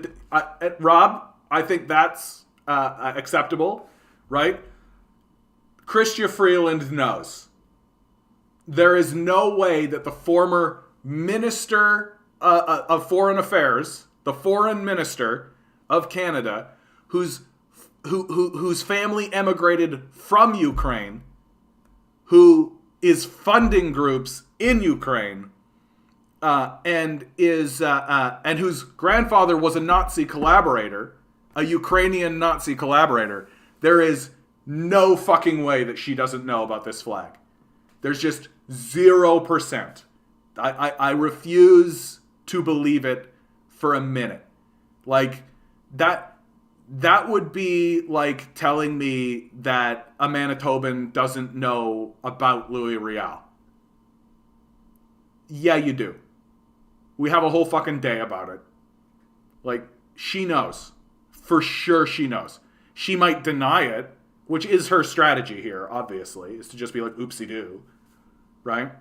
Rob, I think that's acceptable, right? Chrystia Freeland knows. There is no way that the former Minister of Foreign Affairs, the Foreign Minister of Canada, whose family emigrated from Ukraine, who is funding groups in Ukraine, and whose grandfather was a Nazi collaborator, a Ukrainian Nazi collaborator, there is no fucking way that she doesn't know about this flag. There's just 0%. I refuse to believe it for a minute. Like, that would be like telling me that a Manitoban doesn't know about Louis Riel. Yeah, you do. We have a whole fucking day about it. Like, she knows. For sure she knows. She might deny it, which is her strategy here, obviously, is to just be like, oopsie-doo, right?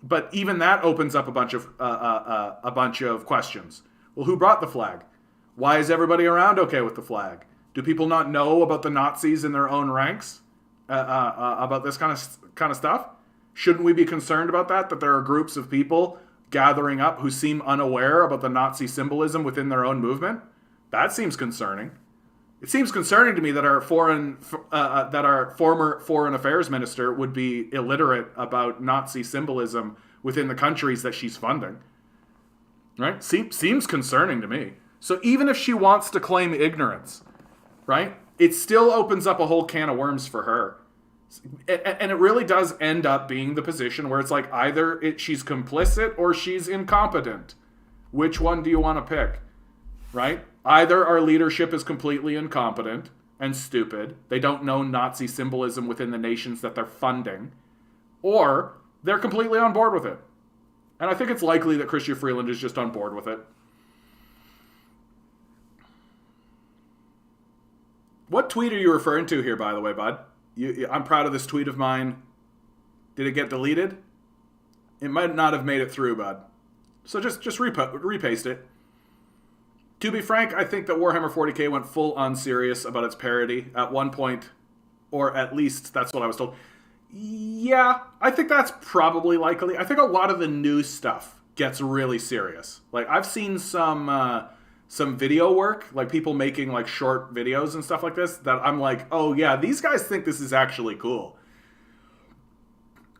But even that opens up a bunch of questions. Well, who brought the flag? Why is everybody around okay with the flag? Do people not know about the Nazis in their own ranks? About this kind of stuff? Shouldn't we be concerned about that? That there are groups of people gathering up who seem unaware about the Nazi symbolism within their own movement? That seems concerning. It seems concerning to me that our former foreign affairs minister would be illiterate about Nazi symbolism within the countries that she's funding. Right? Seems concerning to me. So even if she wants to claim ignorance, right, it still opens up a whole can of worms for her. And it really does end up being the position where it's like either she's complicit or she's incompetent. Which one do you want to pick? Right? Either our leadership is completely incompetent and stupid, they don't know Nazi symbolism within the nations that they're funding, or they're completely on board with it. And I think it's likely that Chrystia Freeland is just on board with it. What tweet are you referring to here, by the way, bud? I'm proud of this tweet of mine. Did it get deleted? It might not have made it through, bud. So just repaste it. To be frank, I think that Warhammer 40k went full on serious about its parody at one point, or at least that's what I was told. Yeah, I think that's probably likely. I think a lot of the new stuff gets really serious. Like, I've seen some video work, like people making like short videos and stuff like this, that I'm like, oh yeah, these guys think this is actually cool.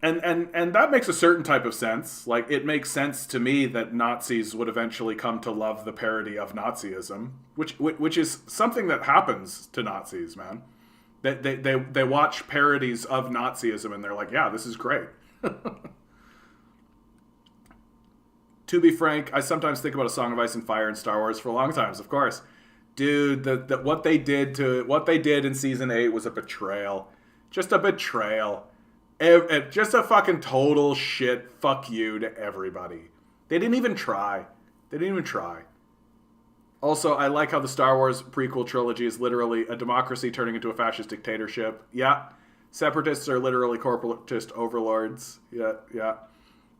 And that makes a certain type of sense. Like, it makes sense to me that Nazis would eventually come to love the parody of Nazism, which is something that happens to Nazis, man. They watch parodies of Nazism and they're like, yeah, this is great. To be frank, I sometimes think about A Song of Ice and Fire and Star Wars for long times, of course. Dude, what they did in Season 8 was a betrayal. Just a betrayal. Just a fucking total shit fuck you to everybody. They didn't even try. Also, I like how the Star Wars prequel trilogy is literally a democracy turning into a fascist dictatorship. Yeah. Separatists are literally corporatist overlords. Yeah.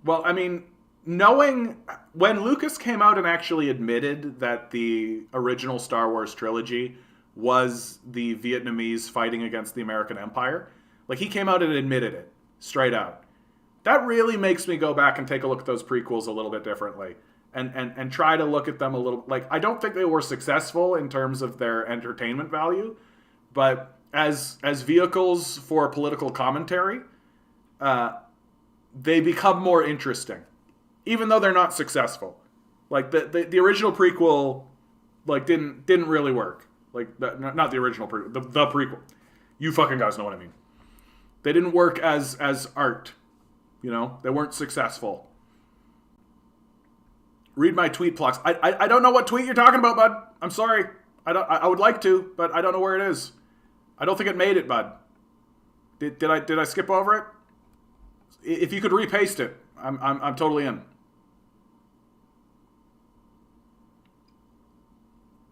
Well, I mean, knowing when Lucas came out and actually admitted that the original Star Wars trilogy was the Vietnamese fighting against the American Empire, like, he came out and admitted it straight out. That really makes me go back and take a look at those prequels a little bit differently and try to look at them a little. Like, I don't think they were successful in terms of their entertainment value, but as vehicles for political commentary, they become more interesting, even though they're not successful. Like, the original prequel, like, didn't really work. Like, not the original prequel, the prequel. You fucking guys know what I mean. They didn't work as art. You know? They weren't successful. Read my tweet blocks. I don't know what tweet you're talking about, bud. I'm sorry. I would like to, but I don't know where it is. I don't think it made it, bud. Did I skip over it? If you could repaste it, I'm totally in.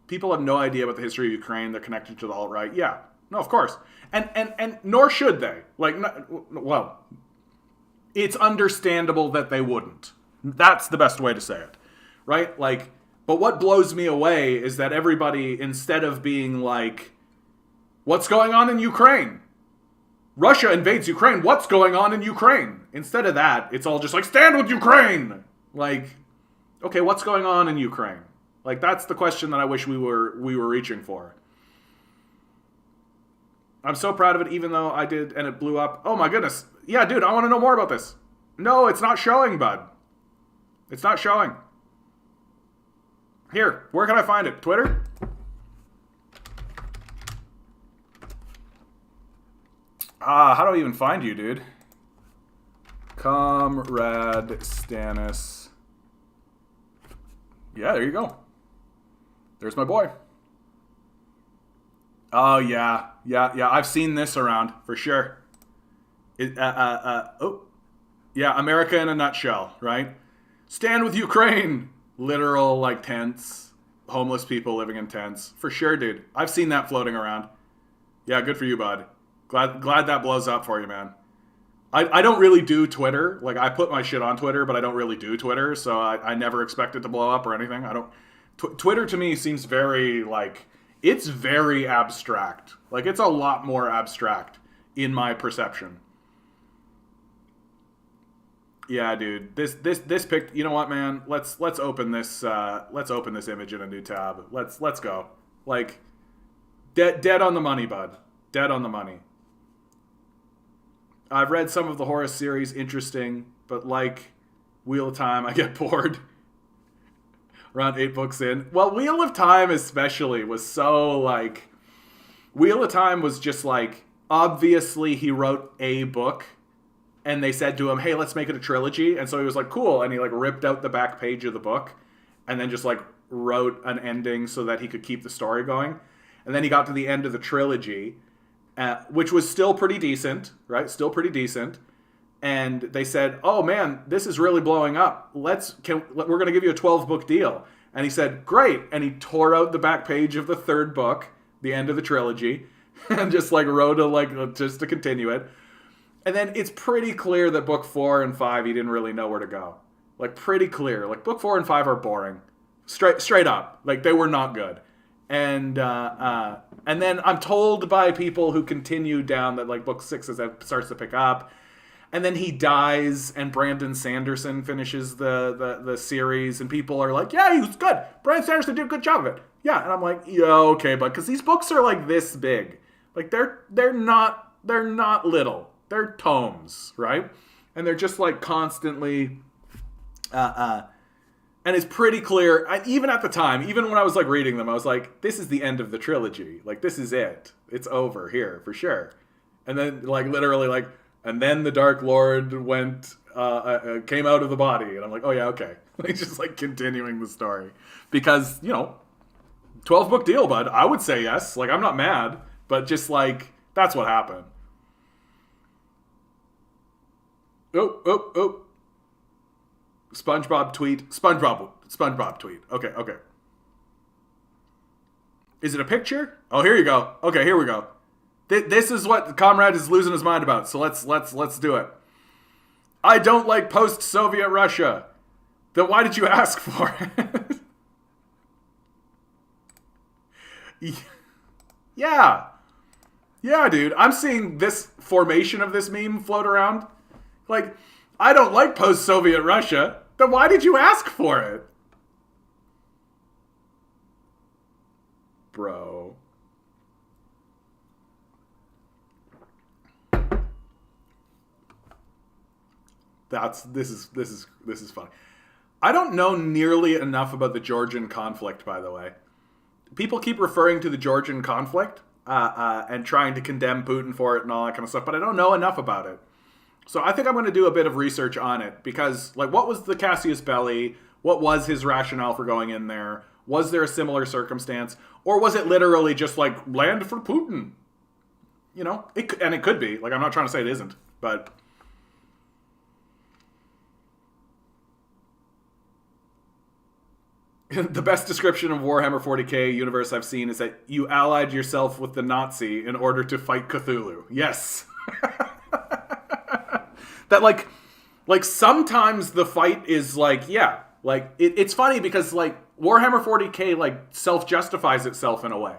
People have no idea about the history of Ukraine. They're connected to the alt-right. Yeah. No, of course. And nor should they. Like, well, it's understandable that they wouldn't. That's the best way to say it. Right? Like, but what blows me away is that everybody, instead of being like, what's going on in Ukraine? Russia invades Ukraine. What's going on in Ukraine? Instead of that, it's all just like, stand with Ukraine! Like, okay, what's going on in Ukraine? Like, that's the question that I wish we were reaching for. I'm so proud of it, even though I did, and it blew up. Oh my goodness. Yeah, dude, I want to know more about this. No, it's not showing, bud. It's not showing. Here, where can I find it? Twitter? How do I even find you, dude? Comrade Stannis. Yeah, there you go. There's my boy. Oh, yeah. Yeah. I've seen this around, for sure. Oh. Yeah, America in a nutshell, right? Stand with Ukraine. Literal, like, tents. Homeless people living in tents. For sure, dude. I've seen that floating around. Yeah, good for you, bud. Glad that blows up for you, man. I don't really do Twitter. Like, I put my shit on Twitter, but I don't really do Twitter, so I never expect it to blow up or anything. I don't... Twitter to me seems very, like, it's very abstract. Like, it's a lot more abstract in my perception. Yeah, dude. This pic, you know what, man? Let's open this image in a new tab. Let's go. Like, dead on the money, bud. Dead on the money. I've read some of the Horus series, interesting, but like Wheel of Time, I get bored. Around 8 books in. Well, Wheel of Time especially was so, like... Wheel of Time was just, like... Obviously, he wrote a book. And they said to him, hey, let's make it a trilogy. And so he was like, cool. And he, like, ripped out the back page of the book. And then just, like, wrote an ending so that he could keep the story going. And then he got to the end of the trilogy. Which was still pretty decent, right? Still pretty decent. And they said, oh man, this is really blowing up. We're going to give you a 12-book deal. And he said, great. And he tore out the back page of the 3rd book, the end of the trilogy, and just like wrote just to continue it. And then it's pretty clear that book 4 and 5, he didn't really know where to go. Like, pretty clear. Like, book 4 and 5 are boring. Straight up. Like, they were not good. And then I'm told by people who continue down that, like, book 6 starts to pick up. And then he dies, and Brandon Sanderson finishes the series, and people are like, yeah, he was good. Brandon Sanderson did a good job of it. Yeah, and I'm like, yeah, okay, but because these books are, like, this big. Like, they're not little. They're tomes, right? And they're just, like, constantly... And it's pretty clear, even at the time, even when I was, like, reading them, I was like, this is the end of the trilogy. Like, this is it. It's over here, for sure. And then, like, literally, like... And then the Dark Lord came out of the body. And I'm like, oh yeah, okay. Like, just like continuing the story. Because, 12-book deal, bud. I would say yes. Like, I'm not mad. But just like, that's what happened. Oh. SpongeBob tweet. SpongeBob tweet. Okay. Is it a picture? Oh, here you go. Okay, here we go. This is what Comrade is losing his mind about, so let's do it. I don't like post-Soviet Russia. Then why did you ask for it? Yeah, dude. I'm seeing this formation of this meme float around. Like, I don't like post-Soviet Russia. Then why did you ask for it? Bro. This is funny. I don't know nearly enough about the Georgian conflict, by the way. People keep referring to the Georgian conflict and trying to condemn Putin for it and all that kind of stuff, but I don't know enough about it. So I think I'm going to do a bit of research on it because, like, what was the Cassius Belli? What was his rationale for going in there? Was there a similar circumstance? Or was it literally just like land for Putin? You know, and it could be. Like, I'm not trying to say it isn't, but the best description of Warhammer 40k universe I've seen is that you allied yourself with the Nazi in order to fight Cthulhu. Yes. That like sometimes the fight is like, yeah, like it's funny because like Warhammer 40k like self-justifies itself in a way.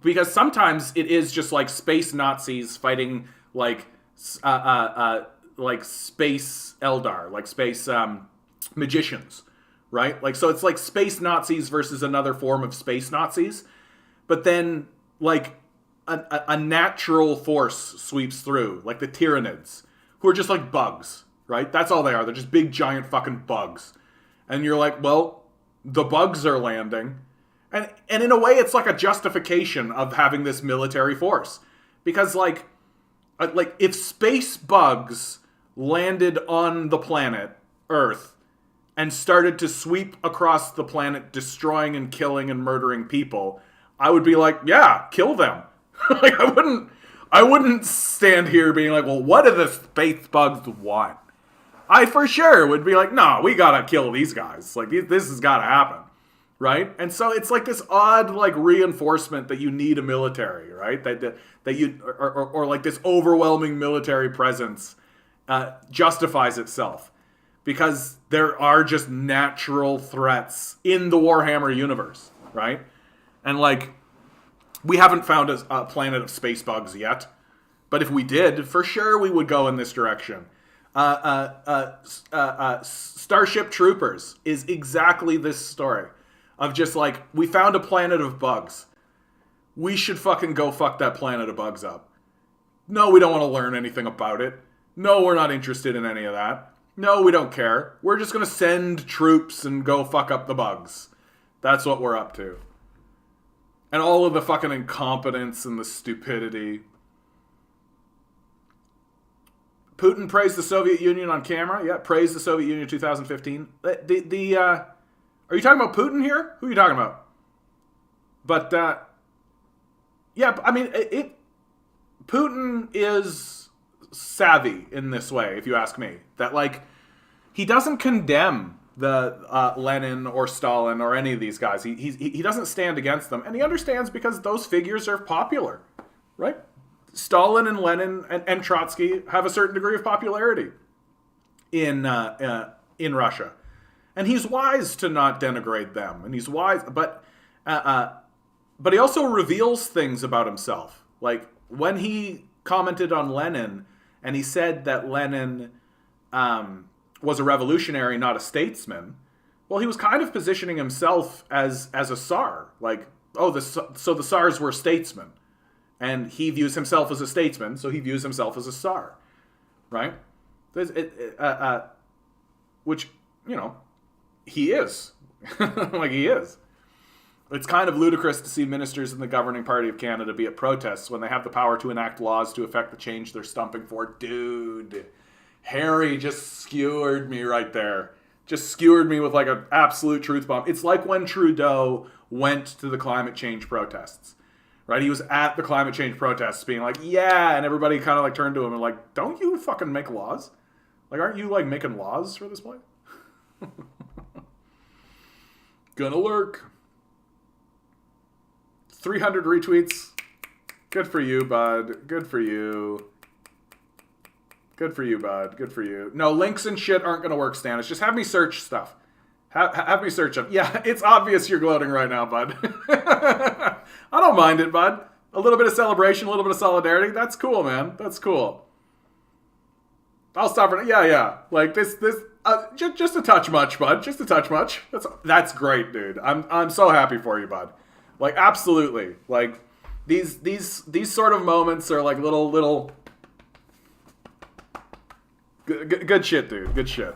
Because sometimes it is just like space Nazis fighting like space Eldar, like space magicians, right? Like, so it's like space Nazis versus another form of space Nazis. But then like a natural force sweeps through, like the Tyranids, who are just like bugs, right? That's all they are. They're just big giant fucking bugs. And you're like, well, the bugs are landing. And in a way, it's like a justification of having this military force. Because, like if space bugs landed on the planet Earth and started to sweep across the planet, destroying and killing and murdering people, I would be like, yeah, kill them. Like, I wouldn't stand here being like, well, what do the space bugs want? I for sure would be like, no, we gotta kill these guys. Like, this has gotta happen. Right? And so it's like this odd like reinforcement that you need a military, right? That you or like this overwhelming military presence justifies itself because there are just natural threats in the Warhammer universe, right? And like we haven't found a planet of space bugs yet, but if we did, for sure we would go in this direction. Starship Troopers is exactly this story. Of just like, we found a planet of bugs. We should fucking go fuck that planet of bugs up. No, we don't want to learn anything about it. No, we're not interested in any of that. No, we don't care. We're just going to send troops and go fuck up the bugs. That's what we're up to. And all of the fucking incompetence and the stupidity. Putin praised the Soviet Union on camera. Yeah, praised the Soviet Union in 2015. Are you talking about Putin here? Who are you talking about? But, yeah, I mean, Putin is savvy in this way, if you ask me. That, like, he doesn't condemn the Lenin or Stalin or any of these guys. He doesn't stand against them. And he understands because those figures are popular, right? Stalin and Lenin and Trotsky have a certain degree of popularity in Russia. And he's wise to not denigrate them. And he's wise, but he also reveals things about himself. Like when he commented on Lenin, and he said that Lenin was a revolutionary, not a statesman. Well, he was kind of positioning himself as a Tsar. Like, so the Tsars were statesmen, and he views himself as a statesman, so he views himself as a Tsar, right? Which, you know. He is. Like, he is. It's kind of ludicrous to see ministers in the governing party of Canada be at protests when they have the power to enact laws to effect the change they're stumping for. Dude, Harry just skewered me right there. Just skewered me with like an absolute truth bomb. It's like when Trudeau went to the climate change protests. Right? He was at the climate change protests being like, yeah, and everybody kind of like turned to him and like, don't you fucking make laws? Like, aren't you like making laws for this place? Gonna lurk. 300 retweets. Good for you, bud. Good for you. Good for you, bud. Good for you. No, links and shit aren't gonna work, Stannis. Just have me search stuff. Have me search them. Yeah, it's obvious you're gloating right now, bud. I don't mind it, bud. A little bit of celebration, a little bit of solidarity. That's cool, man. That's cool. I'll stop it. Yeah. Like this. Just a touch much, bud. Just a touch much. That's great, dude. I'm so happy for you, bud. Like, absolutely. Like, these sort of moments are like little good shit, dude. Good shit.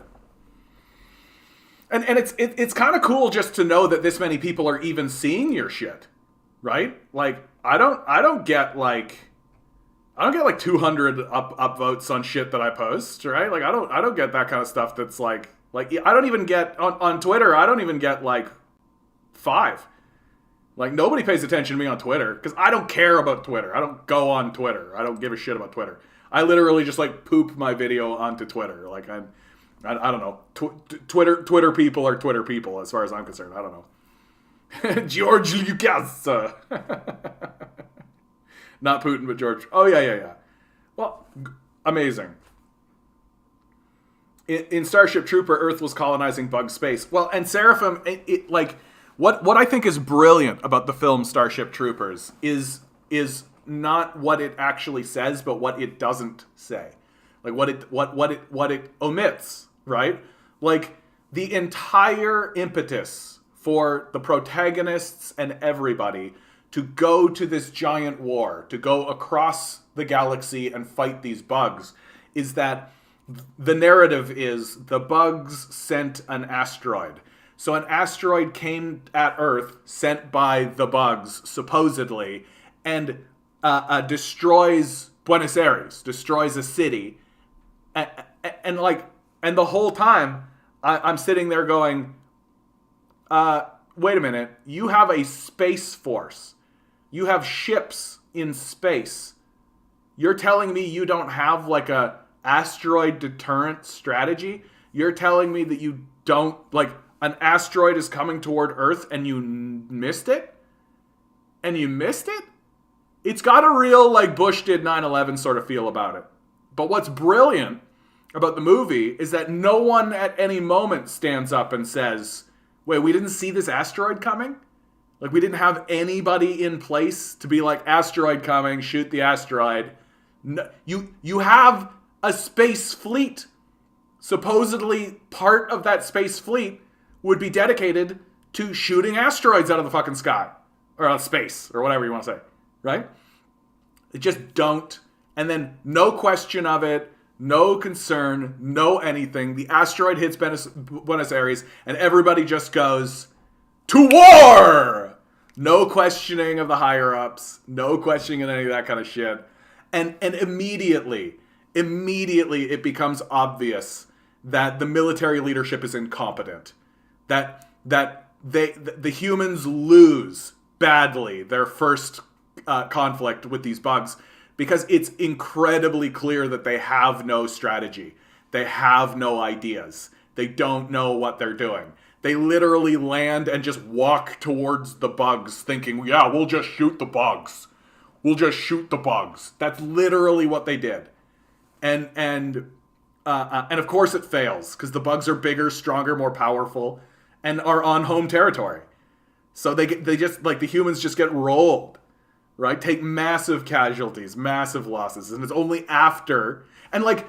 And it's kind of cool just to know that this many people are even seeing your shit, right? Like, I don't get like 200 upvotes on shit that I post, right? Like, I don't get that kind of stuff that's like I don't even get on Twitter. I don't even get like 5. Like, nobody pays attention to me on Twitter because I don't care about Twitter. I don't go on Twitter. I don't give a shit about Twitter. I literally just like poop my video onto Twitter. Like, I don't know. Twitter people are Twitter people as far as I'm concerned. I don't know. George Lucas. Not Putin, but George. Oh, yeah. Well, amazing. In Starship Trooper, Earth was colonizing bug space. Well, and Seraphim, what I think is brilliant about the film Starship Troopers is not what it actually says, but what it doesn't say. Like what it omits, right? Like the entire impetus for the protagonists and everybody to go to this giant war, to go across the galaxy and fight these bugs, is that the narrative is the bugs sent an asteroid. So an asteroid came at Earth, sent by the bugs, supposedly, and destroys Buenos Aires, destroys a city, and the whole time I'm sitting there going, wait a minute, you have a space force, you have ships in space. You're telling me you don't have like a asteroid deterrent strategy? You're telling me that you don't like. An asteroid is coming toward Earth and you missed it? And you missed it? It's got a real, like, Bush did 9/11 sort of feel about it. But what's brilliant about the movie is that no one at any moment stands up and says, wait, we didn't see this asteroid coming? Like, we didn't have anybody in place to be like, asteroid coming, shoot the asteroid. No, you have a space fleet. Supposedly, part of that space fleet would be dedicated to shooting asteroids out of the fucking sky. Or out of space, or whatever you want to say. Right? They just don't. And then no question of it, no concern, no anything. The asteroid hits Buenos Aires, and everybody just goes, to war! No questioning of the higher-ups, no questioning of any of that kind of shit. And immediately it becomes obvious that the military leadership is incompetent. That the humans lose badly their first conflict with these bugs because it's incredibly clear that they have no strategy. They have no ideas. They don't know what they're doing. They literally land and just walk towards the bugs thinking, yeah, we'll just shoot the bugs. We'll just shoot the bugs. That's literally what they did. And of course it fails because the bugs are bigger, stronger, more powerful, and are on home territory. So they just, like, the humans just get rolled, right? Take massive casualties, massive losses. And it's only after, and like,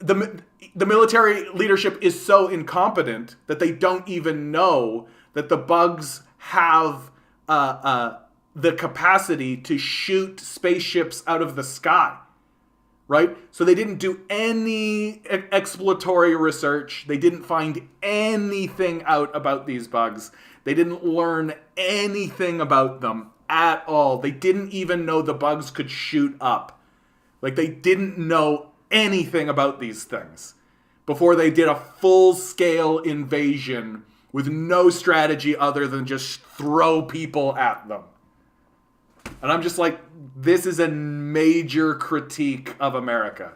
the military leadership is so incompetent that they don't even know that the bugs have the capacity to shoot spaceships out of the sky. Right? So they didn't do any exploratory research. They didn't find anything out about these bugs. They didn't learn anything about them at all. They didn't even know the bugs could shoot up. Like, they didn't know anything about these things before they did a full-scale invasion with no strategy other than just throw people at them. And I'm just like, this is a major critique of America.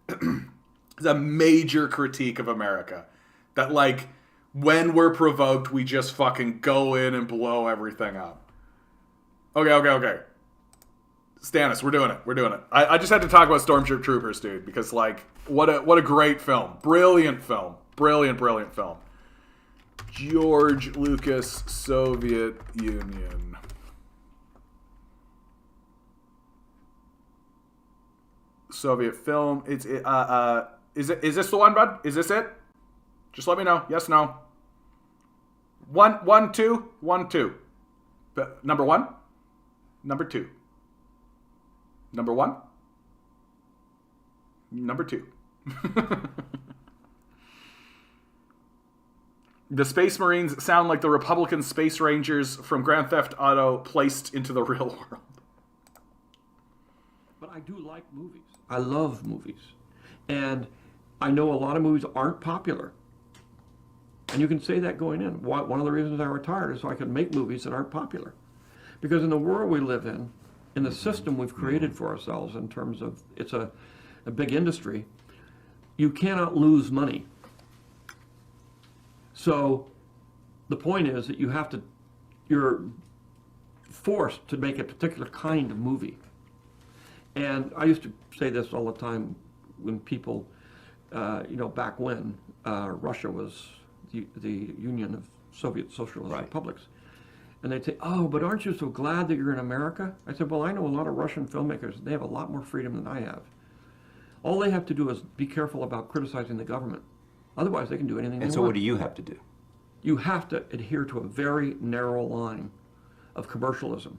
It's a major critique of America. That, like, when we're provoked, we just fucking go in and blow everything up. Okay. Stannis, we're doing it. I just had to talk about Stormship Troopers, dude, because, like, what a great film. Brilliant film. Brilliant film. George Lucas, Soviet Union. Soviet film. Is this the one, bud? Is this it? Just let me know. Yes, no. 1, 2, 1, 2. Number 1. Number 2. Number 1. Number 2. The Space Marines sound like the Republican Space Rangers from Grand Theft Auto placed into the real world. But I do like movies. I love movies. And I know a lot of movies aren't popular. And you can say that going in. One of the reasons I retired is so I could make movies that aren't popular. Because in the world we live in the system we've created for ourselves in terms of it's a big industry, you cannot lose money. So the point is that you're forced to make a particular kind of movie. And I used to say this all the time when people, back when Russia was the Union of Soviet Socialist Republics. And they'd say, oh, but aren't you so glad that you're in America? I said, well, I know a lot of Russian filmmakers. They have a lot more freedom than I have. All they have to do is be careful about criticizing the government. Otherwise, they can do anything they want. And so what do you have to do? You have to adhere to a very narrow line of commercialism.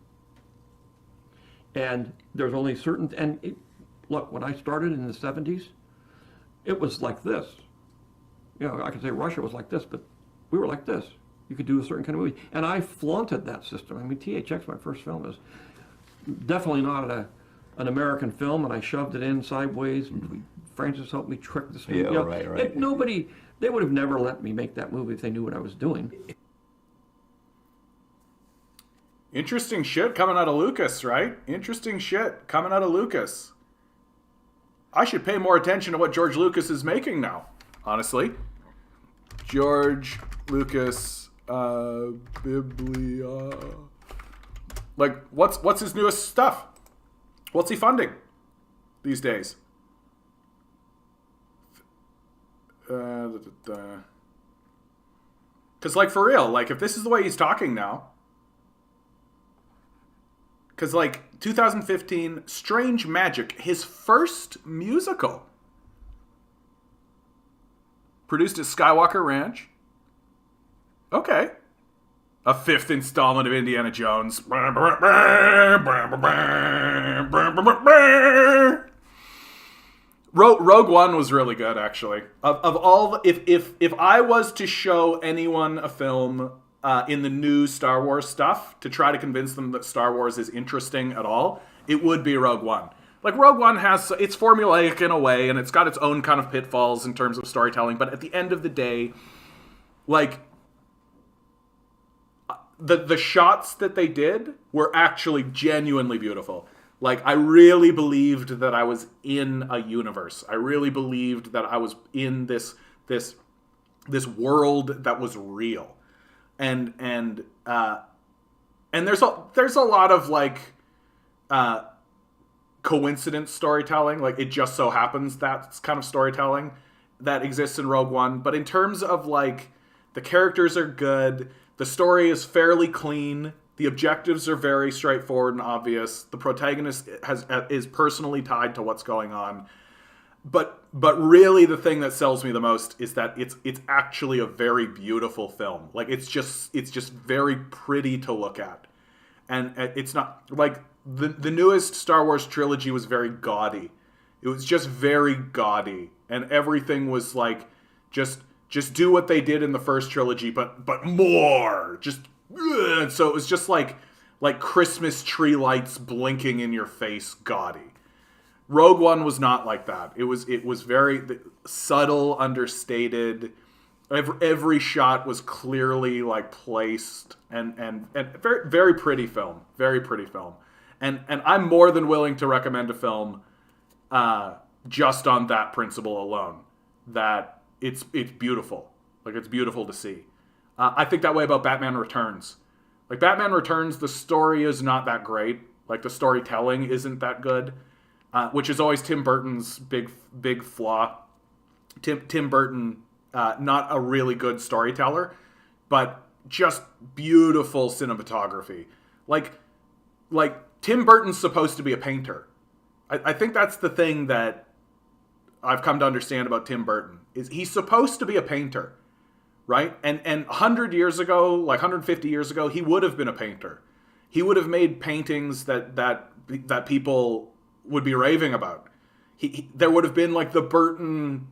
And there's only look, when I started in the 70s, it was like this. I could say Russia was like this, but we were like this. You could do a certain kind of movie. And I flaunted that system. I mean, THX, my first film, is definitely not an American film, and I shoved it in sideways. Francis helped me trick this movie. Yeah, right. They would have never let me make that movie if they knew what I was doing. Interesting shit coming out of Lucas, right? Interesting shit coming out of Lucas. I should pay more attention to what George Lucas is making now, honestly. George Lucas, Biblia. Like, what's his newest stuff? What's he funding these days? Because, like, for real, like, if this is the way he's talking now, because, like, 2015, Strange Magic, his first musical, produced at Skywalker Ranch. Okay. A fifth installment of Indiana Jones. Rogue One was really good, actually. Of all, if I was to show anyone a film in the new Star Wars stuff to try to convince them that Star Wars is interesting at all, it would be Rogue One. Like, Rogue One it's formulaic in a way, and it's got its own kind of pitfalls in terms of storytelling, but at the end of the day, like, the shots that they did were actually genuinely beautiful. Like, I really believed that I was in a universe. I really believed that I was in this world that was real. And there's a lot of, like, coincidence storytelling. Like, it just so happens that's kind of storytelling that exists in Rogue One. But in terms of, like, the characters are good, the story is fairly clean, the objectives are very straightforward and obvious, the protagonist is personally tied to what's going on. But really the thing that sells me the most is that it's actually a very beautiful film. Like, it's just very pretty to look at. And it's not like the newest Star Wars trilogy was very gaudy. It was just very gaudy, and everything was like just do what they did in the first trilogy, but more. So it was just like Christmas tree lights blinking in your face gaudy. Rogue One was not like that. It was very subtle, understated. Every shot was clearly, like, placed and very, very pretty film. Very pretty film. And I'm more than willing to recommend a film just on that principle alone. That it's beautiful. Like, it's beautiful to see. I think that way about Batman Returns. Like, Batman Returns, the story is not that great. Like, the storytelling isn't that good, which is always Tim Burton's big flaw. Tim Burton, not a really good storyteller, but just beautiful cinematography. Like Tim Burton's supposed to be a painter. I think that's the thing that I've come to understand about Tim Burton, is he's supposed to be a painter, right? And 100 years ago, like 150 years ago, he would have been a painter. He would have made paintings that people would be raving about. There would have been, like, the Burton,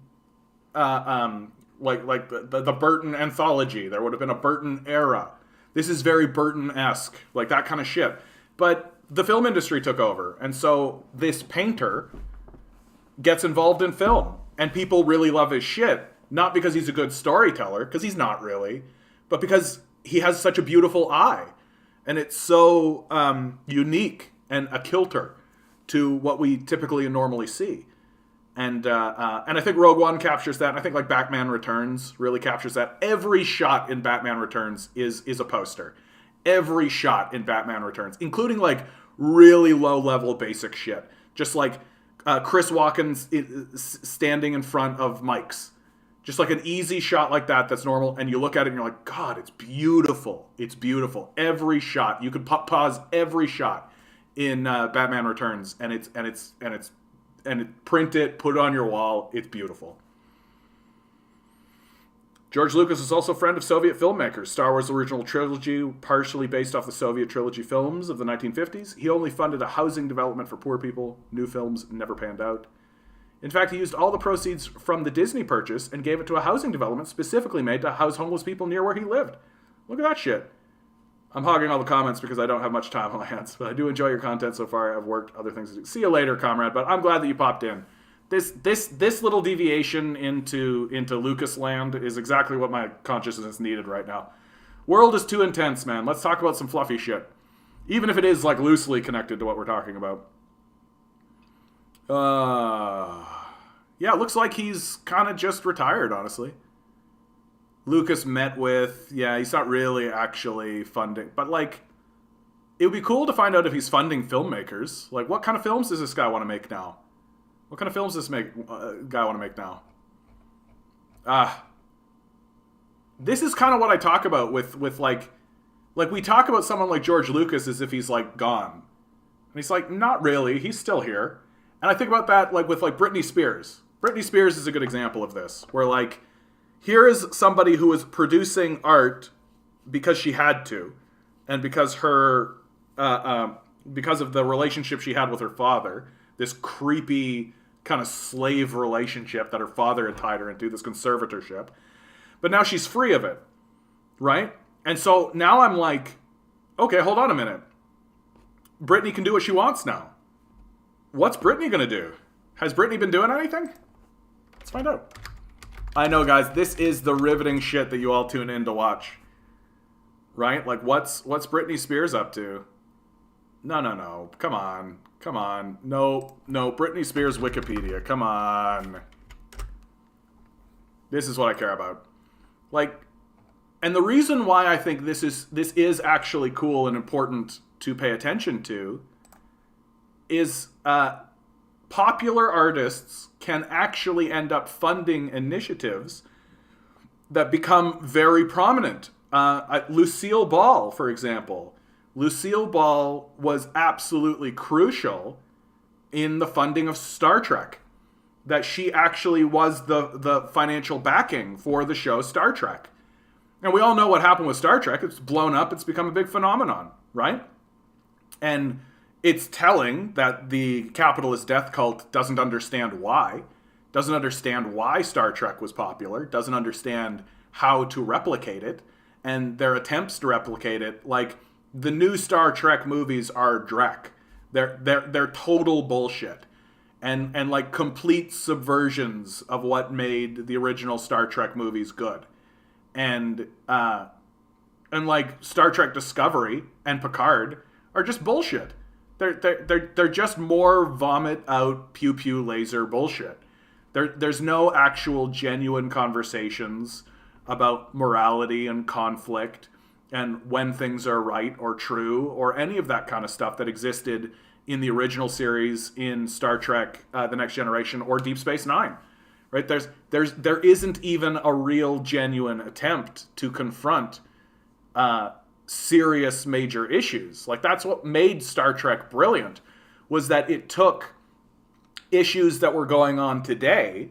like the Burton anthology. There would have been a Burton era. This is very Burton-esque, like that kind of shit. But the film industry took over, and so this painter gets involved in film, and people really love his shit. Not because he's a good storyteller, because he's not really, but because he has such a beautiful eye. And it's so unique and a kilter to what we typically and normally see. And I think Rogue One captures that. And I think like Batman Returns really captures that. Every shot in Batman Returns is a poster. Every shot in Batman Returns, including like really low level basic shit. Just like Chris Walken's standing in front of mics. Just like an easy shot like that that's normal, and you look at it and you're like, God, it's beautiful. It's beautiful. Every shot. You could pause every shot in Batman Returns, and print it, put it on your wall. It's beautiful. George Lucas is also a friend of Soviet filmmakers. Star Wars original trilogy, partially based off the Soviet trilogy films of the 1950s. He only funded a housing development for poor people. New films never panned out. In fact, he used all the proceeds from the Disney purchase and gave it to a housing development specifically made to house homeless people near where he lived. Look at that shit. I'm hogging all the comments because I don't have much time on my hands, but I do enjoy your content so far. I've worked other things to do. See you later, comrade, but I'm glad that you popped in. This little deviation into Lucas land is exactly what my consciousness needed right now. World is too intense, man. Let's talk about some fluffy shit. Even if it is like loosely connected to what we're talking about. Yeah, it looks like he's kind of just retired, honestly. Lucas met with, he's not really actually funding, but like, it would be cool to find out if he's funding filmmakers. Like, what kind of films does this guy want to make now? What kind of films does this guy want to make now? This is kind of what I talk about with like we talk about someone like George Lucas as if he's like gone. And he's like, not really, he's still here. And I think about that like with like Britney Spears. Britney Spears is a good example of this, where like, here is somebody who is producing art because she had to, and because her, because of the relationship she had with her father, this creepy kind of slave relationship that her father had tied her into, this conservatorship. But now she's free of it, right? And so now I'm like, okay, hold on a minute. Britney can do what she wants now. What's Britney gonna do? Has Britney been doing anything? Let's find out. I know, guys, this is the riveting shit that you all tune in to watch. Right? Like, what's Britney Spears up to? No. Come on. No. Britney Spears Wikipedia. Come on. This is what I care about. Like, and the reason why I think this is actually cool and important to pay attention to is popular artists can actually end up funding initiatives that become very prominent. Lucille Ball, for example. Lucille Ball was absolutely crucial in the funding of Star Trek. That she actually was the financial backing for the show Star Trek. And we all know what happened with Star Trek. It's blown up. It's become a big phenomenon, right? And it's telling that the capitalist death cult doesn't understand why Star Trek was popular, doesn't understand how to replicate it, and their attempts to replicate it, like the new Star Trek movies are dreck. They're total bullshit. And like complete subversions of what made the original Star Trek movies good. And like Star Trek Discovery and Picard are just bullshit. They're just more vomit out pew pew laser bullshit. There's no actual genuine conversations about morality and conflict and when things are right or true or any of that kind of stuff that existed in the original series in Star Trek: The Next Generation or Deep Space Nine. Right? There isn't even a real genuine attempt to confront serious major issues. Like, that's what made Star Trek brilliant, was that it took issues that were going on today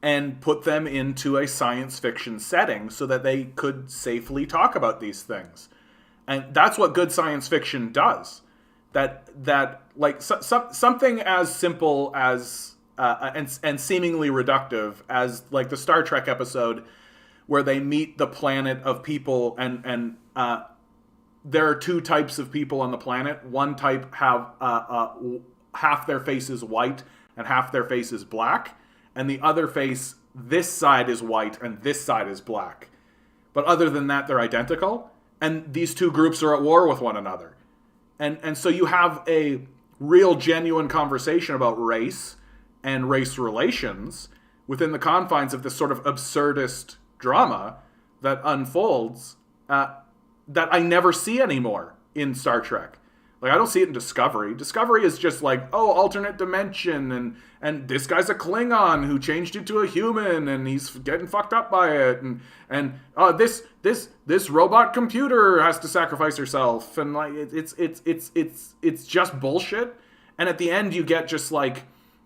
and put them into a science fiction setting so that they could safely talk about these things. And that's what good science fiction does. That like something as simple as and seemingly reductive as like the Star Trek episode where they meet the planet of people and there are two types of people on the planet. One type have half their face is white and half their face is black, and the other face this side is white and this side is black. But other than that, they're identical. And these two groups are at war with one another. And so you have a real genuine conversation about race and race relations within the confines of this sort of absurdist drama that unfolds that I never see anymore in Star Trek. Like, I don't see it in Discovery. Discovery is just like, oh, alternate dimension, and this guy's a Klingon who changed into a human, and he's getting fucked up by it, and this robot computer has to sacrifice herself, and like it's just bullshit. And at the end, you get just like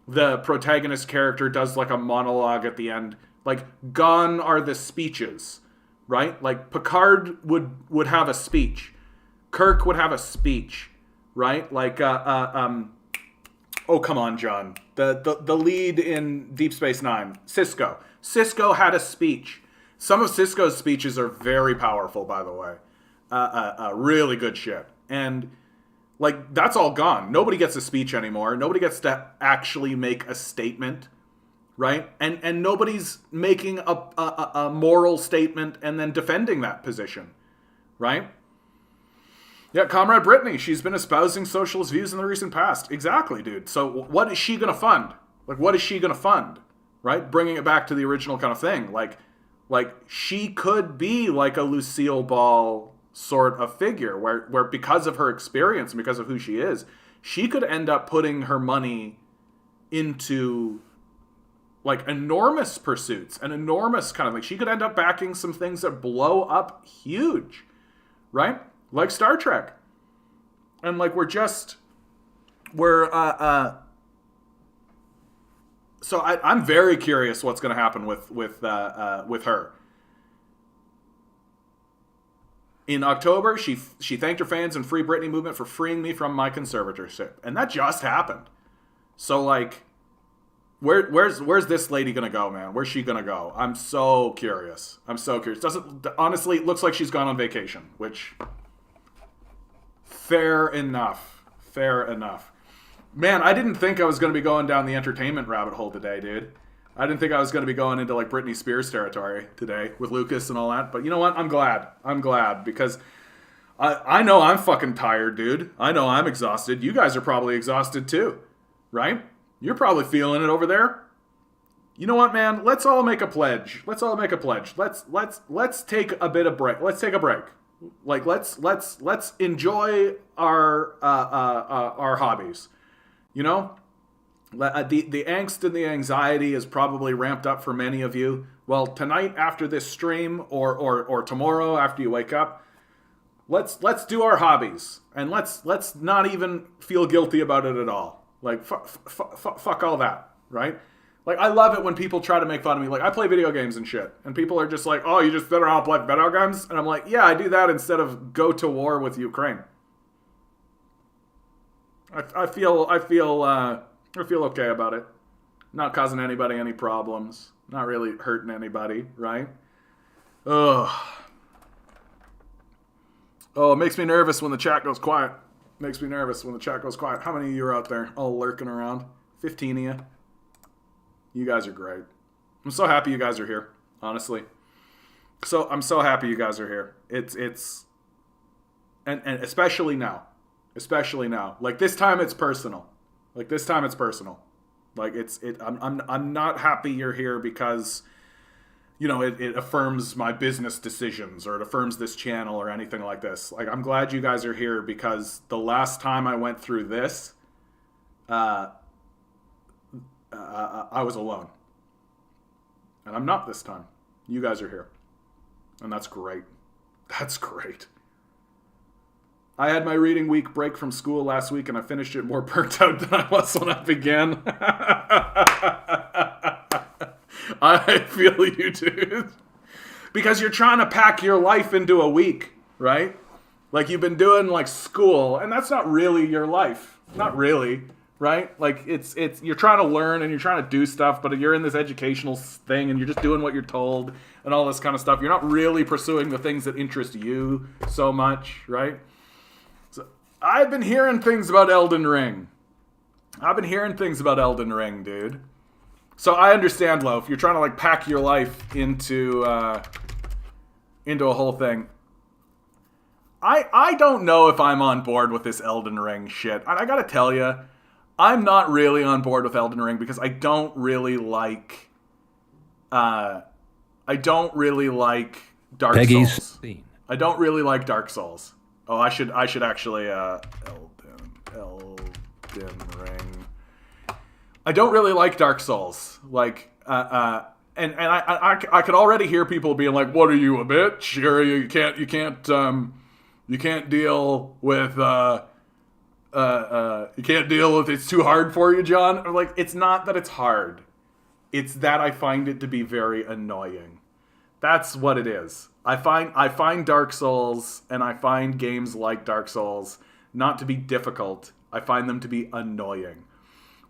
the protagonist character does like a monologue at the end, like, gone are the speeches, right? Like, Picard would have a speech, Kirk would have a speech. Right? Like, oh, come on, John. The lead in Deep Space Nine, Sisko. Sisko had a speech. Some of Sisko's speeches are very powerful, by the way. Really good shit. And, like, that's all gone. Nobody gets a speech anymore. Nobody gets to actually make a statement, right? And nobody's making a moral statement and then defending that position, right? Yeah, Comrade Brittany, she's been espousing socialist views in the recent past. Exactly, dude. So what is she going to fund? Like, what is she going to fund? Right? Bringing it back to the original kind of thing. Like she could be like a Lucille Ball sort of figure where because of her experience and because of who she is, she could end up putting her money into like enormous pursuits and enormous kind of like, she could end up backing some things that blow up huge, right? Like Star Trek. And like so I'm very curious what's going to happen with her. In October, she thanked her fans and Free Britney movement for freeing me from my conservatorship. And that just happened. So like, where's this lady going to go, man? Where's she going to go? I'm so curious. Honestly, it looks like she's gone on vacation, which... Fair enough. Man, I didn't think I was going to be going down the entertainment rabbit hole today, dude. I didn't think I was going to be going into like Britney Spears territory today with Lucas and all that. But you know what? I'm glad because I know I'm fucking tired, dude. I know I'm exhausted. You guys are probably exhausted too, right? You're probably feeling it over there. You know what, man? Let's all make a pledge. Let's take a bit of break. Let's take a break. Like let's enjoy our hobbies, you know. The angst and the anxiety is probably ramped up for many of you. Well, tonight after this stream, or tomorrow after you wake up, let's do our hobbies, and let's not even feel guilty about it at all. Like fuck all that, right? Like, I love it when people try to make fun of me. Like, I play video games and shit. And people are just like, oh, you just sit around and play video games? And I'm like, yeah, I do that instead of go to war with Ukraine. I feel okay about it. Not causing anybody any problems. Not really hurting anybody, right? Ugh. Oh, it makes me nervous when the chat goes quiet. How many of you are out there all lurking around? 15 of you. You guys are great. I'm so happy you guys are here, honestly. So I'm so happy you guys are here. It's and especially now. Like this time it's personal. I'm not happy you're here because you know it affirms my business decisions or it affirms this channel or anything like this. Like, I'm glad you guys are here because the last time I went through this I was alone. And I'm not this time. You guys are here. And that's great. I had my reading week break from school last week and I finished it more burnt out than I was when I began. I feel you, dude. Because you're trying to pack your life into a week, right? Like, you've been doing like school, and that's not really your life. Not really. Right? Like, it's you're trying to learn and you're trying to do stuff, but you're in this educational thing and you're just doing what you're told and all this kind of stuff. You're not really pursuing the things that interest you so much, right? So I've been hearing things about Elden Ring. Dude. So I understand, Loaf. You're trying to like pack your life into a whole thing. I don't know if I'm on board with this Elden Ring shit. I gotta tell you, I'm not really on board with Elden Ring because I don't really like Dark Souls. Scene. I don't really like Dark Souls. Oh, I should actually Elden Ring. I don't really like Dark Souls. Like and I could already hear people being like, "What are you, a bitch? You can't deal with it's too hard for you, John." Or like, it's not that it's hard. It's that I find it to be very annoying. That's what it is. I find Dark Souls and I find games like Dark Souls not to be difficult. I find them to be annoying.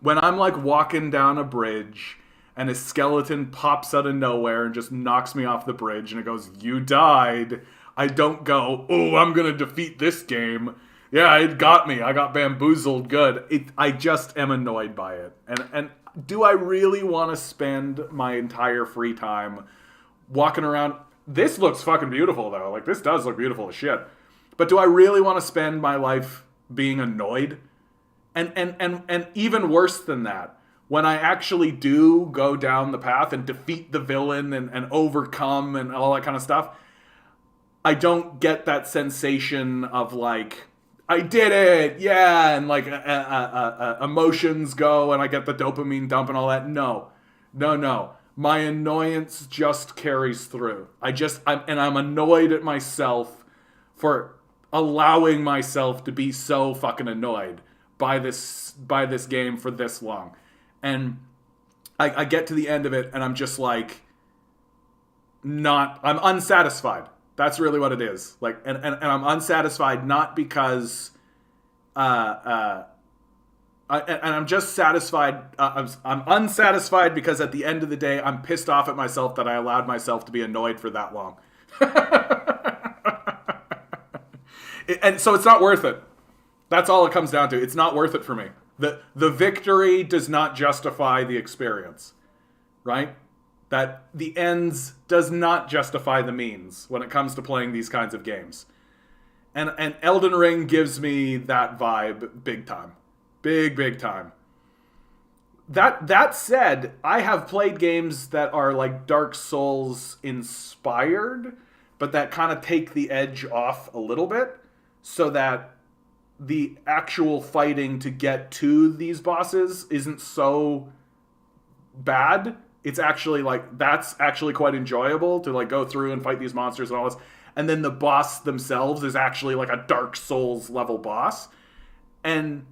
When I'm like walking down a bridge and a skeleton pops out of nowhere and just knocks me off the bridge and it goes, "You died," I don't go, "Oh, I'm gonna defeat this game. Yeah, it got me. I got bamboozled good." I just am annoyed by it. And do I really want to spend my entire free time walking around? This looks fucking beautiful, though. Like, this does look beautiful as shit. But do I really want to spend my life being annoyed? And even worse than that, when I actually do go down the path and defeat the villain and overcome and all that kind of stuff, I don't get that sensation of like, I did it, yeah, and like emotions go and I get the dopamine dump and all that. No. My annoyance just carries through. I'm annoyed at myself for allowing myself to be so fucking annoyed by this game for this long. And I get to the end of it and I'm just like, I'm unsatisfied. That's really what it is. Like, and I'm unsatisfied not because, I'm just satisfied. I'm unsatisfied because at the end of the day, I'm pissed off at myself that I allowed myself to be annoyed for that long. And so it's not worth it. That's all it comes down to. It's not worth it for me. The victory does not justify the experience, right? That the ends does not justify the means when it comes to playing these kinds of games. And Elden Ring gives me that vibe big time. Big time. That said, I have played games that are like Dark Souls inspired, but that kind of take the edge off a little bit so that the actual fighting to get to these bosses isn't so bad. It's actually like, that's actually quite enjoyable to like go through and fight these monsters and all this. And then the boss themselves is actually like a Dark Souls level boss. And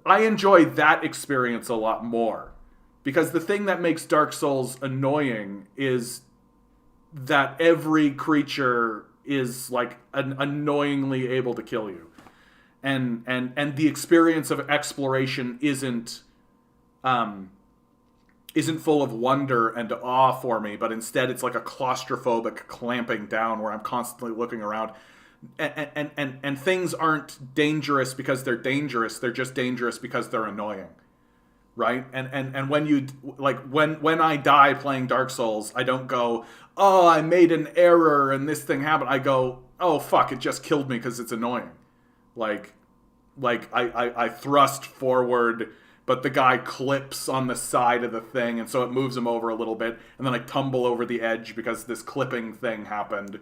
I enjoy that experience a lot more. Because the thing that makes Dark Souls annoying is that every creature is like annoyingly able to kill you. And the experience of exploration isn't full of wonder and awe for me, but instead it's like a claustrophobic clamping down where I'm constantly looking around. And things aren't dangerous because they're dangerous, they're just dangerous because they're annoying. Right? And when you like when I die playing Dark Souls, I don't go, "Oh, I made an error and this thing happened." I go, "Oh fuck, it just killed me because it's annoying." Like I thrust forward, but the guy clips on the side of the thing, and so it moves him over a little bit, and then I tumble over the edge because this clipping thing happened.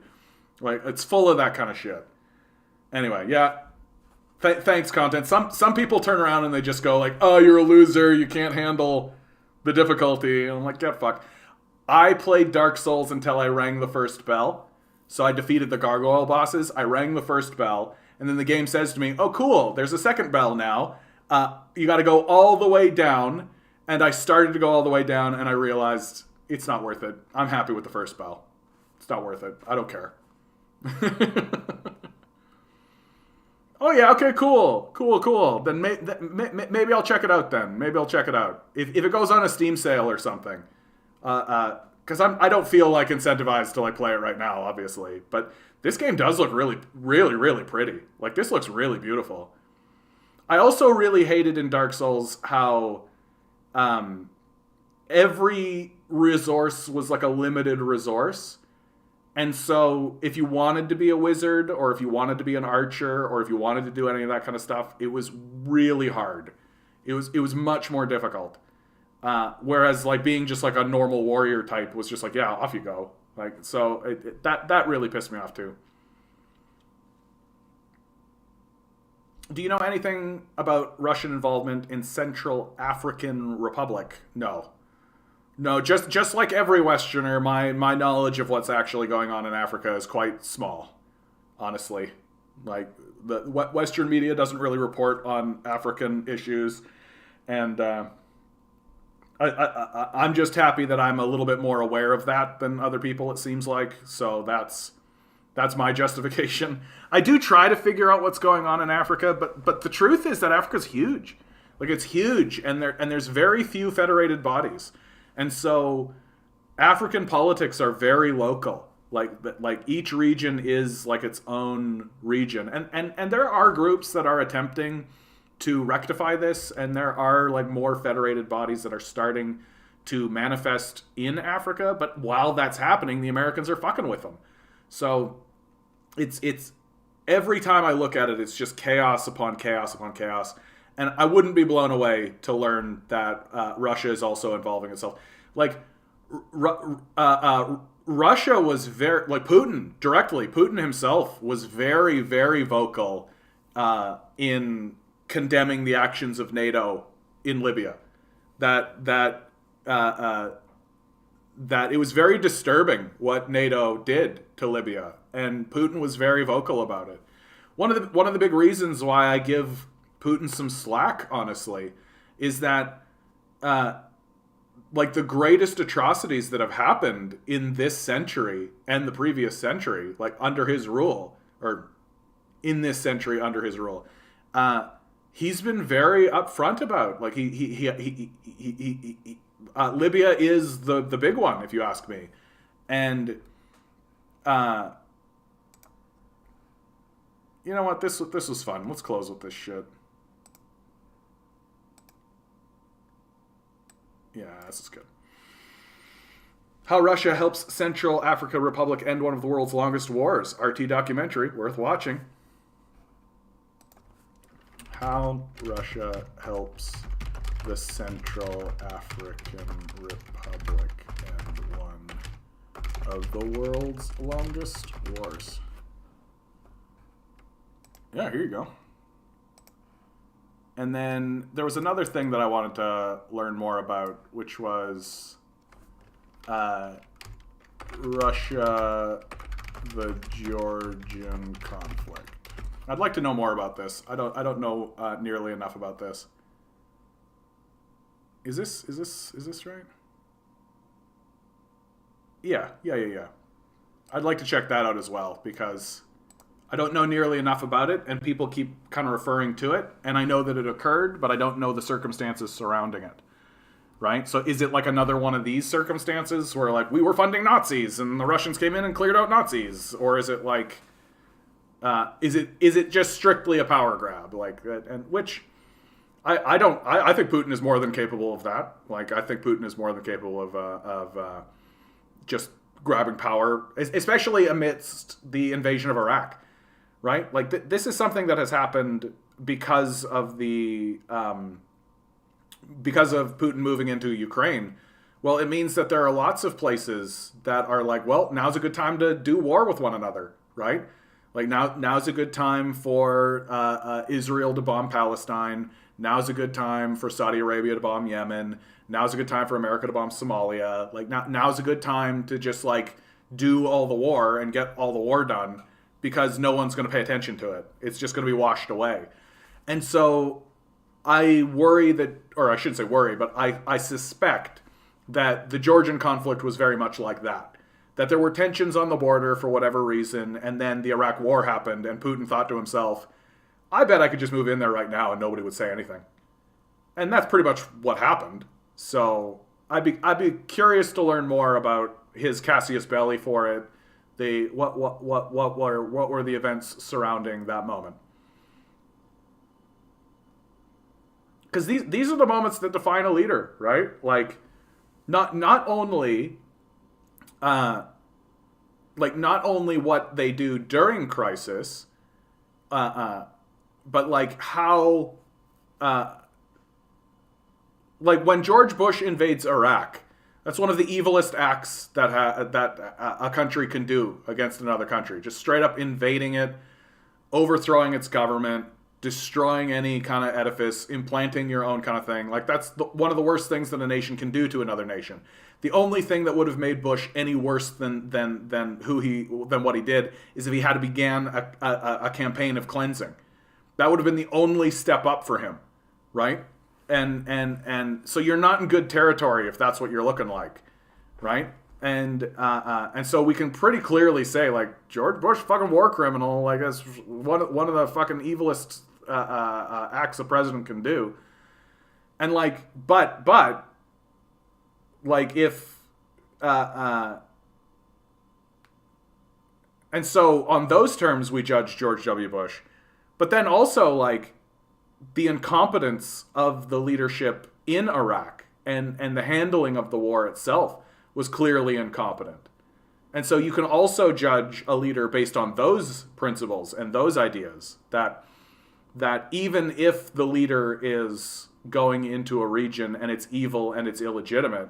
Like, it's full of that kind of shit. Anyway, yeah. Thanks, content. Some people turn around and they just go like, "Oh, you're a loser, you can't handle the difficulty." And I'm like, "Get fucked." I played Dark Souls until I rang the first bell. So I defeated the gargoyle bosses, I rang the first bell, and then the game says to me, "Oh, cool, there's a second bell now. You got to go all the way down." And I started to go all the way down, and I realized it's not worth it. I'm happy with the first bell. It's not worth it. I don't care. Oh yeah, okay, cool. Then maybe I'll check it out then. Maybe I'll check it out. If it goes on a Steam sale or something. Because I don't feel like incentivized to like play it right now, obviously. But this game does look really, really, really pretty. Like, this looks really beautiful. I also really hated in Dark Souls how every resource was like a limited resource. And so if you wanted to be a wizard, or if you wanted to be an archer, or if you wanted to do any of that kind of stuff, it was really hard. It was much more difficult. Whereas like being just like a normal warrior type was just like, yeah, off you go. Like, so that really pissed me off too. Do you know anything about Russian involvement in Central African Republic? No. No, just like every Westerner, my knowledge of what's actually going on in Africa is quite small, honestly. Like, the Western media doesn't really report on African issues, and I'm just happy that I'm a little bit more aware of that than other people, it seems like. So that's my justification. I do try to figure out what's going on in Africa, but the truth is that Africa's huge. Like, it's huge, and there's very few federated bodies. And so African politics are very local. Like each region is like its own region. And there are groups that are attempting to rectify this, and there are like more federated bodies that are starting to manifest in Africa, but while that's happening, the Americans are fucking with them. So it's every time I look at it, it's just chaos upon chaos upon chaos. And I wouldn't be blown away to learn that Russia is also involving itself. Like, Russia was very, like, Putin himself was very, very vocal in condemning the actions of NATO in Libya. That it was very disturbing what NATO did to Libya, and Putin was very vocal about it. One of the big reasons why I give Putin some slack, honestly, is that like the greatest atrocities that have happened in this century and the previous century, like under his rule, or in this century under his rule, he's been very upfront about. Like Libya is the big one, if you ask me, and you know what, this was fun. Let's close with this shit. Yeah, this is good. How Russia Helps Central Africa Republic End One of the World's Longest Wars. RT documentary, worth watching. How Russia Helps the Central African Republic End One of the World's Longest Wars. Yeah, here you go. And then there was another thing that I wanted to learn more about, which was Russia, the Georgian conflict. I'd like to know more about this. I don't know nearly enough about this. Is this right? Yeah. I'd like to check that out as well, because I don't know nearly enough about it, and people keep kind of referring to it, and I know that it occurred, but I don't know the circumstances surrounding it, right? So is it like another one of these circumstances where, like, we were funding Nazis and the Russians came in and cleared out Nazis? Or is it like, is it just strictly a power grab? Like, and which I think Putin is more than capable of that. Like, I think Putin is more than capable of just grabbing power, especially amidst the invasion of Iraq. Right? Like, this is something that has happened because of because of Putin moving into Ukraine. Well, it means that there are lots of places that are like, well, now's a good time to do war with one another, right? Like, now's a good time for Israel to bomb Palestine. Now's a good time for Saudi Arabia to bomb Yemen. Now's a good time for America to bomb Somalia. Like, now's a good time to just, like, do all the war and get all the war done, because no one's going to pay attention to it. It's just going to be washed away. And so I worry that, or I shouldn't say worry, but I suspect that the Georgian conflict was very much like that. That there were tensions on the border for whatever reason, and then the Iraq war happened, and Putin thought to himself, I bet I could just move in there right now and nobody would say anything. And that's pretty much what happened. So I'd be curious to learn more about his casus belli for it. What were the events surrounding that moment? Because these are the moments that define a leader, right? Like, not only not only what they do during crisis, but like how like when George Bush invades Iraq, that's one of the evilest acts that a country can do against another country. Just straight up invading it, overthrowing its government, destroying any kind of edifice, implanting your own kind of thing. Like that's one of the worst things that a nation can do to another nation. The only thing that would have made Bush any worse than what he did is if he had to begin a campaign of cleansing. That would have been the only step up for him, right? And so you're not in good territory if that's what you're looking like, right? And so we can pretty clearly say, like, George Bush, fucking war criminal, like that's one of the fucking evilest acts a president can do. And like, but like if and so on those terms we judge George W. Bush, but then also like the incompetence of the leadership in Iraq and the handling of the war itself was clearly incompetent. And so you can also judge a leader based on those principles and those ideas, that even if the leader is going into a region and it's evil and it's illegitimate,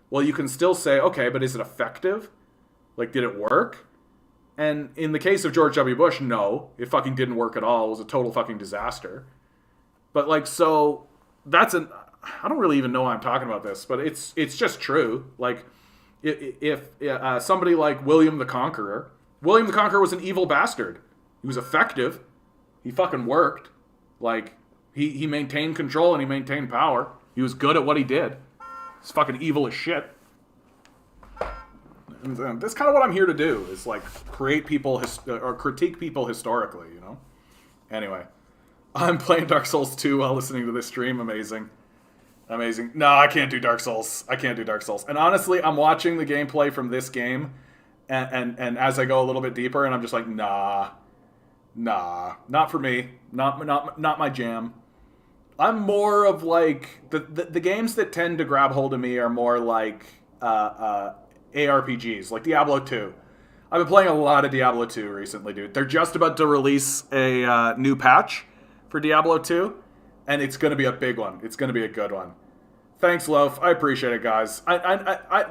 well, you can still say, okay, but is it effective? Like, did it work? And in the case of George W. Bush, no, it fucking didn't work at all. It was a total fucking disaster. But like, so I don't really even know why I'm talking about this, but it's just true. Like, if somebody like William the Conqueror was an evil bastard. He was effective. He fucking worked. Like, he maintained control and he maintained power. He was good at what he did. He's fucking evil as shit. And that's kind of what I'm here to do, is like create people or critique people historically, you know? Anyway, I'm playing Dark Souls 2 while listening to this stream. Amazing. No, I can't do Dark Souls. And honestly, I'm watching the gameplay from this game, and as I go a little bit deeper, and I'm just like, nah, not for me. Not my jam. I'm more of like the games that tend to grab hold of me are more like ARPGs, like Diablo 2. I've been playing a lot of Diablo 2 recently, dude. They're just about to release a new patch for Diablo 2, and it's going to be a big one. It's going to be a good one. Thanks, Loaf. I appreciate it, guys.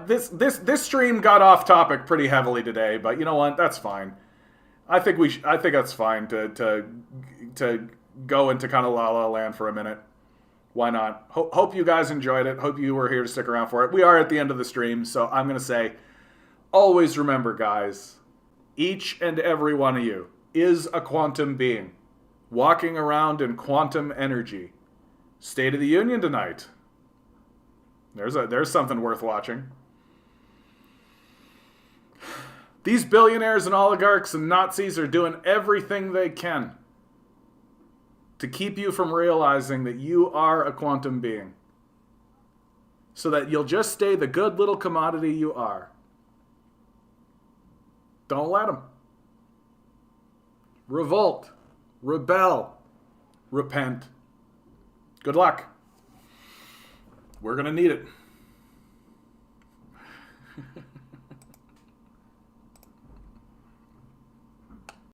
This stream got off topic pretty heavily today, but you know what? That's fine. I think that's fine to go into kind of La La Land for a minute. Why not? Hope you guys enjoyed it. Hope you were here to stick around for it. We are at the end of the stream, so I'm going to say, always remember, guys, each and every one of you is a quantum being, walking around in quantum energy. State of the Union tonight. There's something worth watching. These billionaires and oligarchs and Nazis are doing everything they can to keep you from realizing that you are a quantum being, so that you'll just stay the good little commodity you are. Don't let them. Revolt. Rebel. Repent. Good luck. We're going to need it.